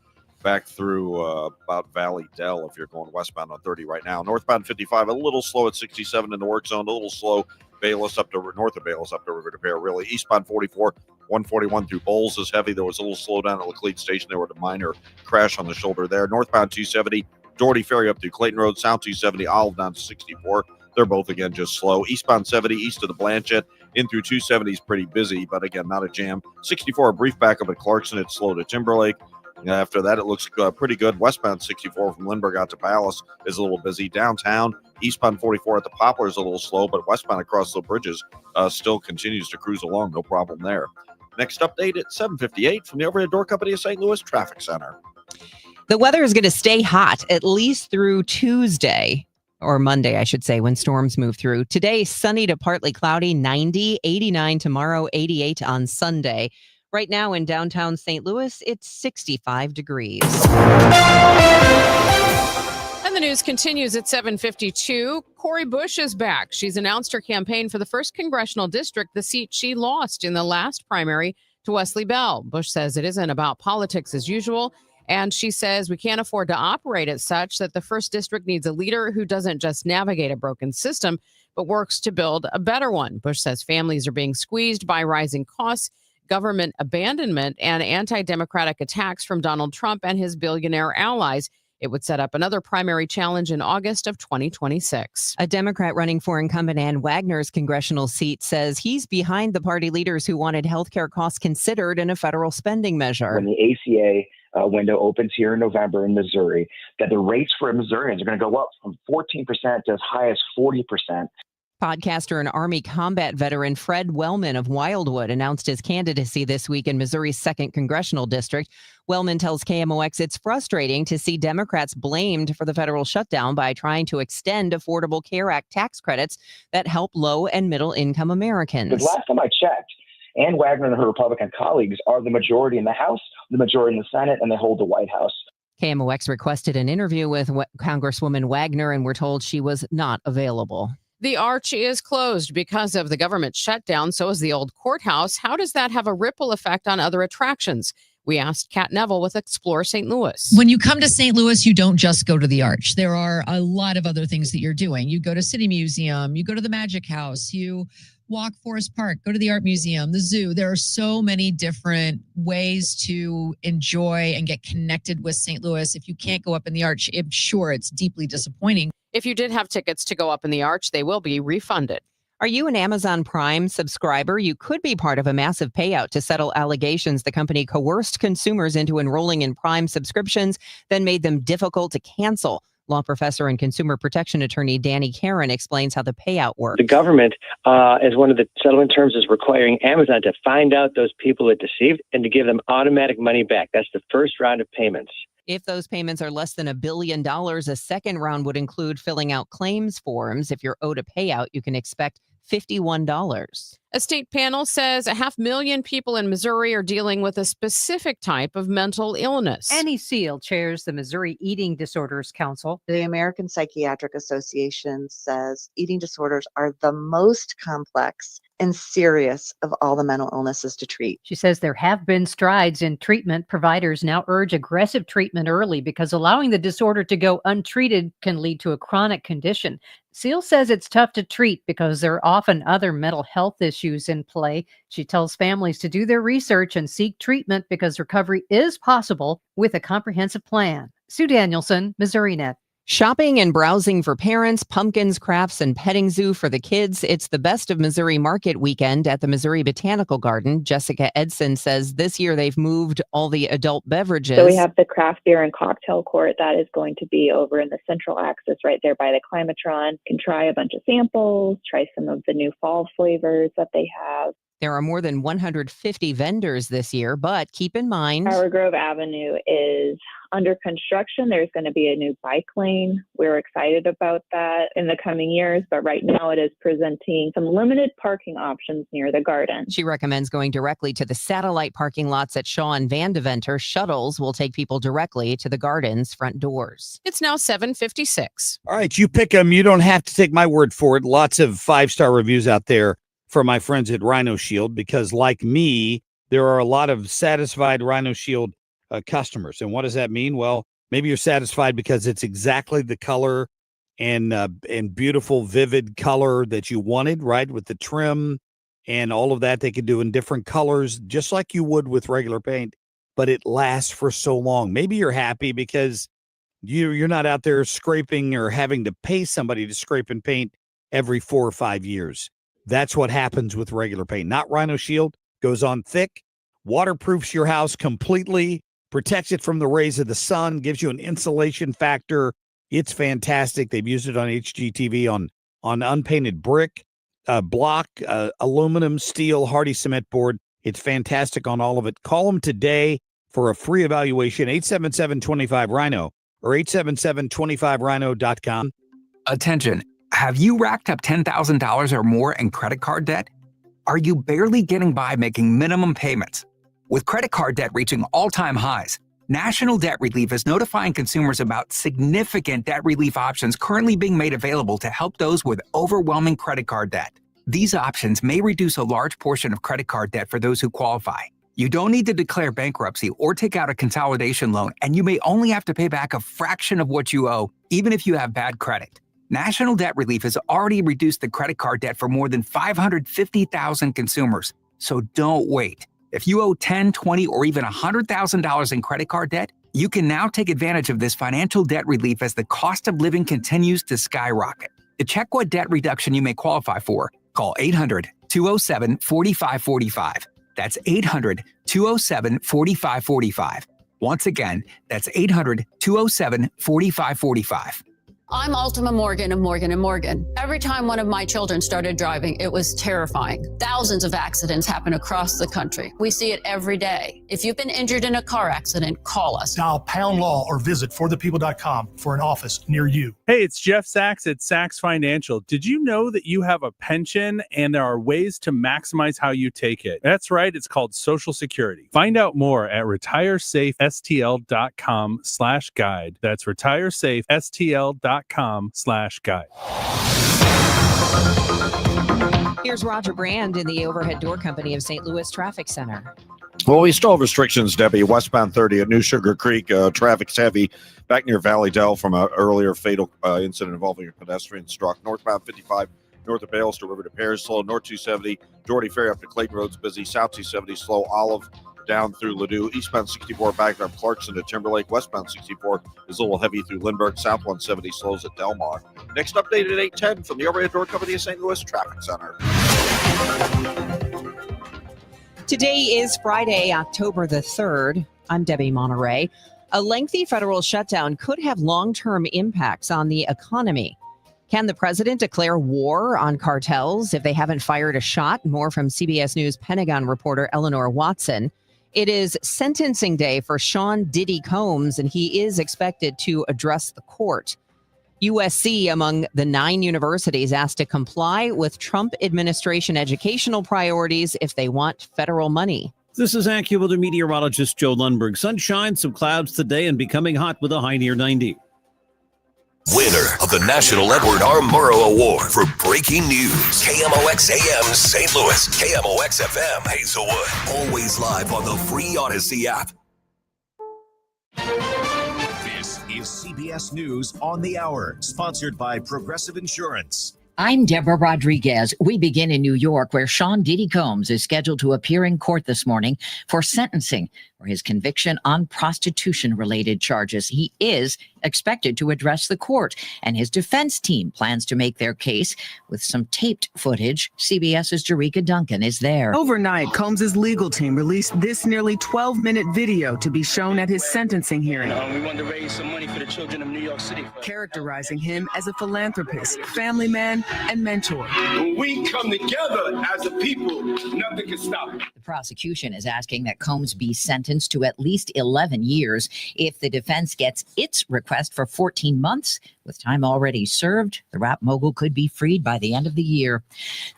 back through about Valley Dell if you're going westbound on 30 right now. Northbound 55, a little slow at 67 in the work zone, a little slow Bayless up to north of Bayless up to River de Pere, really. Eastbound 44, 141 through Bowles is heavy. There was a little slowdown at Laclede Station. There was a minor crash on the shoulder there. Northbound 270, Doherty Ferry up through Clayton Road, South 270, Olive down to 64. They're both, again, just slow. Eastbound 70, east of the Blanchette, in through 270 is pretty busy, but again, not a jam. 64, a brief backup at Clarkson. It's slow to Timberlake. After that, it looks pretty good. Westbound 64 from Lindbergh out to Palace is a little busy. Downtown, eastbound 44 at the Poplar is a little slow, but westbound across the bridges still continues to cruise along. No problem there. Next update at 7:58 from the Overhead Door Company of St. Louis Traffic Center. The weather is going to stay hot at least through Tuesday. Or Monday, I should say, when storms move through. Today, sunny to partly cloudy, 90, 89 tomorrow, 88 on Sunday. Right now in downtown St. Louis, it's 65 degrees. And And the news continues at 7:52. Cori Bush is back. She's announced her campaign for the 1st congressional district, the seat she lost in the last primary to Wesley Bell. Bush says it isn't about politics as usual. And she says we can't afford to operate as such, that the 1st district needs a leader who doesn't just navigate a broken system, but works to build a better one. Bush says families are being squeezed by rising costs, government abandonment, and anti-democratic attacks from Donald Trump and his billionaire allies. It would set up another primary challenge in August of 2026. A Democrat running for incumbent Ann Wagner's congressional seat says he's behind the party leaders who wanted healthcare costs considered in a federal spending measure. When the ACA window opens here in November in Missouri, that the rates for Missourians are going to go up from 14% to as high as 40%. Podcaster and Army combat veteran Fred Wellman of Wildwood announced his candidacy this week in Missouri's 2nd congressional district. Wellman tells KMOX it's frustrating to see Democrats blamed for the federal shutdown by trying to extend Affordable Care Act tax credits that help low and middle income Americans. Because last time I checked, Ann Wagner and her Republican colleagues are the majority in the House, the majority in the Senate, and they hold the White House. KMOX requested an interview with Congresswoman Wagner, and we're told she was not available. The Arch is closed because of the government shutdown. So is the old courthouse. How does that have a ripple effect on other attractions? We asked Kat Neville with Explore St. Louis. When you come to St. Louis, you don't just go to the Arch. There are a lot of other things that you're doing. You go to City Museum, you go to the Magic House, you walk Forest Park, go to the Art Museum, the zoo. There are so many different ways to enjoy and get connected with St. Louis. If you can't go up in the Arch, I'm sure it's deeply disappointing. If you did have tickets to go up in the Arch, they will be refunded. Are you an Amazon Prime subscriber? You could be part of a massive payout to settle allegations the company coerced consumers into enrolling in Prime subscriptions, then made them difficult to cancel. Law professor and consumer protection attorney Danny Karen explains how the payout works. The government, as one of the settlement terms, is requiring Amazon to find out those people it deceived and to give them automatic money back. That's the first round of payments. If those payments are less than $1 billion, a second round would include filling out claims forms. If you're owed a payout, you can expect $51. A state panel says 500,000 people in Missouri are dealing with a specific type of mental illness. Annie Seal chairs the Missouri Eating Disorders Council. The American Psychiatric Association says eating disorders are the most complex and serious of all the mental illnesses to treat. She says there have been strides in treatment. Providers now urge aggressive treatment early because allowing the disorder to go untreated can lead to a chronic condition. Seal says it's tough to treat because there are often other mental health issues in play. She tells families to do their research and seek treatment because recovery is possible with a comprehensive plan. Sue Danielson, MissouriNet. Shopping and browsing for parents, pumpkins, crafts, and petting zoo for the kids. It's the Best of Missouri Market weekend at the Missouri Botanical Garden. Jessica Edson says this year they've moved all the adult beverages. So we have the craft beer and cocktail court that is going to be over in the central axis right there by the Climatron. You can try a bunch of samples, try some of the new fall flavors that they have. There are more than 150 vendors this year, but keep in mind, Tower Grove Avenue is under construction. There's going to be a new bike lane. We're excited about that in the coming years, but right now it is presenting some limited parking options near the garden. She recommends going directly to the satellite parking lots at Shaw and Van Deventer. Shuttles will take people directly to the garden's front doors. It's now 7:56. All right, you pick them. You don't have to take my word for it. Lots of 5-star reviews out there for my friends at Rhino Shield, because like me, there are a lot of satisfied Rhino Shield customers. And what does that mean? Well, maybe you're satisfied because it's exactly the color and beautiful, vivid color that you wanted, right? With the trim and all of that, they can do in different colors, just like you would with regular paint, but it lasts for so long. Maybe you're happy because you're not out there scraping or having to pay somebody to scrape and paint every 4 or 5 years. That's what happens with regular paint. Not Rhino Shield. Goes on thick, waterproofs your house completely, protects it from the rays of the sun, gives you an insulation factor. It's fantastic. They've used it on HGTV on unpainted brick, block, aluminum, steel, hardy cement board. It's fantastic on all of it. Call them today for a free evaluation, 877-25-RHINO or 877-25rhino.com. Attention. Have you racked up $10,000 or more in credit card debt? Are you barely getting by making minimum payments? With credit card debt reaching all-time highs, National Debt Relief is notifying consumers about significant debt relief options currently being made available to help those with overwhelming credit card debt. These options may reduce a large portion of credit card debt for those who qualify. You don't need to declare bankruptcy or take out a consolidation loan, and you may only have to pay back a fraction of what you owe, even if you have bad credit. National Debt Relief has already reduced the credit card debt for more than 550,000 consumers. So don't wait. If you owe $10, $20, or even $100,000 in credit card debt, you can now take advantage of this financial debt relief as the cost of living continues to skyrocket. To check what debt reduction you may qualify for, call 800-207-4545. That's 800-207-4545. Once again, that's 800-207-4545. I'm Ultima Morgan of Morgan & Morgan. Every time one of my children started driving, it was terrifying. Thousands of accidents happen across the country. We see it every day. If you've been injured in a car accident, call us. Dial pound law or visit forthepeople.com for an office near you. Hey, it's Jeff Sachs at Sachs Financial. Did you know that you have a pension and there are ways to maximize how you take it? That's right. It's called Social Security. Find out more at retiresafestl.com/guide. That's retiresafestl.com/guide. Here's Roger Brand in the Overhead Door Company of St. Louis Traffic Center. Well, we still have restrictions, Debbie. Westbound 30 at New Sugar Creek. Traffic's heavy back near Valley Dell from an earlier fatal incident involving a pedestrian struck. Northbound 55 north of Bales to River to Paris, slow. North 270, Doherty Ferry up to Clayton Road's busy. South 270, slow. Olive down through Ladue. Eastbound 64 back from Clarkson to Timberlake. Westbound 64 is a little heavy through Lindbergh. South 170 slows at Delmar. Next update at 8:10 from the Overhead Door Company of St. Louis Traffic Center. Today is Friday, October the 3rd. I'm Debbie Monterey. A lengthy federal shutdown could have long-term impacts on the economy. Can the president declare war on cartels if they haven't fired a shot? More from CBS News Pentagon reporter Eleanor Watson. It is sentencing day for Sean Diddy Combs, and he is expected to address the court. USC, among the 9 universities asked to comply with Trump administration educational priorities if they want federal money. This is AccuWeather meteorologist Joe Lundberg. Sunshine, some clouds today, and becoming hot with a high near 90. Winner of the National Edward R. Murrow Award for breaking news. KMOX AM St. Louis, KMOX FM Hazelwood. Always live on the free Odyssey app. This is CBS News on the Hour, sponsored by Progressive Insurance. I'm Deborah Rodriguez. We begin in New York, where Sean Diddy Combs is scheduled to appear in court this morning for sentencing for his conviction on prostitution-related charges. He is expected to address the court, and his defense team plans to make their case with some taped footage. CBS's Jerika Duncan is there. Overnight, Combs' legal team released this nearly 12-minute video to be shown at his sentencing hearing. We wanted to raise some money for the children of New York City. Characterizing him as a philanthropist, family man, and mentor. When we come together as a people, nothing can stop it. The prosecution is asking that Combs be sentenced to at least 11 years. If the defense gets its request for 14 months, with time already served, the rap mogul could be freed by the end of the year.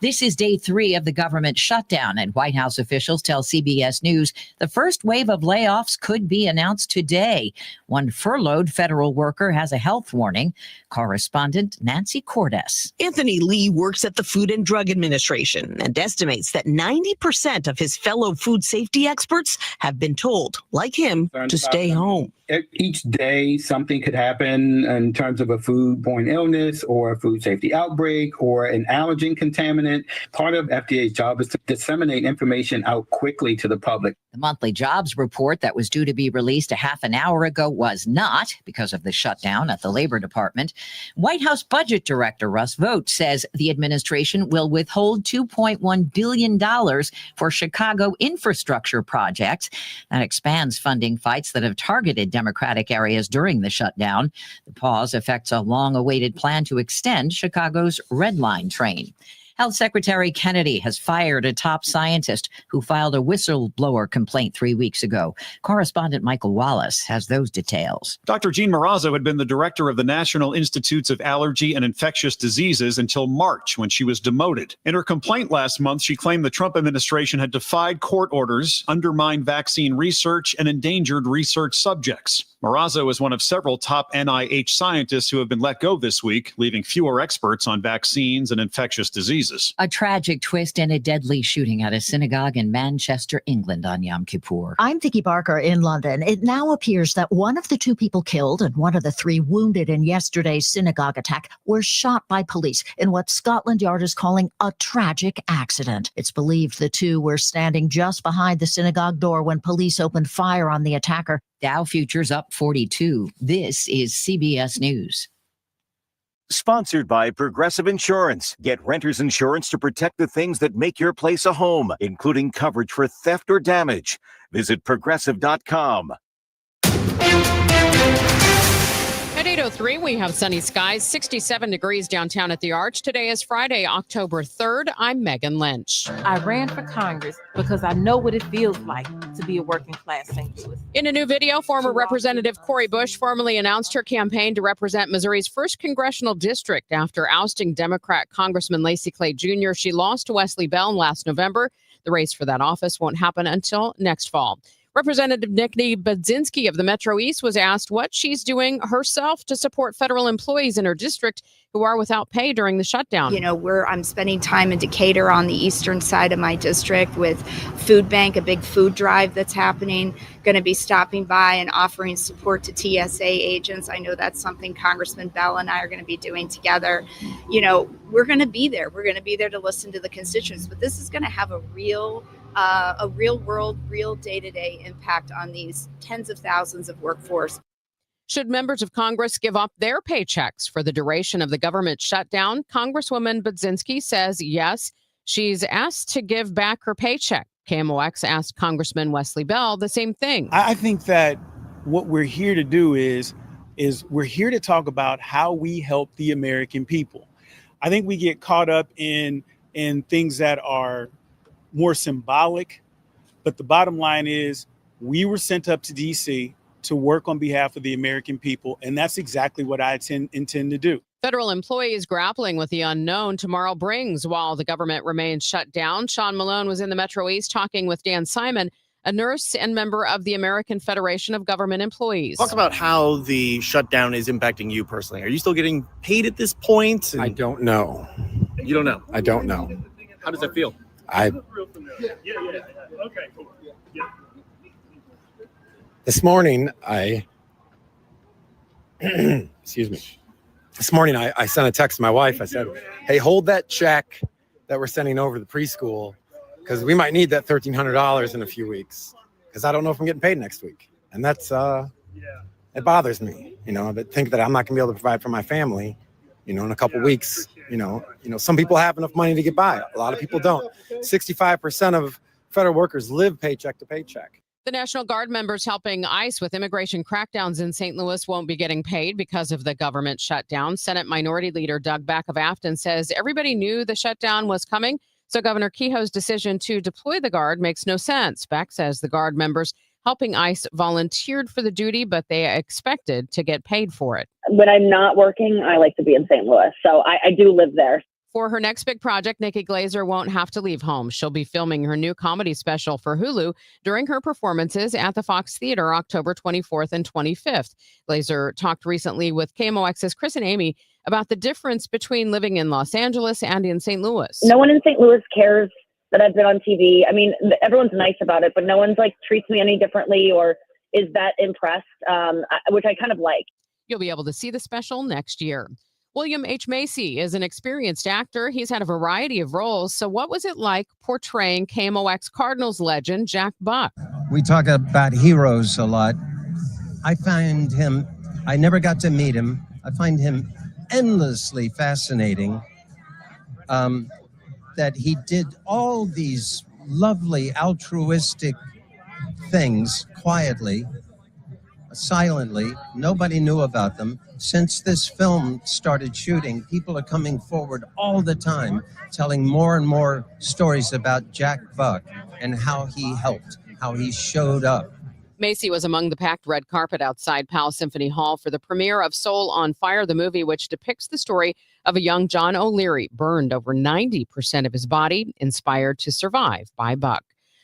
This is day 3 of the government shutdown, and White House officials tell CBS News the first wave of layoffs could be announced today. One furloughed federal worker has a health warning. Correspondent Nancy Cordes. Anthony Lee works at the Food and Drug Administration and estimates that 90% of his fellow food safety experts have been told, like him, to stay home. Each day, something could happen in terms of a foodborne illness or a food safety outbreak or an allergen contaminant. Part of FDA's job is to disseminate information out quickly to the public. The monthly jobs report that was due to be released a half an hour ago was not, because of the shutdown at the Labor Department. White House Budget Director Russ Vought says the administration will withhold $2.1 billion for Chicago infrastructure projects. That expands funding fights that have targeted Democratic areas during the shutdown. The pause affects a long-awaited plan to extend Chicago's Red Line train. Health Secretary Kennedy has fired a top scientist who filed a whistleblower complaint 3 weeks ago. Correspondent Michael Wallace has those details. Dr. Jean Marazzo had been the director of the National Institutes of Allergy and Infectious Diseases until March, when she was demoted. In her complaint last month, she claimed the Trump administration had defied court orders, undermined vaccine research, and endangered research subjects. Marazzo is one of several top NIH scientists who have been let go this week, leaving fewer experts on vaccines and infectious diseases. A tragic twist and a deadly shooting at a synagogue in Manchester, England on Yom Kippur. I'm Vicky Barker in London. It now appears that one of the 2 people killed and one of the 3 wounded in yesterday's synagogue attack were shot by police in what Scotland Yard is calling a tragic accident. It's believed the 2 were standing just behind the synagogue door when police opened fire on the attacker. Dow futures up 42. This is CBS News. Sponsored by Progressive Insurance. Get renter's insurance to protect the things that make your place a home, including coverage for theft or damage. Visit progressive.com. At 8:03, we have sunny skies, 67 degrees downtown at the Arch. Today is Friday, October 3rd. I'm Megan Lynch. I ran for Congress because I know what it feels like to be a working class St. Louis. In a new video, former Representative Cori Bush formally announced her campaign to represent Missouri's 1st congressional district after ousting Democrat Congressman Lacy Clay Jr. She lost to Wesley Bell last November. The race for that office won't happen until next fall. Representative Nikki Budzinski of the Metro East was asked what she's doing herself to support federal employees in her district who are without pay during the shutdown. You know, I'm spending time in Decatur on the eastern side of my district with Food Bank, a big food drive that's happening. Going to be stopping by and offering support to TSA agents. I know that's something Congressman Bell and I are going to be doing together. You know, we're going to be there. We're going to be there to listen to the constituents, but this is going to have a real world, real day-to-day impact on these tens of thousands of workforce. Should members of Congress give up their paychecks for the duration of the government shutdown? Congresswoman Budzinski says yes. She's asked to give back her paycheck. KMOX asked Congressman Wesley Bell the same thing. I think that what we're here to do is we're here to talk about how we help the American people. I think we get caught up in things that are more symbolic, but the bottom line is we were sent up to DC to work on behalf of the American people, and that's exactly what I intend to do. Federal employees grappling with the unknown tomorrow brings while the government remains shut down. Sean Malone was in the Metro East talking with Dan Simon, a nurse and member of the American Federation of Government Employees. Talk about how the shutdown is impacting you personally. Are you still getting paid at this point? I don't know. You don't know? I don't know. How does that feel? This morning, excuse me. This morning, I sent a text to my wife. I said, hey, hold that check that we're sending over to the preschool because we might need that $1,300 in a few weeks because I don't know if I'm getting paid next week. And that's, it bothers me, that think that I'm not going to be able to provide for my family, in a couple weeks. Some people have enough money to get by. A lot of people don't. 65% of federal workers live paycheck to paycheck. The National Guard members helping ICE with immigration crackdowns in St. Louis won't be getting paid because of the government shutdown. Senate Minority Leader Doug Beck of Afton says everybody knew the shutdown was coming, so Governor Kehoe's decision to deploy the Guard makes no sense. Beck says the Guard members helping ICE volunteered for the duty, but they expected to get paid for it. When I'm not working, I like to be in St. Louis, so I do live there. For her next big project, Nikki Glazer won't have to leave home. She'll be filming her new comedy special for Hulu during her performances at the Fox Theater October 24th and 25th. Glazer talked recently with KMOX's Chris and Amy about the difference between living in Los Angeles and in St. Louis. No one in St. Louis cares that I've been on TV. I mean, everyone's nice about it, but no one's treats me any differently or is that impressed, which I kind of like. You'll be able to see the special next year. William H. Macy is an experienced actor. He's had a variety of roles. So what was it like portraying KMOX Cardinals legend Jack Buck? We talk about heroes a lot. I never got to meet him. I find him endlessly fascinating. That he did all these lovely altruistic things quietly. silently. Nobody knew about them. Since this film started shooting, people are coming forward all the time, telling more and more stories about Jack Buck and how he helped, how he showed up. Macy was among the packed red carpet outside Powell Symphony Hall for the premiere of Soul on Fire, the movie which depicts the story of a young John O'Leary burned over 90% of his body, inspired to survive by Buck.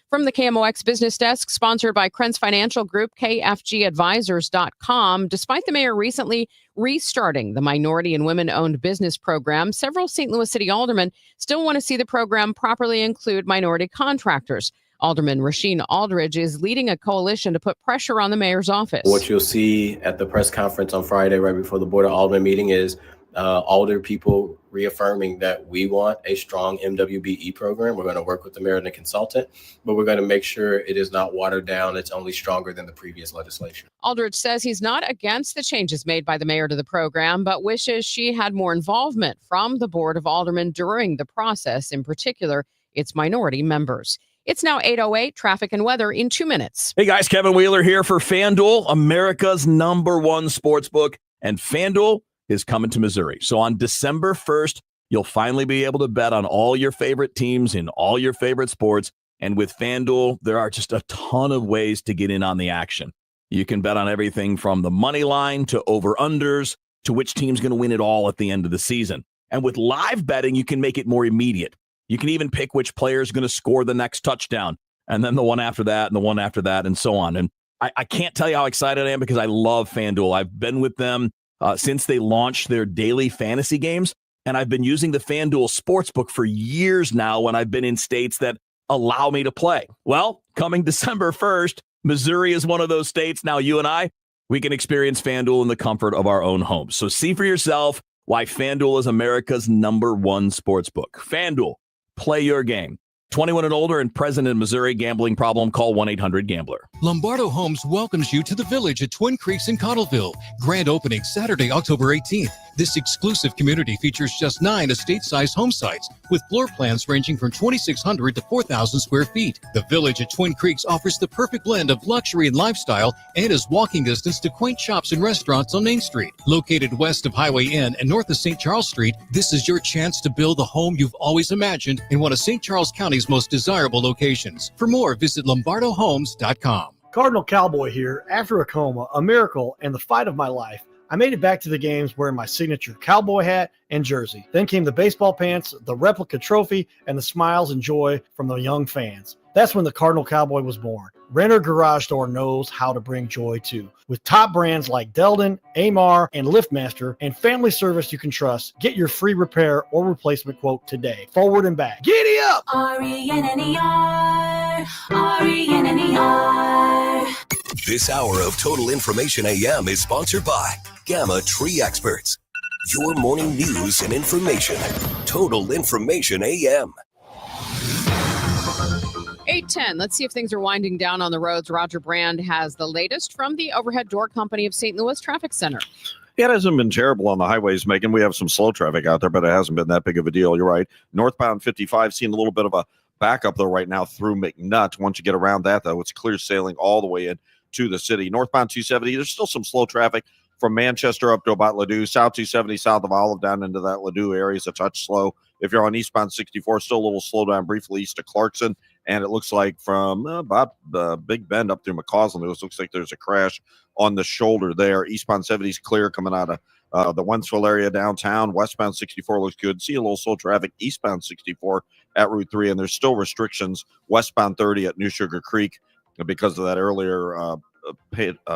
From the KMOX Business Desk, sponsored by Krentz Financial Group, KFGadvisors.com. Despite the mayor recently restarting the minority and women-owned business program, several St. Louis City aldermen still want to see the program properly include minority contractors. Alderman Rasheen Aldridge is leading a coalition to put pressure on the mayor's office. What you'll see at the press conference on Friday, right before the Board of Aldermen meeting, is alder people reaffirming that we want a strong MWBE program. We're going to work with the mayor and the consultant, but we're going to make sure it is not watered down. It's only stronger than the previous legislation. Aldridge says he's not against the changes made by the mayor to the program, but wishes she had more involvement from the Board of Aldermen during the process, in particular, its minority members. It's now 8:08, traffic and weather in 2 minutes. Hey guys, Kevin Wheeler here for FanDuel, America's #1 sportsbook, and FanDuel is coming to Missouri. So on December 1st, you'll finally be able to bet on all your favorite teams in all your favorite sports. And with FanDuel, there are just a ton of ways to get in on the action. You can bet on everything from the money line to over-unders to which team's going to win it all at the end of the season. And with live betting, you can make it more immediate. You can even pick which player is going to score the next touchdown, and then the one after that, and the one after that, and so on. And I can't tell you how excited I am because I love FanDuel. I've been with them since they launched their daily fantasy games, and I've been using the FanDuel Sportsbook for years now when I've been in states that allow me to play. Well, coming December 1st, Missouri is one of those states. Now you and I, we can experience FanDuel in the comfort of our own homes. So see for yourself why FanDuel is America's #1 sportsbook. FanDuel. Play your game. 21 and older and present in Missouri. Gambling problem? Call 1-800-GAMBLER. Lombardo Homes welcomes you to the Village at Twin Creeks in Cottleville. Grand opening Saturday, October 18th. This exclusive community features just 9 estate-sized home sites with floor plans ranging from 2,600 to 4,000 square feet. The Village at Twin Creeks offers the perfect blend of luxury and lifestyle and is walking distance to quaint shops and restaurants on Main Street. Located west of Highway N and north of St. Charles Street, this is your chance to build the home you've always imagined in one of St. Charles County's most desirable locations. For more, visit LombardoHomes.com. Cardinal Cowboy here. After a coma, a miracle, and the fight of my life, I made it back to the games wearing my signature cowboy hat and jersey. Then came the baseball pants, the replica trophy, and the smiles and joy from the young fans. That's when the Cardinal Cowboy was born. Renner Garage Door knows how to bring joy too. With top brands like Delden, Amar, and LiftMaster, and family service you can trust, get your free repair or replacement quote today. Forward and back. Giddy up! RENNER, RENNER. This hour of Total Information AM is sponsored by Gamma Tree Experts. Your morning news and information. Total Information AM. 8:10. Let's see if things are winding down on the roads. Roger Brand has the latest from the Overhead Door Company of St. Louis Traffic Center. Yeah, it hasn't been terrible on the highways, Megan. We have some slow traffic out there, but it hasn't been that big of a deal. You're right. Northbound 55, seeing a little bit of a backup, though, right now through McNutt. Once you get around that, though, it's clear sailing all the way in to the city. Northbound 270, there's still some slow traffic from Manchester up to about Ladue. South 270, south of Olive, down into that Ladue area is a touch slow. If you're on eastbound 64, still a little slow down briefly east of Clarkson. And it looks like from about Big Bend up through McCausland, it looks like there's a crash on the shoulder there. Eastbound 70 is clear coming out of the Wentzville area downtown. Westbound 64 looks good. See a little slow traffic eastbound 64 at Route 3. And there's still restrictions westbound 30 at New Sugar Creek because of that earlier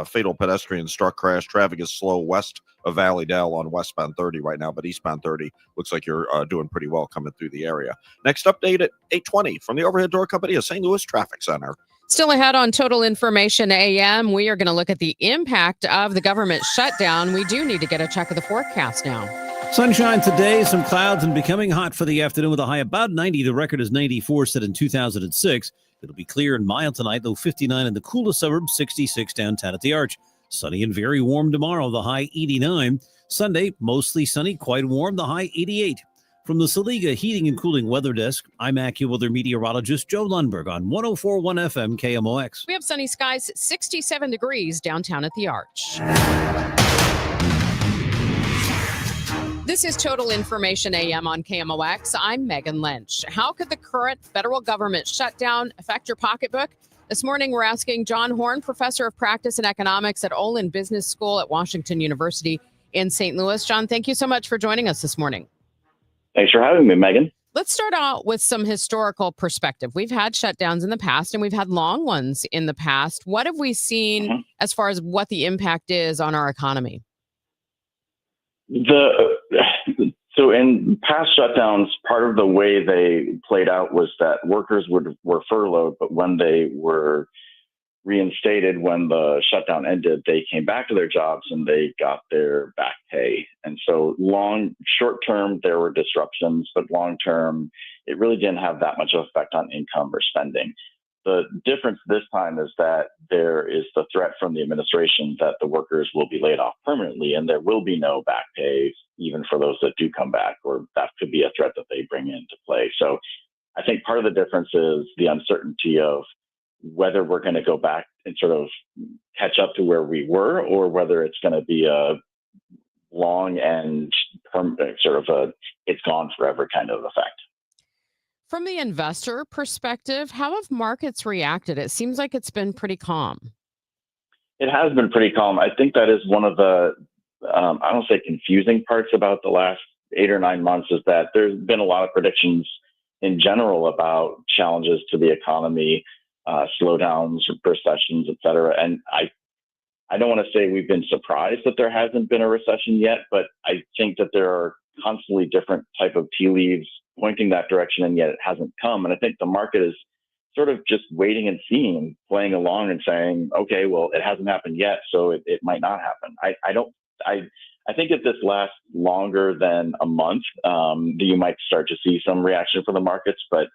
fatal pedestrian struck crash. Traffic is slow west of Valley Dell on westbound 30 right now, but eastbound 30 looks like you're doing pretty well coming through the area. Next update at 8:20 from the Overhead Door Company of St. Louis Traffic Center. Still ahead on Total Information AM, we are going to look at the impact of the government shutdown. We do need to get a check of the forecast now. Sunshine today, some clouds, and becoming hot for the afternoon with a high about 90. The record is 94, set in 2006. It'll be clear and mild tonight, though 59 in the coolest suburbs, 66 downtown at the Arch. Sunny and very warm tomorrow, the high 89. Sunday, mostly sunny, quite warm, the high 88. From the Saliga Heating and Cooling Weather Desk, I'm AccuWeather meteorologist Joe Lundberg on 104.1 FM KMOX. We have sunny skies, 67 degrees downtown at the Arch. This is Total Information AM on KMOX. I'm Megan Lynch. How could the current federal government shutdown affect your pocketbook? This morning, we're asking John Horn, professor of practice and economics at Olin Business School at Washington University in St. Louis. John, thank you so much for joining us this morning. Thanks for having me, Megan. Let's start out with some historical perspective. We've had shutdowns in the past and we've had long ones in the past. What have we seen as far as what the impact is on our economy? So in past shutdowns, part of the way they played out was that workers were furloughed, but when they were reinstated, when the shutdown ended, they came back to their jobs and they got their back pay. And so short term, there were disruptions, but long term, it really didn't have that much of effect on income or spending. The difference this time is that there is the threat from the administration that the workers will be laid off permanently and there will be no back pay, even for those that do come back, or that could be a threat that they bring into play. So I think part of the difference is the uncertainty of whether we're going to go back and sort of catch up to where we were, or whether it's going to be a long and it's gone forever kind of effect. From the investor perspective, how have markets reacted? It seems like it's been pretty calm. It has been pretty calm. I think that is one of the, I don't say confusing parts about the last 8 or 9 months, is that there's been a lot of predictions in general about challenges to the economy, slowdowns, recessions, et cetera. And I don't want to say we've been surprised that there hasn't been a recession yet, but I think that there are constantly different type of tea leaves pointing that direction, and yet it hasn't come. And I think the market is sort of just waiting and seeing, playing along and saying, okay, well, it hasn't happened yet, so it might not happen. I think if this lasts longer than a month, you might start to see some reaction from the markets. But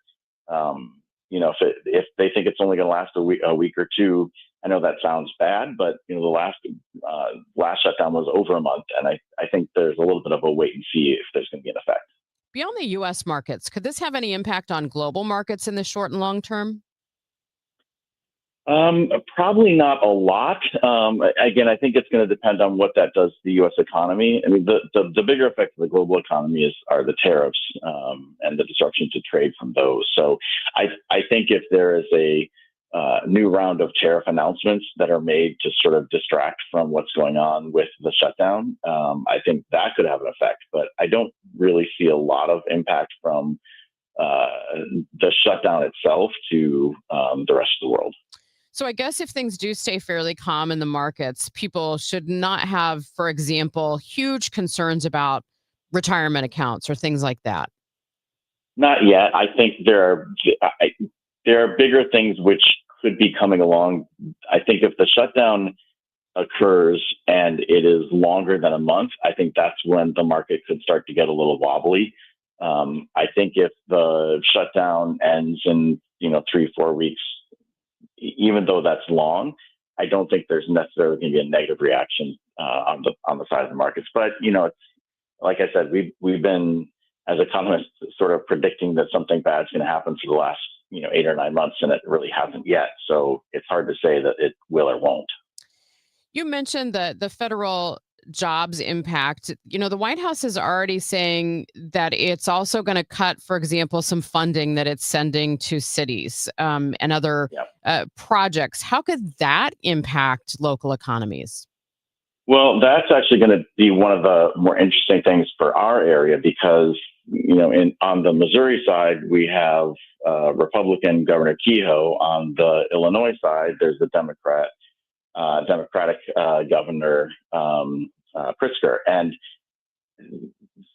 if they think it's only going to last a week or two, I know that sounds bad, but the last shutdown was over a month, and I think there's a little bit of a wait and see if there's going to be an effect. Beyond the U.S. markets, could this have any impact on global markets in the short and long term? Probably not a lot. Again, I think it's going to depend on what that does to the U.S. economy. I mean, the bigger effect of the global economy are the tariffs and the disruption to trade from those. So I think if there is a new round of tariff announcements that are made to sort of distract from what's going on with the shutdown, I think that could have an effect. But I don't really see a lot of impact from the shutdown itself to the rest of the world. So I guess if things do stay fairly calm in the markets, people should not have, for example, huge concerns about retirement accounts or things like that. Not yet. I think there are bigger things which could be coming along. I think if the shutdown occurs and it is longer than a month, I think that's when the market could start to get a little wobbly. I think if the shutdown ends in 3-4 weeks, even though that's long, I don't think there's necessarily going to be a negative reaction on the side of the markets. But it's like I said, we've been, as economists, sort of predicting that something bad is going to happen for the last 8 or 9 months, and it really hasn't yet. So it's hard to say that it will or won't. You mentioned the federal jobs impact. The White House is already saying that it's also going to cut, for example, some funding that it's sending to cities and other projects. How could that impact local economies? Well, that's actually going to be one of the more interesting things for our area because, on the Missouri side, we have Republican Governor Kehoe. On the Illinois side, there's the Democratic Governor Pritzker. And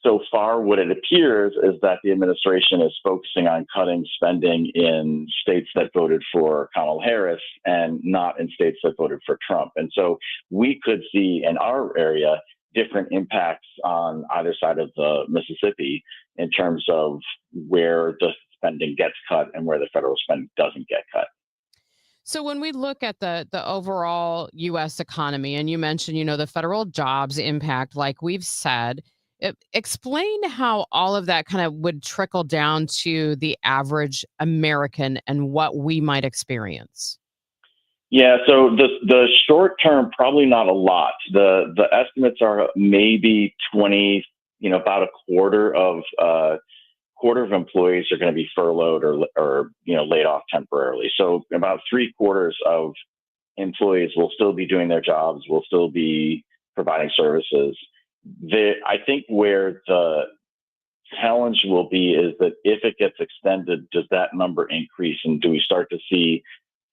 so far, what it appears is that the administration is focusing on cutting spending in states that voted for Kamala Harris and not in states that voted for Trump. And so we could see in our area different impacts on either side of the Mississippi in terms of where the spending gets cut and where the federal spending doesn't get cut. So when we look at the overall U.S. economy, and you mentioned, the federal jobs impact, like we've said, Explain how all of that kind of would trickle down to the average American and what we might experience. Yeah, so the short term, probably not a lot. The estimates are maybe 20, about a quarter of employees are going to be furloughed or laid off temporarily. So about 3/4 of employees will still be doing their jobs, will still be providing services. I think where the challenge will be is that if it gets extended, does that number increase, and do we start to see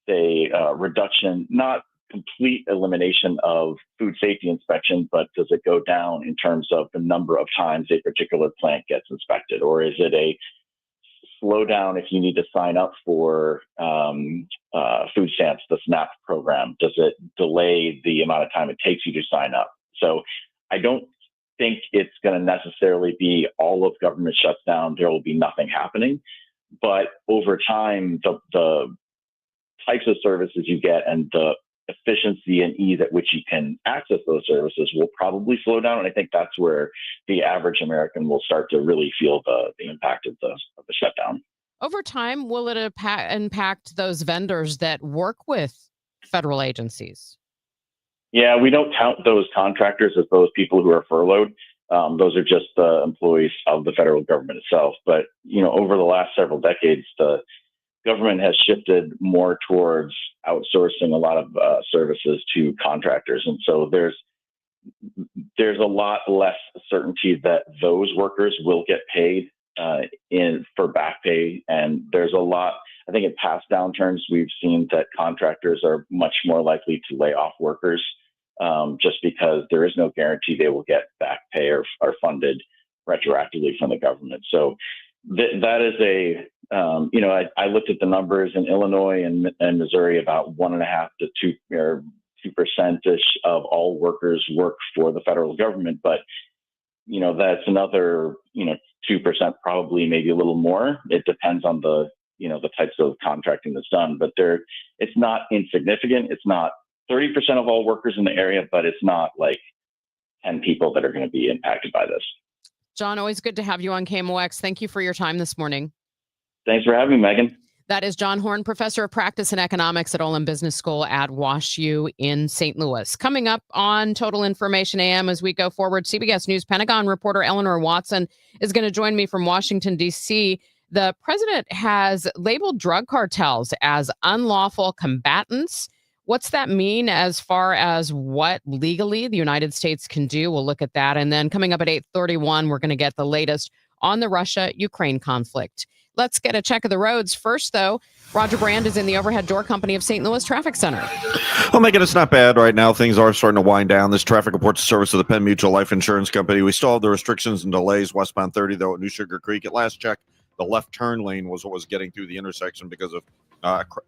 a reduction, not complete elimination of food safety inspection, but does it go down in terms of the number of times a particular plant gets inspected? Or is it a slowdown if you need to sign up for food stamps, the SNAP program? Does it delay the amount of time it takes you to sign up? So I don't think it's going to necessarily be all of government shuts down. There will be nothing happening. But over time, the types of services you get and the efficiency and ease at which you can access those services will probably slow down. And I think that's where the average American will start to really feel the impact of the shutdown. Over time, will it impact those vendors that work with federal agencies? Yeah, we don't count those contractors as those people who are furloughed. Those are just the employees of the federal government itself. But, over the last several decades, the government has shifted more towards outsourcing a lot of services to contractors. And so there's a lot less certainty that those workers will get paid for back pay. And there's a lot, I think in past downturns, we've seen that contractors are much more likely to lay off workers just because there is no guarantee they will get back pay or are funded retroactively from the government. So that is I looked at the numbers in Illinois and Missouri. About 1.5 to 2% of all workers work for the federal government, but that's another 2%, probably maybe a little more. It depends on the types of contracting that's done, but it's not insignificant. It's not 30% of all workers in the area, but it's not like 10 people that are going to be impacted by this. John, always good to have you on KMOX. Thank you for your time this morning. Thanks for having me, Megan. That is John Horn, professor of practice and economics at Olin Business School at WashU in St. Louis. Coming up on Total Information AM as we go forward, CBS News Pentagon reporter Eleanor Watson is going to join me from Washington, D.C. The president has labeled drug cartels as unlawful combatants. What's that mean as far as what legally the United States can do? We'll look at that. And then coming up at 8:31, we're going to get the latest on the Russia-Ukraine conflict. Let's get a check of the roads. First, though, Roger Brand is in the Overhead Door Company of St. Louis Traffic Center. Well, Megan, it's not bad right now. Things are starting to wind down. This traffic reports the service of the Penn Mutual Life Insurance Company. We still have the restrictions and delays westbound 30, though, at New Sugar Creek. At last check, the left turn lane was what was getting through the intersection because of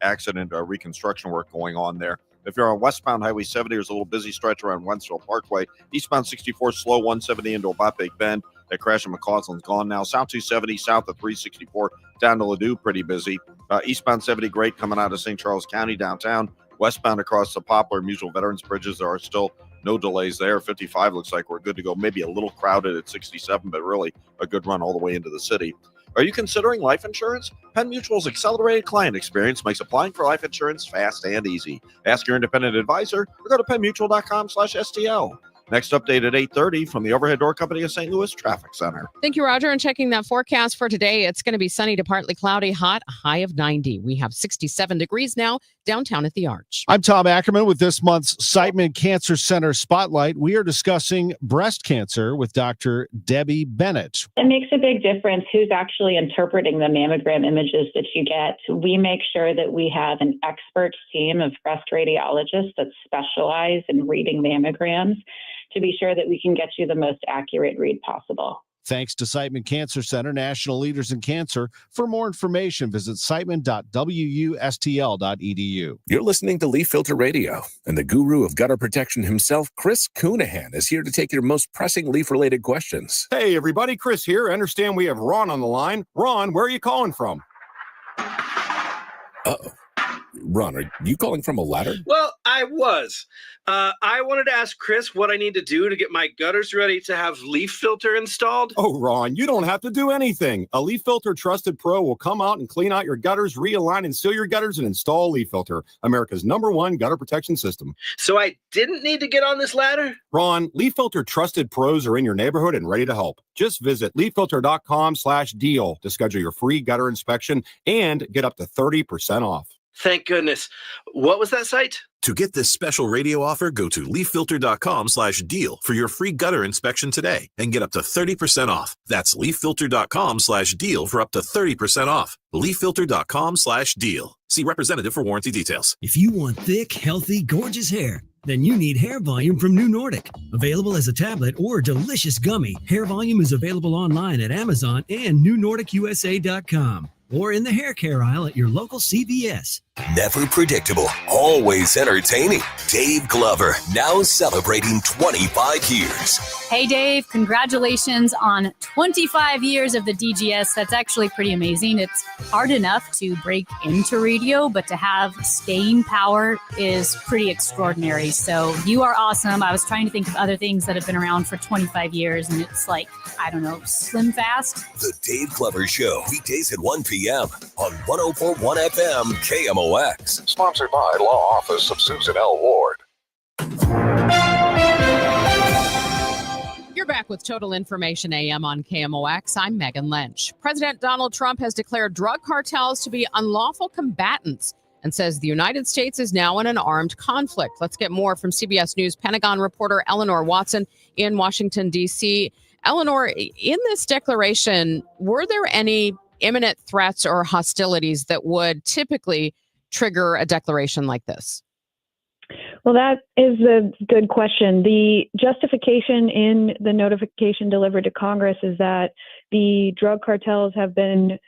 accident reconstruction work going on there. If you're on westbound Highway 70, there's a little busy stretch around Wentzville Parkway. Eastbound 64 slow 170 into Abate Bend. That crash in McCausland's gone now. South 270 south of 364 down to Ladue, pretty busy. Eastbound 70 great coming out of St. Charles County downtown. Westbound across the Poplar Mutual Veterans Bridges, there are still no delays there. 55 looks like we're good to go. Maybe a little crowded at 67, but really a good run all the way into the city. Are you considering life insurance? Penn Mutual's accelerated client experience makes applying for life insurance fast and easy. Ask your independent advisor or go to pennmutual.com/STL. Next update at 8:30 from the Overhead Door Company of St. Louis Traffic Center. Thank you, Roger. And checking that forecast for today, it's going to be sunny to partly cloudy, hot, a high of 90. We have 67 degrees now downtown at the Arch. I'm Tom Ackerman with this month's Siteman Cancer Center Spotlight. We are discussing breast cancer with Dr. Debbie Bennett. It makes a big difference who's actually interpreting the mammogram images that you get. We make sure that we have an expert team of breast radiologists that specialize in reading mammograms to be sure that we can get you the most accurate read possible. Thanks to Siteman Cancer Center, national leaders in cancer. For more information, visit siteman.wustl.edu. You're listening to Leaf Filter Radio, and the guru of gutter protection himself, Chris Coonahan, is here to take your most pressing leaf-related questions. Hey, everybody, Chris here. I understand we have Ron on the line. Ron, where are you calling from? Uh-oh. Ron, are you calling from a ladder? Well, I was. I wanted to ask Chris what I need to do to get my gutters ready to have leaf filter installed. Oh, Ron, you don't have to do anything. A Leaf Filter Trusted Pro will come out and clean out your gutters, realign and seal your gutters, and install Leaf Filter, America's #1 gutter protection system. So I didn't need to get on this ladder? Ron, Leaf Filter Trusted Pros are in your neighborhood and ready to help. Just visit leaffilter.com/deal to schedule your free gutter inspection and get up to 30% off. Thank goodness. What was that site? To get this special radio offer, go to leaffilter.com/deal for your free gutter inspection today and get up to 30% off. That's leaffilter.com/deal for up to 30% off. leaffilter.com/deal. See representative for warranty details. If you want thick, healthy, gorgeous hair, then you need Hair Volume from New Nordic. Available as a tablet or delicious gummy, Hair Volume is available online at Amazon and newnordicusa.com. or in the hair care aisle at your local CVS. Never predictable, always entertaining. Dave Glover, now celebrating 25 years. Hey, Dave, congratulations on 25 years of the DGS. That's actually pretty amazing. It's hard enough to break into radio, but to have staying power is pretty extraordinary. So you are awesome. I was trying to think of other things that have been around for 25 years, and it's like, I don't know, Slim Fast. The Dave Glover Show, weekdays at 1 p.m. on 104.1 FM KMOX. Sponsored by Law Office of Susan L. Ward. You're back with Total Information AM on KMOX. I'm Megan Lynch. President Donald Trump has declared drug cartels to be unlawful combatants and says the United States is now in an armed conflict. Let's get more from CBS News Pentagon reporter Eleanor Watson in Washington, D.C. Eleanor, in this declaration, were there any imminent threats or hostilities that would typically trigger a declaration like this? Well, that is a good question. The justification in the notification delivered to Congress is that the drug cartels have been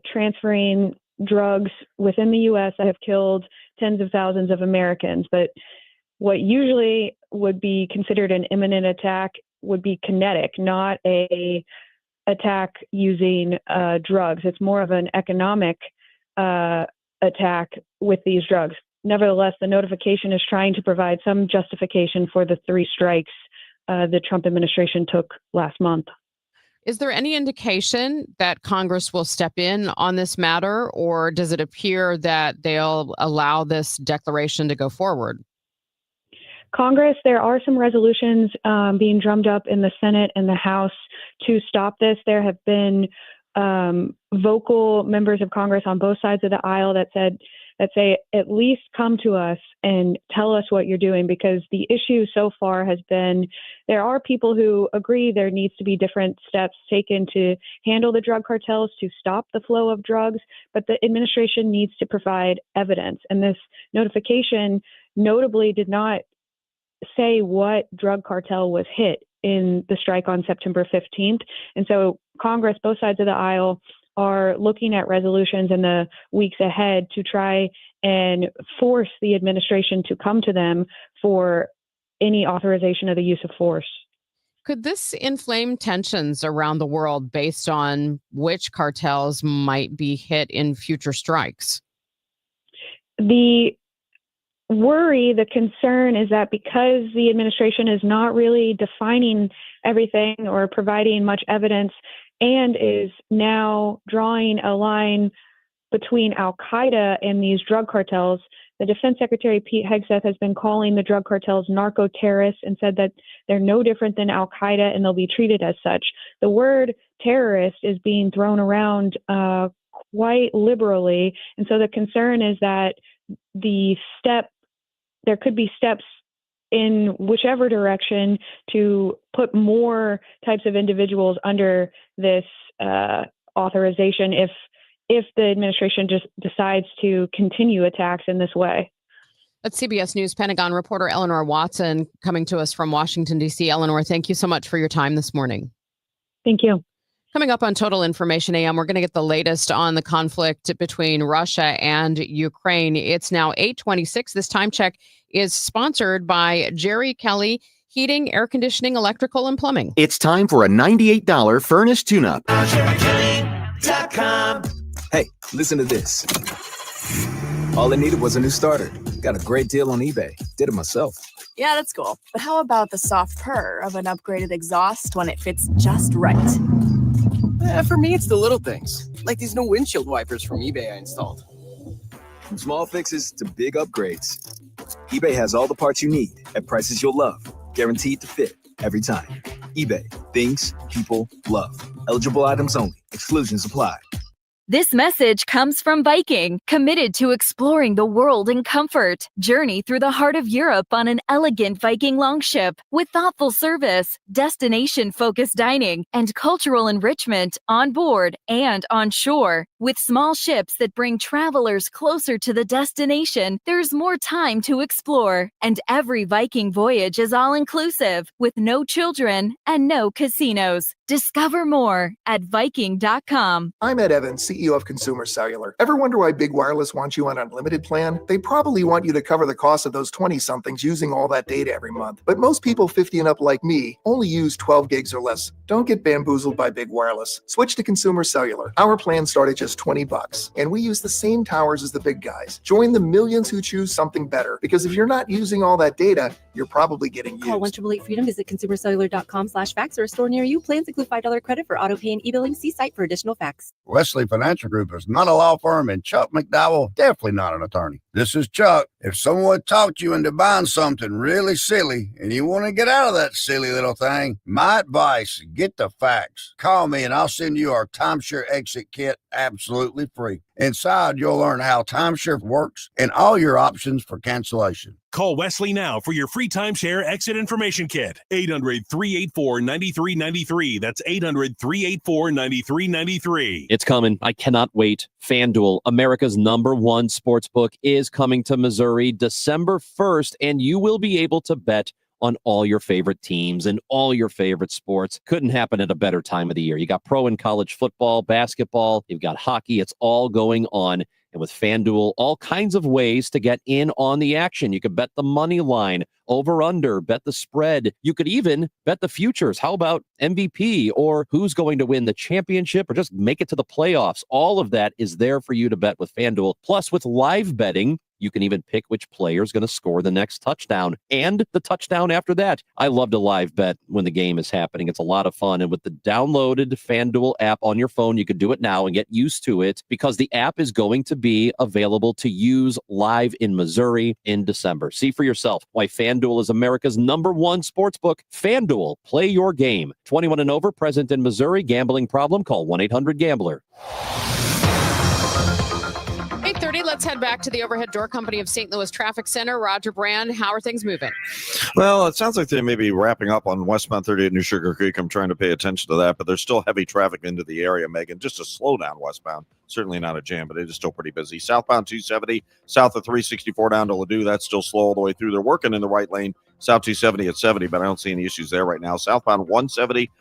transferring drugs within the U.S. that have killed tens of thousands of Americans. But what usually would be considered an imminent attack would be kinetic, not a attack using drugs. It's more of an economic attack with these drugs. Nevertheless, the notification is trying to provide some justification for the 3 strikes the Trump administration took last month. Is there any indication that Congress will step in on this matter, or does it appear that they'll allow this declaration to go forward? Congress, there are some resolutions being drummed up in the Senate and the House to stop this. There have been vocal members of Congress on both sides of the aisle that say, at least come to us and tell us what you're doing, because the issue so far has been there are people who agree there needs to be different steps taken to handle the drug cartels to stop the flow of drugs, but the administration needs to provide evidence. And this notification notably did not say what drug cartel was hit in the strike on September 15th. And so Congress, both sides of the aisle, are looking at resolutions in the weeks ahead to try and force the administration to come to them for any authorization of the use of force. Could this inflame tensions around the world based on which cartels might be hit in future strikes? The worry, the concern is that because the administration is not really defining everything or providing much evidence and is now drawing a line between Al-Qaeda and these drug cartels, the Defense Secretary Pete Hegseth has been calling the drug cartels narco-terrorists and said that they're no different than Al-Qaeda and they'll be treated as such. The word terrorist is being thrown around quite liberally, and so the concern is that there could be steps in whichever direction to put more types of individuals under this authorization if the administration just decides to continue attacks in this way. That's CBS News Pentagon reporter Eleanor Watson coming to us from Washington, D.C. Eleanor, thank you so much for your time this morning. Thank you. Coming up on Total Information AM, we're going to get the latest on the conflict between Russia and Ukraine. It's now 8:26. This time check is sponsored by Jerry Kelly Heating, Air Conditioning, Electrical, and Plumbing. It's time for a $98 furnace tune-up. Hey, listen to this. All it needed was a new starter. Got a great deal on eBay. Did it myself. Yeah, that's cool. But how about the soft purr of an upgraded exhaust when it fits just right? For me, it's the little things, like these new windshield wipers from eBay I installed. From small fixes to big upgrades, eBay has all the parts you need at prices you'll love, guaranteed to fit every time. eBay, things people love. Eligible items only. Exclusions apply. This message comes from Viking, committed to exploring the world in comfort. Journey through the heart of Europe on an elegant Viking longship with thoughtful service, destination-focused dining, and cultural enrichment on board and on shore. With small ships that bring travelers closer to the destination, there's more time to explore. And every Viking voyage is all-inclusive, with no children and no casinos. Discover more at Viking.com. I'm Ed Evans, CEO of Consumer Cellular. Ever wonder why Big Wireless wants you on an unlimited plan? They probably want you to cover the cost of those 20-somethings using all that data every month. But most people 50 and up like me only use 12 gigs or less. Don't get bamboozled by Big Wireless. Switch to Consumer Cellular. Our plans start at just $20, and we use the same towers as the big guys. Join the millions who choose something better, because if you're not using all that data, you're probably getting used. Call 1-888-FREEDOM. Visit consumercellular.com/fax or a store near you. Plans include $5 credit for auto pay and e-billing. See site for additional facts. Wesley Financial Group is not a law firm, and Chuck McDowell definitely not an attorney. This is Chuck. If someone talked you into buying something really silly and you want to get out of that silly little thing, my advice, get the facts. Call me and I'll send you our timeshare exit kit absolutely free. Inside, you'll learn how timeshare works and all your options for cancellation. Call Wesley now for your free timeshare exit information kit. 800-384-9393. That's 800-384-9393. It's coming. I cannot wait. FanDuel, America's #1 sportsbook, is coming to Missouri December 1st, and you will be able to bet on all your favorite teams and all your favorite sports. Couldn't happen at a better time of the year. You got pro and college football, basketball, you've got hockey. It's all going on. And with FanDuel, all kinds of ways to get in on the action. You could bet the money line, over under, bet the spread. You could even bet the futures. How about MVP or who's going to win the championship or just make it to the playoffs? All of that is there for you to bet with FanDuel. Plus, with live betting, you can even pick which player is going to score the next touchdown and the touchdown after that. I love to live bet when the game is happening. It's a lot of fun. And with the downloaded FanDuel app on your phone, you can do it now and get used to it because the app is going to be available to use live in Missouri in December. See for yourself why FanDuel is America's #1 sportsbook. FanDuel, play your game. 21 and over, present in Missouri. Gambling problem? Call 1-800-GAMBLER. 8:30. Let's head back to the Overhead Door Company of St. Louis Traffic Center. Roger Brand, how are things moving? Well, it sounds like they may be wrapping up on westbound 30 at New Sugar Creek. I'm trying to pay attention to that, but there's still heavy traffic into the area, Megan. Just a slowdown westbound. Certainly not a jam, but it is still pretty busy. Southbound 270, south of 364 down to Ladue. That's still slow all the way through. They're working in the right lane. South 270 at 70, but I don't see any issues there right now. Southbound 170,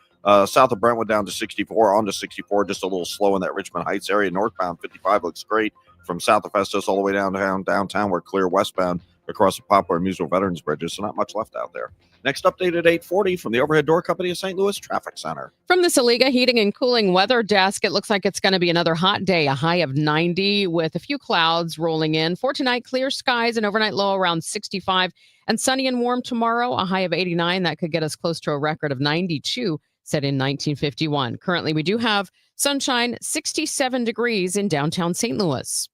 south of Brentwood down to 64, on to 64, just a little slow in that Richmond Heights area. Northbound 55 looks great. From south of Festus all the way downtown, we're clear westbound across the Poplar and Musel Veterans Bridges, so not much left out there. Next update at 8:40 from the Overhead Door Company of St. Louis Traffic Center. From the Saliga Heating and Cooling Weather Desk, it looks like it's going to be another hot day, a high of 90 with a few clouds rolling in. For tonight, clear skies and overnight low around 65 and sunny and warm tomorrow, a high of 89. That could get us close to a record of 92 set in 1951. Currently, we do have sunshine, 67 degrees in downtown St. Louis.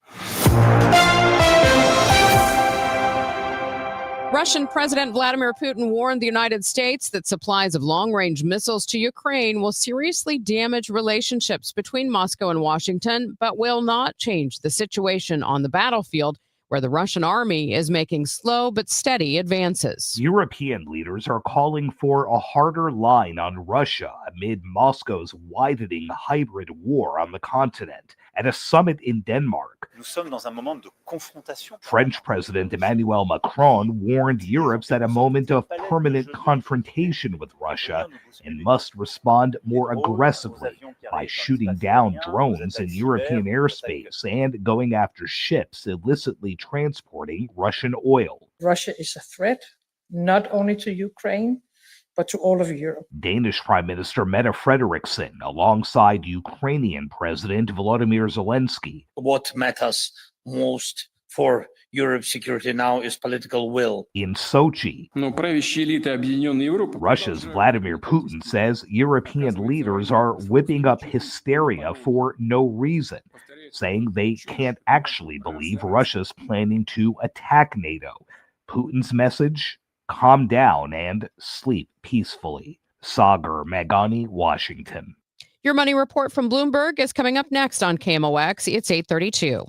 Russian President Vladimir Putin warned the United States that supplies of long-range missiles to Ukraine will seriously damage relationships between Moscow and Washington, but will not change the situation on the battlefield, where the Russian army is making slow but steady advances. European leaders are calling for a harder line on Russia amid Moscow's widening hybrid war on the continent. At a summit in Denmark, French President Emmanuel Macron warned Europe's at a moment of permanent confrontation with Russia and must respond more aggressively by shooting down drones in European airspace and going after ships illicitly transporting Russian oil. Russia is a threat, not only to Ukraine, but to all of Europe. Danish Prime Minister Mette Frederiksen, alongside Ukrainian President Volodymyr Zelensky. What matters most for Europe's security now is political will. In Sochi, Russia's Vladimir Putin says European leaders are whipping up hysteria for no reason, saying they can't actually believe Russia's planning to attack NATO. Putin's message: calm down and sleep peacefully. Sagar Magani, Washington. Your money report from Bloomberg is coming up next on KMOX. It's 8:32.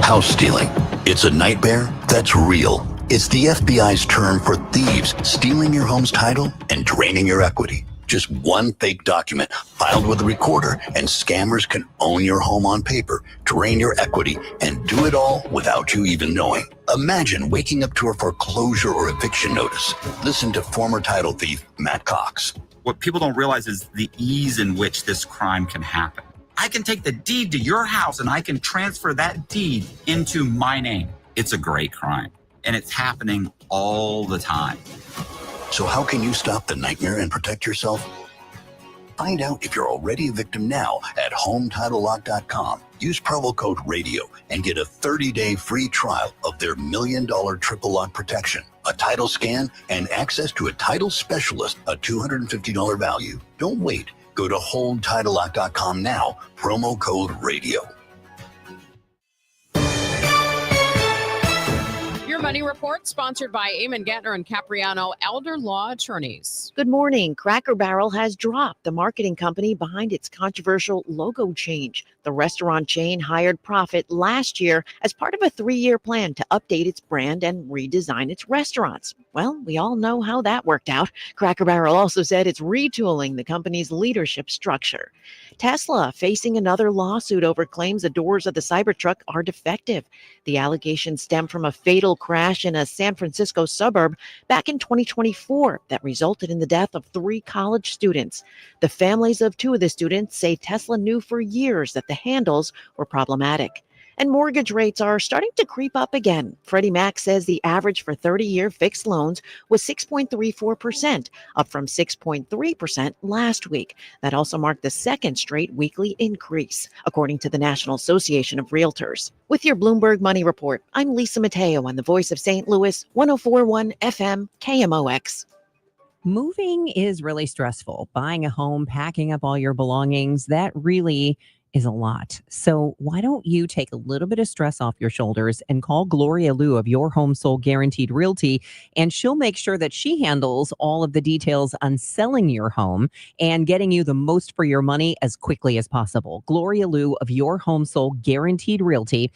House stealing. It's a nightmare that's real. It's the FBI's term for thieves stealing your home's title and draining your equity. Just one fake document filed with a recorder, and scammers can own your home on paper, drain your equity, and do it all without you even knowing. Imagine waking up to a foreclosure or eviction notice. Listen to former title thief Matt Cox. What people don't realize is the ease in which this crime can happen. I can take the deed to your house and I can transfer that deed into my name. It's a great crime, and it's happening all the time. So how can you stop the nightmare and protect yourself? Find out if you're already a victim now at HomeTitleLock.com. Use promo code RADIO and get a 30-day free trial of their $1 million triple lock protection, a title scan, and access to a title specialist, a $250 value. Don't wait. Go to HomeTitleLock.com now, promo code RADIO. Your money report sponsored by Eamon Gettner and Capriano Elder Law Attorneys. Good morning. Cracker Barrel has dropped the marketing company behind its controversial logo change. The restaurant chain hired Profit last year as part of a 3-year plan to update its brand and redesign its restaurants. Well, we all know how that worked out. Cracker Barrel also said it's retooling the company's leadership structure. Tesla facing another lawsuit over claims the doors of the Cybertruck are defective. The allegations stem from a fatal crash in a San Francisco suburb back in 2024 that resulted in the death of 3 college students. The families of 2 of the students say Tesla knew for years that the handles were problematic. And mortgage rates are starting to creep up again. Freddie Mac says the average for 30-year fixed loans was 6.34%, up from 6.3% last week. That also marked the second straight weekly increase, according to the National Association of Realtors. With your Bloomberg Money Report, I'm Lisa Mateo on the Voice of St. Louis, 104.1 FM, KMOX. Moving is really stressful. Buying a home, packing up all your belongings, that really is a lot. So why don't you take a little bit of stress off your shoulders and call Gloria Liu of Your Home Sold Guaranteed Realty, and she'll make sure that she handles all of the details on selling your home and getting you the most for your money as quickly as possible. Gloria Liu of Your Home Sold Guaranteed Realty.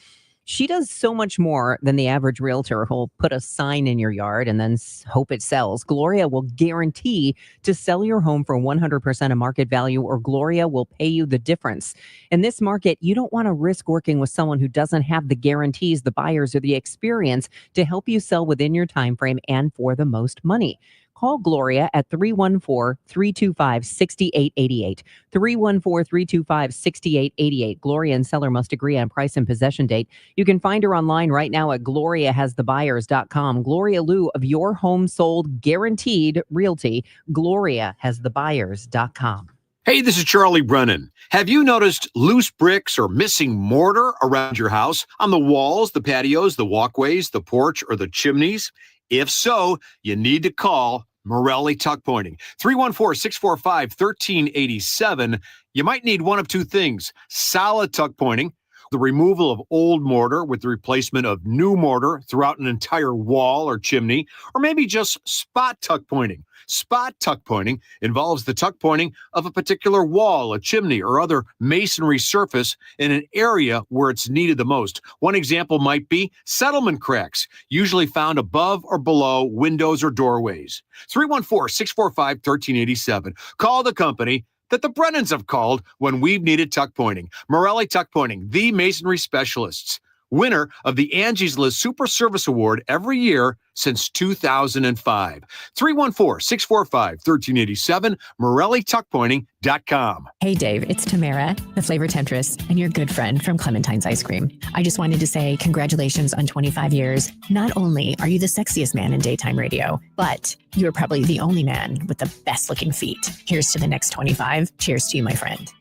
She does so much more than the average realtor who'll put a sign in your yard and then hope it sells. Gloria will guarantee to sell your home for 100% of market value, or Gloria will pay you the difference. In this market, you don't want to risk working with someone who doesn't have the guarantees, the buyers, or the experience to help you sell within your time frame and for the most money. Call Gloria at 314-325-6888. 314-325-6888. Gloria and seller must agree on price and possession date. You can find her online right now at gloriahasthebuyers.com. Gloria Liu of Your Home Sold Guaranteed Realty. gloriahasthebuyers.com. Hey, this is Charlie Brennan. Have you noticed loose bricks or missing mortar around your house, on the walls, the patios, the walkways, the porch, or the chimneys? If so, you need to call Morelli Tuck Pointing. 314-645-1387. You might need one of 2 things: solid tuck pointing, the removal of old mortar with the replacement of new mortar throughout an entire wall or chimney, or maybe just spot tuck pointing. Spot tuck pointing involves the tuck pointing of a particular wall, a chimney, or other masonry surface in an area where it's needed the most. One example might be settlement cracks, usually found above or below windows or doorways. 314-645-1387. Call the company that the Brennans have called when we've needed tuck pointing. Morelli Tuck Pointing, the masonry specialists. Winner of the Angie's List Super Service Award every year since 2005. 314-645-1387, MorelliTuckPointing.com. Hey, Dave, it's Tamara, the flavor temptress, and your good friend from Clementine's Ice Cream. I just wanted to say congratulations on 25 years. Not only are you the sexiest man in daytime radio, but you're probably the only man with the best looking feet. Here's to the next 25. Cheers to you, my friend.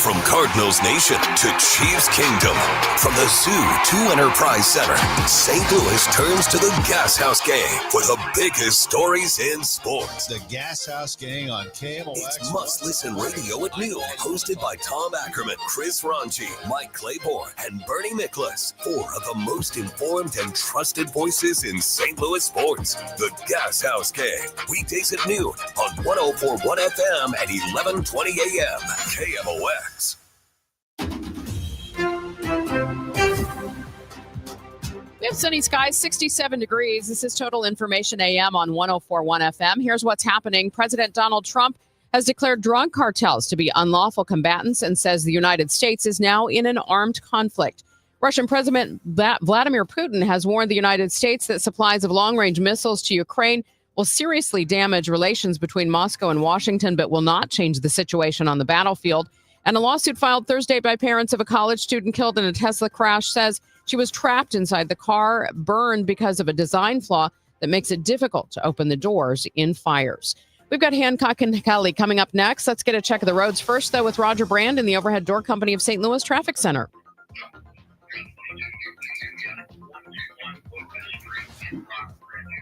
From Cardinals Nation to Chiefs Kingdom, from the Zoo to Enterprise Center, St. Louis turns to the Gas House Gang for the biggest stories in sports. The Gas House Gang on KMOX. It's must-listen radio at noon, hosted by Tom Ackerman, Chris Ranji, Mike Claiborne, and Bernie Miklasz. 4 of the most informed and trusted voices in St. Louis sports. The Gas House Gang, weekdays at noon on 104.1 FM and 11:20 a.m. KMOX. We have sunny skies, 67 degrees. This is Total Information AM on 104.1 FM. Here's what's happening. President Donald Trump has declared drug cartels to be unlawful combatants and says the United States is now in an armed conflict. Russian President Vladimir Putin has warned the United States that supplies of long-range missiles to Ukraine will seriously damage relations between Moscow and Washington, but will not change the situation on the battlefield. And a lawsuit filed Thursday by parents of a college student killed in a Tesla crash says she was trapped inside the car, burned because of a design flaw that makes it difficult to open the doors in fires. We've got Hancock and Kelly coming up next. Let's get a check of the roads first, though, with Roger Brand in the Overhead Door Company of St. Louis Traffic Center.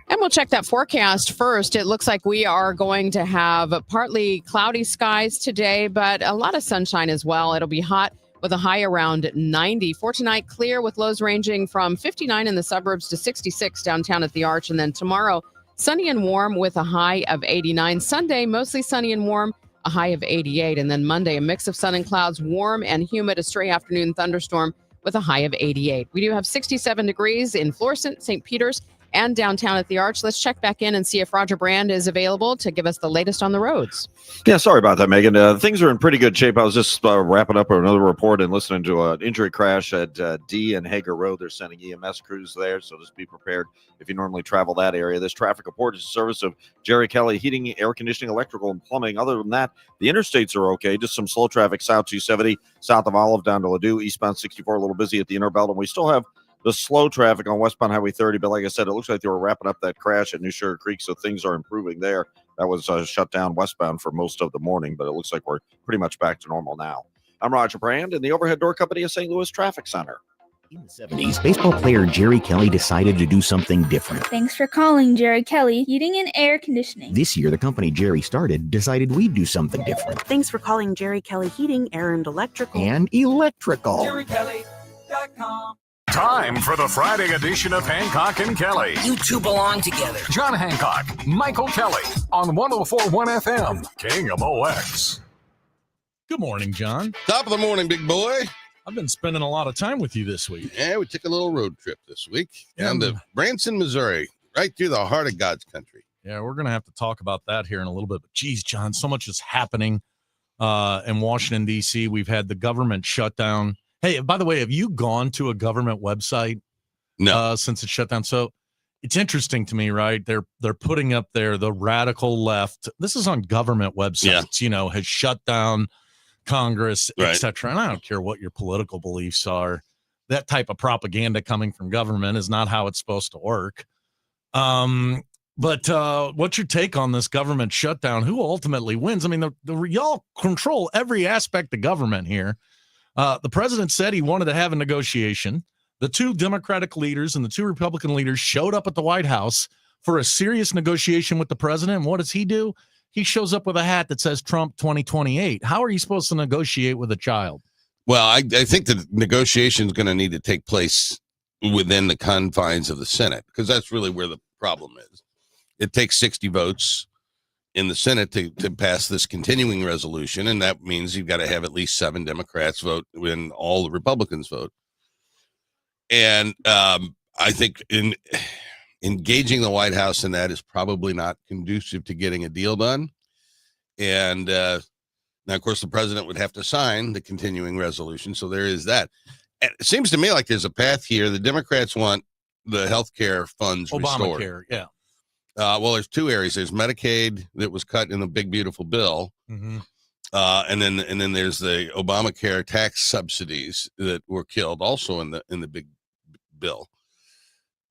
And we'll check that forecast first. It looks like we are going to have partly cloudy skies today, but a lot of sunshine as well. It'll be hot with a high around 90. For tonight, clear with lows ranging from 59 in the suburbs to 66 downtown at the Arch. And then tomorrow, sunny and warm with a high of 89. Sunday, mostly sunny and warm, a high of 88. And then Monday, a mix of sun and clouds, warm and humid, a stray afternoon thunderstorm with a high of 88. We do have 67 degrees in Florissant, St. Peter's, and downtown at the Arch. Let's check back in and see if Roger Brand is available to give us the latest on the roads. Yeah, sorry about that, Megan. Things are in pretty good shape. I was just wrapping up another report and listening to an injury crash at D and Hager Road. They're sending EMS crews there, so just be prepared if you normally travel that area. This traffic report is a service of Jerry Kelly Heating, Air Conditioning, Electrical, and Plumbing. Other than that, the interstates are okay. Just some slow traffic south 270, south of Olive down to Ladue, eastbound 64, a little busy at the inner belt, and we still have the slow traffic on westbound Highway 30, but like I said, it looks like they were wrapping up that crash at New Sugar Creek, so things are improving there. That was shut down westbound for most of the morning, but it looks like we're pretty much back to normal now. I'm Roger Brand in the Overhead Door Company of St. Louis Traffic Center. In the 70s, baseball player Jerry Kelly decided to do something different. Thanks for calling Jerry Kelly Heating and Air Conditioning. This year, the company Jerry started decided we'd do something different. Thanks for calling Jerry Kelly Heating, Air, and Electrical. And electrical. JerryKelly.com. Time for the Friday edition of Hancock and Kelly. You two belong together. John Hancock, Michael Kelly on 104.1 FM, KMOX. Good morning, John. Top of the morning, big boy. I've been spending a lot of time with you this week. Yeah, we took a little road trip this week down to Branson, Missouri, right through the heart of God's country. Yeah, we're going to have to talk about that here in a little bit. But geez, John, so much is happening in Washington, D.C. We've had the government shutdown. Hey, by the way, have you gone to a government website? No. Since it's shut down? So it's interesting to me, right? They're putting up there the radical left. This is on government websites, has shut down Congress, right, etc. And I don't care what your political beliefs are. That type of propaganda coming from government is not how it's supposed to work. But what's your take on this government shutdown? Who ultimately wins? I mean, y'all control every aspect of government here. The president said he wanted to have a negotiation. The two Democratic leaders and the two Republican leaders showed up at the White House for a serious negotiation with the president. And what does he do? He shows up with a hat that says Trump 2028. How are you supposed to negotiate with a child? Well, I think the negotiation is going to need to take place within the confines of the Senate, because that's really where the problem is. It takes 60 votes in the Senate to pass this continuing resolution, and that means you've got to have at least 7 Democrats vote when all the Republicans vote. And I think in engaging the White House in that is probably not conducive to getting a deal done. And now, of course, the president would have to sign the continuing resolution, so there is that. And it seems to me like there's a path here. The Democrats want the health care funds restored. Obamacare, yeah. Well, there's 2 areas. There's Medicaid that was cut in the big, beautiful bill. Mm-hmm. And then there's the Obamacare tax subsidies that were killed also in the big bill.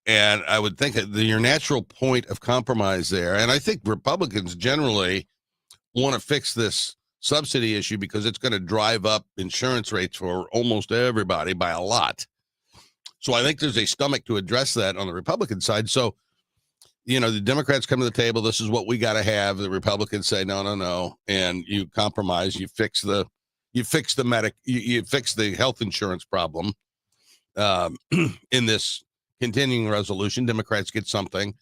And I would think that your natural point of compromise there, and I think Republicans generally want to fix this subsidy issue because it's going to drive up insurance rates for almost everybody by a lot. So I think there's a stomach to address that on the Republican side. So, the Democrats come to the table. This is what we got to have. The Republicans say, no. And you compromise, you fix the health insurance problem in this continuing resolution. Democrats get something.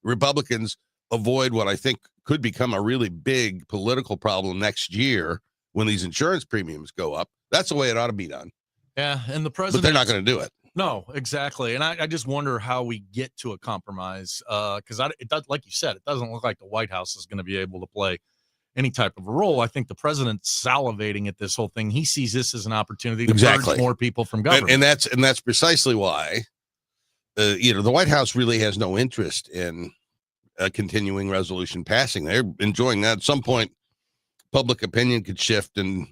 Republicans avoid what I think could become a really big political problem next year when these insurance premiums go up. That's the way it ought to be done. Yeah, and the But president. they're not going to do it. No, exactly. And I just wonder how we get to a compromise because it does, like you said, it doesn't look like the White House is going to be able to play any type of a role. I think the president's salivating at this whole thing. He sees this as an opportunity to purge more people from government. And that's precisely why, the White House really has no interest in a continuing resolution passing. They're enjoying that. At some point, public opinion could shift, and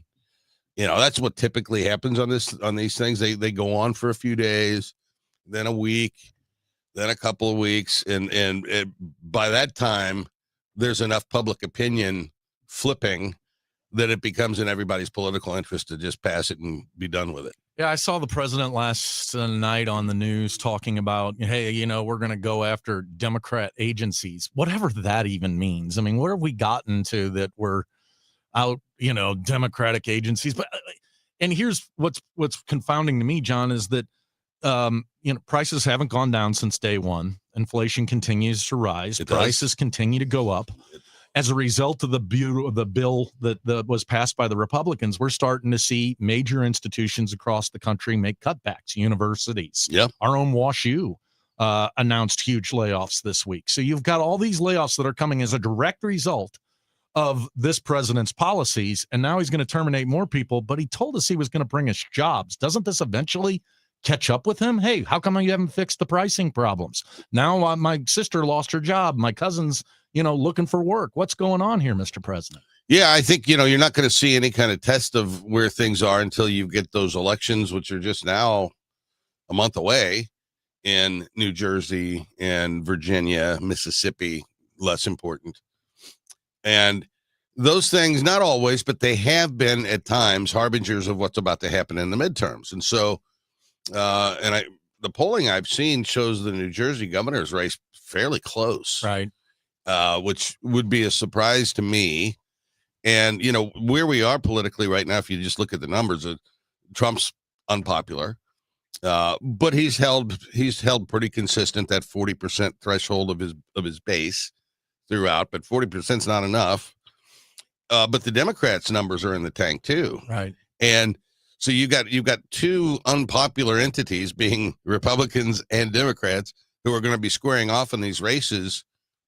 that's what typically happens on these things. They go on for a few days, then a week, then a couple of weeks, and by that time, there's enough public opinion flipping that it becomes in everybody's political interest to just pass it and be done with it. Yeah, I saw the president last night on the news talking about, hey, we're going to go after Democrat agencies, whatever that even means. I mean, where have we gotten to that we're out, Democratic agencies? But and here's what's confounding to me, John, is that prices haven't gone down since day one. Inflation continues to rise. Prices continue to go up. As a result of the bill that was passed by the Republicans, we're starting to see major institutions across the country make cutbacks. Universities, our own WashU announced huge layoffs this week. So you've got all these layoffs that are coming as a direct result of this president's policies, and now he's going to terminate more people, but he told us he was going to bring us jobs. Doesn't this eventually catch up with him? Hey, how come you haven't fixed the pricing problems? Now my sister lost her job. My cousin's, looking for work. What's going on here, Mr. President? Yeah, I think, you're not going to see any kind of test of where things are until you get those elections, which are just now a month away in New Jersey and Virginia, Mississippi, less important. And those things, not always, but they have been at times harbingers of what's about to happen in the midterms. And so, the polling I've seen shows the New Jersey governor's race fairly close. Right. Which would be a surprise to me. And, where we are politically right now, if you just look at the numbers, Trump's unpopular, but he's held pretty consistent, that 40% threshold of his base throughout, but 40% is not enough. But the Democrats' numbers are in the tank too. Right. And so you've got two unpopular entities, being Republicans and Democrats, who are going to be squaring off in these races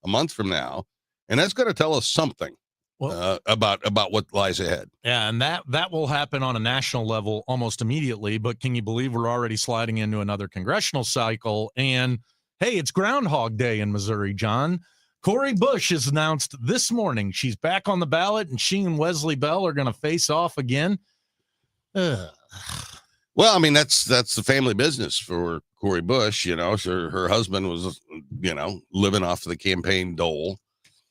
a month from now, and that's going to tell us something about what lies ahead. Yeah, and that will happen on a national level almost immediately. But can you believe we're already sliding into another congressional cycle? And hey, it's Groundhog Day in Missouri, John. Cori Bush has announced this morning she's back on the ballot, and she and Wesley Bell are going to face off again. Well, I mean, that's the family business for Cori Bush. So her husband was, living off the campaign dole,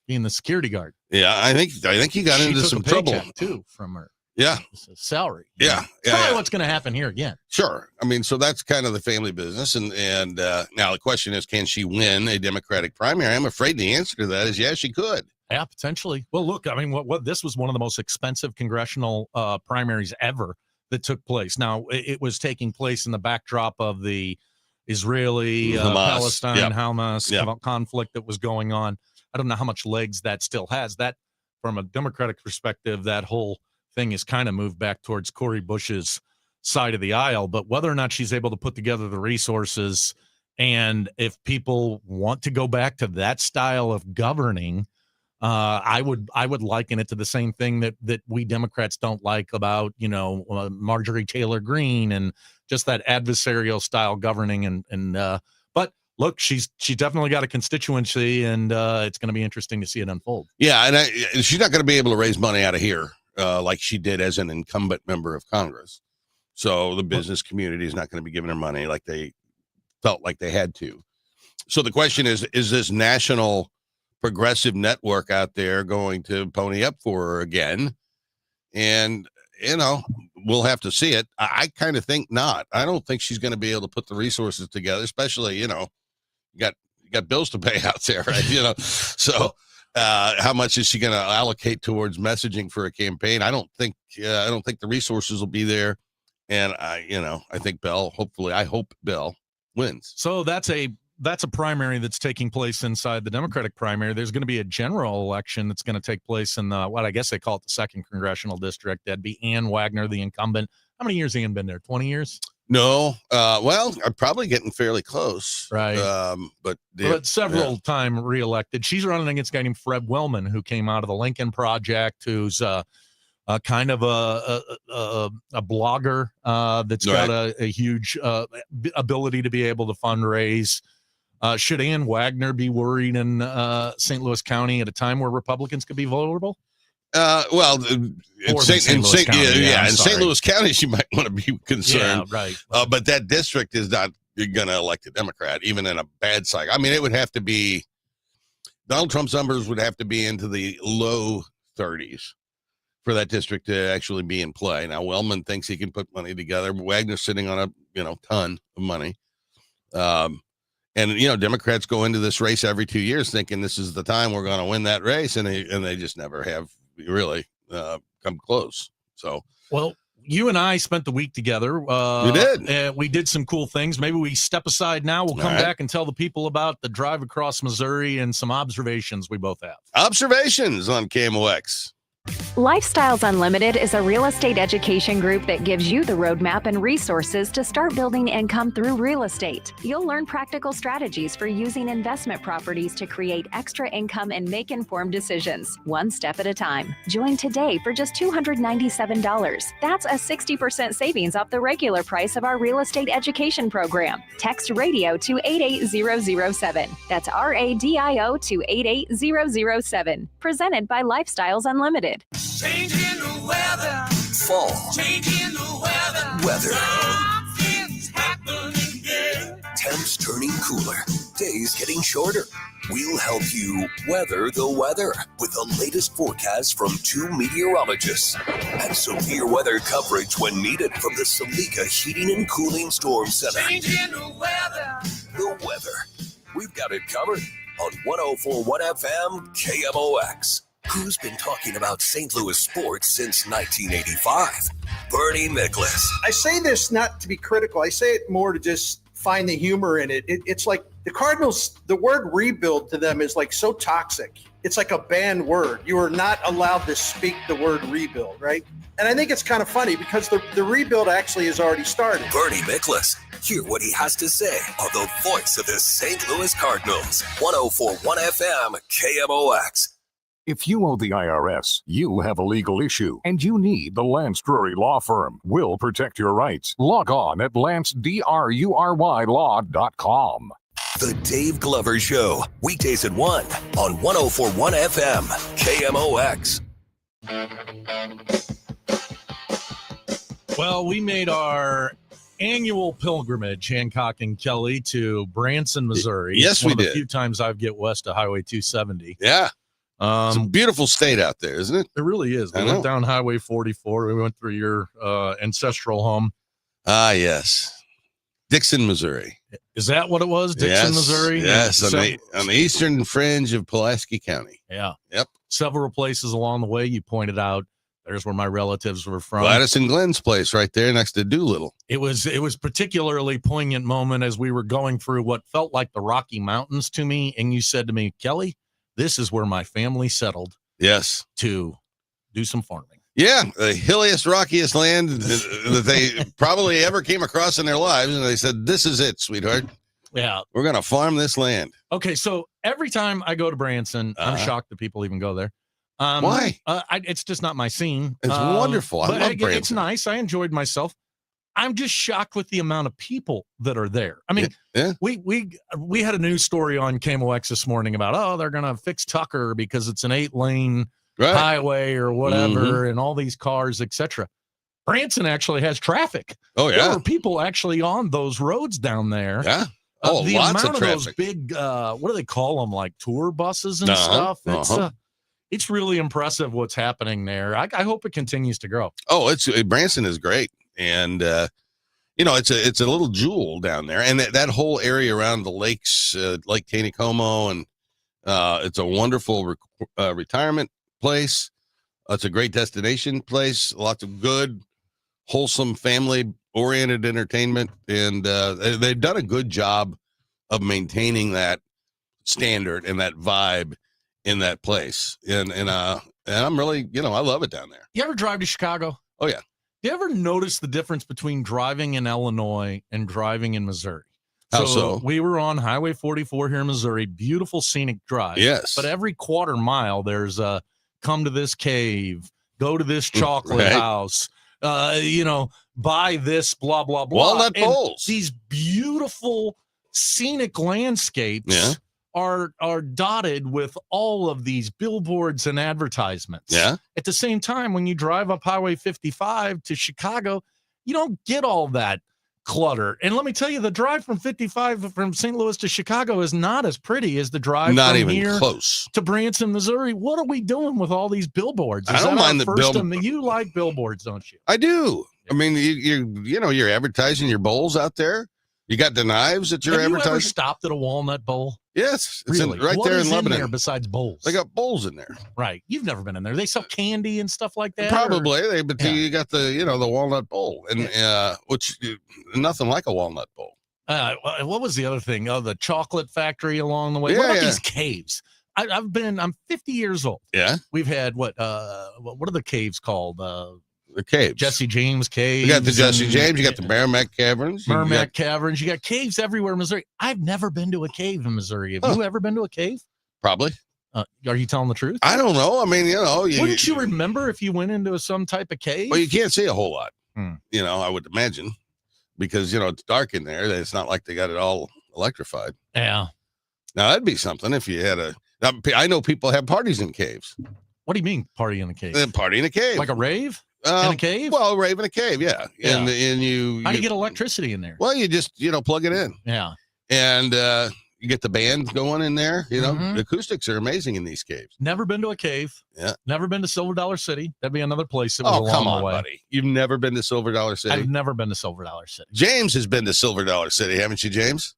being the security guard. Yeah, I think he got into some trouble too from her. Yeah, salary. Yeah, probably what's going to happen here again. Sure. I mean, so that's kind of the family business, and now the question is, can she win a Democratic primary? I'm afraid the answer to that is yes, she could. Yeah, potentially. Well, look, I mean, what this was one of the most expensive congressional primaries ever that took place. Now, it was taking place in the backdrop of the Israeli, Palestine, Hamas conflict that was going on. I don't know how much legs that still has. That, from a Democratic perspective, that whole thing is kind of moved back towards Cori Bush's side of the aisle. But whether or not she's able to put together the resources, and if people want to go back to that style of governing, I would liken it to the same thing that we Democrats don't like about, Marjorie Taylor Greene and just that adversarial style governing. But look, she's definitely got a constituency, and it's going to be interesting to see it unfold. Yeah, and she's not going to be able to raise money out of here like she did as an incumbent member of Congress. So the business community is not going to be giving her money like they felt like they had to. So the question is this national progressive network out there going to pony up for her again? And, we'll have to see it. I kind of think not. I don't think she's going to be able to put the resources together, especially, you got bills to pay out there, right? So how much is she going to allocate towards messaging for a campaign? I don't think the resources will be there. And I think I hope Bell wins. So that's a primary that's taking place inside the Democratic primary. There's going to be a general election that's going to take place in what I guess they call it the 2nd Congressional District. That'd be Ann Wagner, the incumbent. How many years has Ann been there? 20 years? No. Well, I'm probably getting fairly close. Right. But several time reelected. She's running against a guy named Fred Wellman, who came out of the Lincoln Project, who's kind of a blogger that's got a huge ability to be able to fundraise. Should Ann Wagner be worried in St. Louis County at a time where Republicans could be vulnerable? In St. Louis County, she might want to be concerned. Yeah, right. But that district is not going to elect a Democrat, even in a bad cycle. I mean, it would have to be Donald Trump's numbers would have to be into the low 30s for that district to actually be in play. Now, Wellman thinks he can put money together. Wagner's sitting on a ton of money. And Democrats go into this race every 2 years thinking this is the time we're going to win that race, and they just never have really come close. So, well, you and I spent the week together. We did. We did some cool things. Maybe we step aside now. We'll come back and tell the people about the drive across Missouri and some observations we both have. Observations on KMOX. Lifestyles Unlimited is a real estate education group that gives you the roadmap and resources to start building income through real estate. You'll learn practical strategies for using investment properties to create extra income and make informed decisions, one step at a time. Join today for just $297. That's a 60% savings off the regular price of our real estate education program. Text radio to 88007. That's RADIO to 88007. Presented by Lifestyles Unlimited. Changing the weather. Fall. Changing the weather. Weather. Something's happening, yeah. Temps turning cooler. Days getting shorter. We'll help you weather the weather with the latest forecast from 2 meteorologists and severe weather coverage when needed from the Salika Heating and Cooling Storm Center. Changing the weather. The weather. We've got it covered on 104.1 FM KMOX. Who's been talking about St. Louis sports since 1985? Bernie Miklasz. I say this not to be critical. I say it more to just find the humor in it. It's like the Cardinals, the word rebuild to them is like so toxic. It's like a banned word. You are not allowed to speak the word rebuild, right? And I think it's kind of funny because the rebuild actually has already started. Bernie Miklasz. Hear what he has to say on the voice of the St. Louis Cardinals. 104.1 FM KMOX. If you owe the IRS, you have a legal issue, and you need the Lance Drury Law Firm. We'll protect your rights. Log on at lancedrurylaw.com. The Dave Glover Show, weekdays at 1 on 104.1 FM KMOX. Well, we made our annual pilgrimage, Hancock and Kelly, to Branson, Missouri. Yes, we did. One of the few times I've get west of Highway 270. Yeah. It's a beautiful state out there, isn't it? It really is. We went down Highway 44. We went through your ancestral home. Ah, yes. Dixon, Missouri. Is that what it was? Dixon, Missouri? Yes, on the eastern fringe of Pulaski County. Yeah. Yep. Several places along the way you pointed out. There's where my relatives were from. Gladys and Glenn's place right there next to Doolittle. It was particularly poignant moment as we were going through what felt like the Rocky Mountains to me. And you said to me, Kelly, this is where my family settled. Yes. To do some farming. Yeah. The hilliest, rockiest land that they probably ever came across in their lives. And they said, this is it, sweetheart. Yeah. We're going to farm this land. Okay. So every time I go to Branson, I'm shocked that people even go there. Why? It's just not my scene. It's wonderful. I love Branson. It's nice. I enjoyed myself. I'm just shocked with the amount of people that are there. I mean, we had a news story on KMOX this morning about, they're going to fix Tucker because it's an 8-lane highway or whatever, and all these cars, etc. Branson actually has traffic. Oh, yeah. There are people actually on those roads down there. Yeah. The lots amount of those traffic. big, what do they call them? Like tour buses and stuff. It's it's really impressive what's happening there. I hope it continues to grow. Oh, Branson is great, and it's a little jewel down there, and that whole area around the lakes, Lake Taneycomo, and it's a wonderful retirement place. It's a great destination place. Lots of good, wholesome, family-oriented entertainment, and they've done a good job of maintaining that standard and that vibe in that place. And I'm really, I love it down there. You ever drive to Chicago? Oh yeah. Do you ever notice the difference between driving in Illinois and driving in Missouri? How so? We were on Highway 44 here in Missouri, beautiful scenic drive. Yes. But every quarter mile, there's a come to this cave, go to this chocolate house, buy this, blah, blah, blah. Walnut bowls. These beautiful scenic landscapes are dotted with all of these billboards and advertisements. Yeah. At the same time, when you drive up Highway 55 to Chicago, you don't get all that clutter. And let me tell you, the drive from 55 from St. Louis to Chicago is not as pretty as the drive not from even here close to Branson, Missouri. What are we doing with all these billboards? I don't mind the billboards. You like billboards, don't you? I do. I mean, you're advertising your bowls out there. You got the knives that you're Have advertising. You ever stopped at a Walnut Bowl? Yes, it's really? right What there is in Lebanon. There besides bowls? They got bowls in there. Right. You've never been in there. They sell candy and stuff like that. Probably. You got the walnut bowl, and which nothing like a walnut bowl. What was the other thing? Oh, the chocolate factory along the way. Yeah, what about these caves? I'm 50 years old. Yeah. We've had what are the caves called? The caves. Jesse James Cave. You got the Jesse James. You got the Merrimack Caverns. Caverns. You got caves everywhere in Missouri. I've never been to a cave in Missouri. Have you ever been to a cave? Probably. Are you telling the truth? I don't know. I mean, wouldn't you remember if you went into some type of cave? Well, you can't see a whole lot. I would imagine, because it's dark in there. It's not like they got it all electrified. Yeah. Now that'd be something if you had I know people have parties in caves. What do you mean party in a cave? Party in a cave. Like a rave? In a cave? Well, rave in a cave, yeah. And you how do you get electricity in there? Well, you just plug it in. Yeah. And you get the band going in there. The acoustics are amazing in these caves. Never been to a cave. Yeah. Never been to Silver Dollar City. That'd be another place that was along come on, the way. buddy. You've never been to Silver Dollar City? I've never been to Silver Dollar City. James has been to Silver Dollar City, haven't you, James?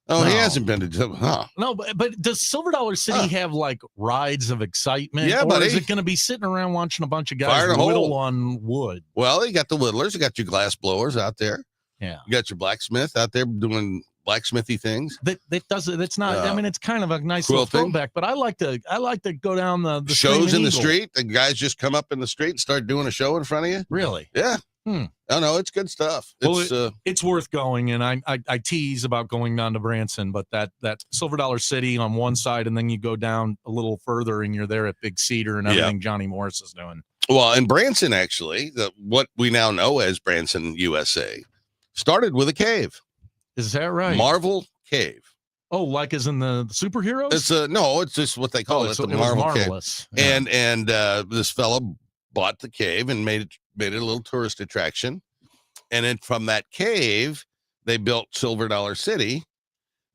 Oh, No. he hasn't been to. Huh? No, but does Silver Dollar City have like rides of excitement? Yeah, or buddy. is it going to be sitting around watching a bunch of guys Fire in a hole. whittle on wood? Well, you got the whittlers. You got your glass blowers out there. Yeah. You got your blacksmith out there doing blacksmithy things. It's not. I mean, it's kind of a nice little quilting. throwback. But I like to go down the Shows in the Screaming Eagle. street. The guys just come up in the street and start doing a show in front of you. Really? Yeah. Oh no, it's good stuff. Well, it's worth going, and I tease about going down to Branson, but that Silver Dollar City on one side, and then you go down a little further, and you're there at Big Cedar and everything Johnny Morris is doing. Well, in Branson, actually, what we now know as Branson, USA, started with a cave. Is that right? Marvel Cave. Oh, like as in the superheroes? It's just what they call it, the Marvel Cave. Yeah. And this fellow bought the cave and made it a little tourist attraction. And then from that cave, they built Silver Dollar City,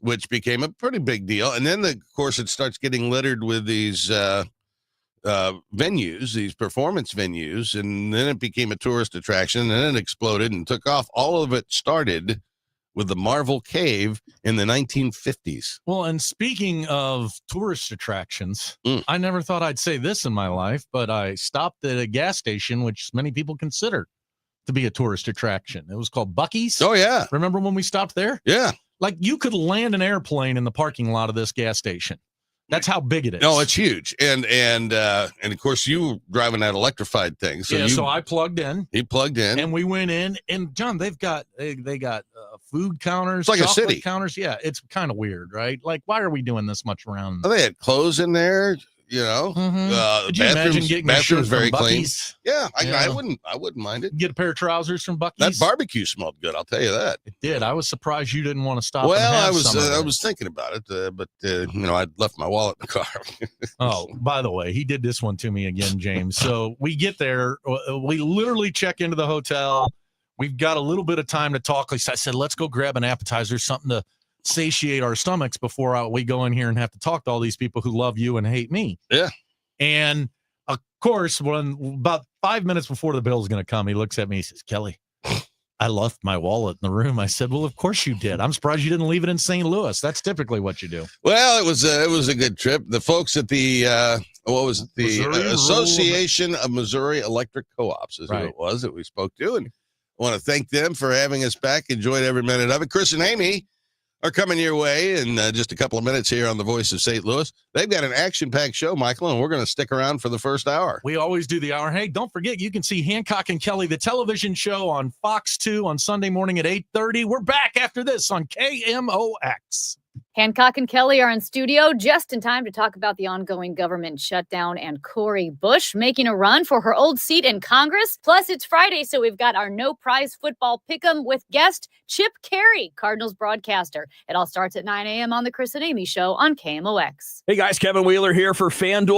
which became a pretty big deal. And then, of course, it starts getting littered with these venues, these performance venues. And then it became a tourist attraction, and then it exploded and took off. All of it started with the Marvel Cave in the 1950s. Well, and speaking of tourist attractions, I never thought I'd say this in my life, but I stopped at a gas station, which many people consider to be a tourist attraction. It was called Buc-ee's. Oh, yeah. Remember when we stopped there? Yeah. Like you could land an airplane in the parking lot of this gas station. That's how big it is. No, it's huge. And of course you driving that electrified thing. So I plugged in. He plugged in. And we went in, and John, they got food counters, It's like a chocolate city. counters. Yeah, it's kind of weird, right? Like, why are we doing this much around? Oh, they had clothes in there, Could you imagine bathrooms- getting bathrooms your very shirt from clean. Buc-ee's? Yeah, I wouldn't mind it. Get a pair of trousers from Buc-ee's. That barbecue smelled good, I'll tell you that. It did. I was surprised you didn't want to stop. Well, and have I was some of I it. was thinking about it, but I'd left my wallet in the car. Oh, by the way, he did this one to me again, James. So we get there, we literally check into the hotel. We've got a little bit of time to talk. I said, let's go grab an appetizer, something to satiate our stomachs before we go in here and have to talk to all these people who love you and hate me. Yeah. And of course, when about 5 minutes before the bill is going to come, he looks at me, he says, Kelly, I left my wallet in the room. I said, well, of course you did. I'm surprised you didn't leave it in St. Louis. That's typically what you do. Well, it was a good trip. The folks at the Association of Missouri Electric Co-ops is who it was that we spoke to, and I want to thank them for having us back. Enjoyed every minute of it. Chris and Amy are coming your way in just a couple of minutes here on The Voice of St. Louis. They've got an action-packed show, Michael, and we're going to stick around for the first hour. We always do the hour. Hey, don't forget, you can see Hancock and Kelly, the television show on Fox 2 on Sunday morning at 8:30. We're back after this on KMOX. Hancock and Kelly are in studio just in time to talk about the ongoing government shutdown and Cori Bush making a run for her old seat in Congress. Plus, it's Friday, so we've got our no prize football pick'em with guest Chip Carey, Cardinals broadcaster. It all starts at 9 a.m. on the Chris and Amy Show on KMOX. Hey guys, Kevin Wheeler here for FanDuel.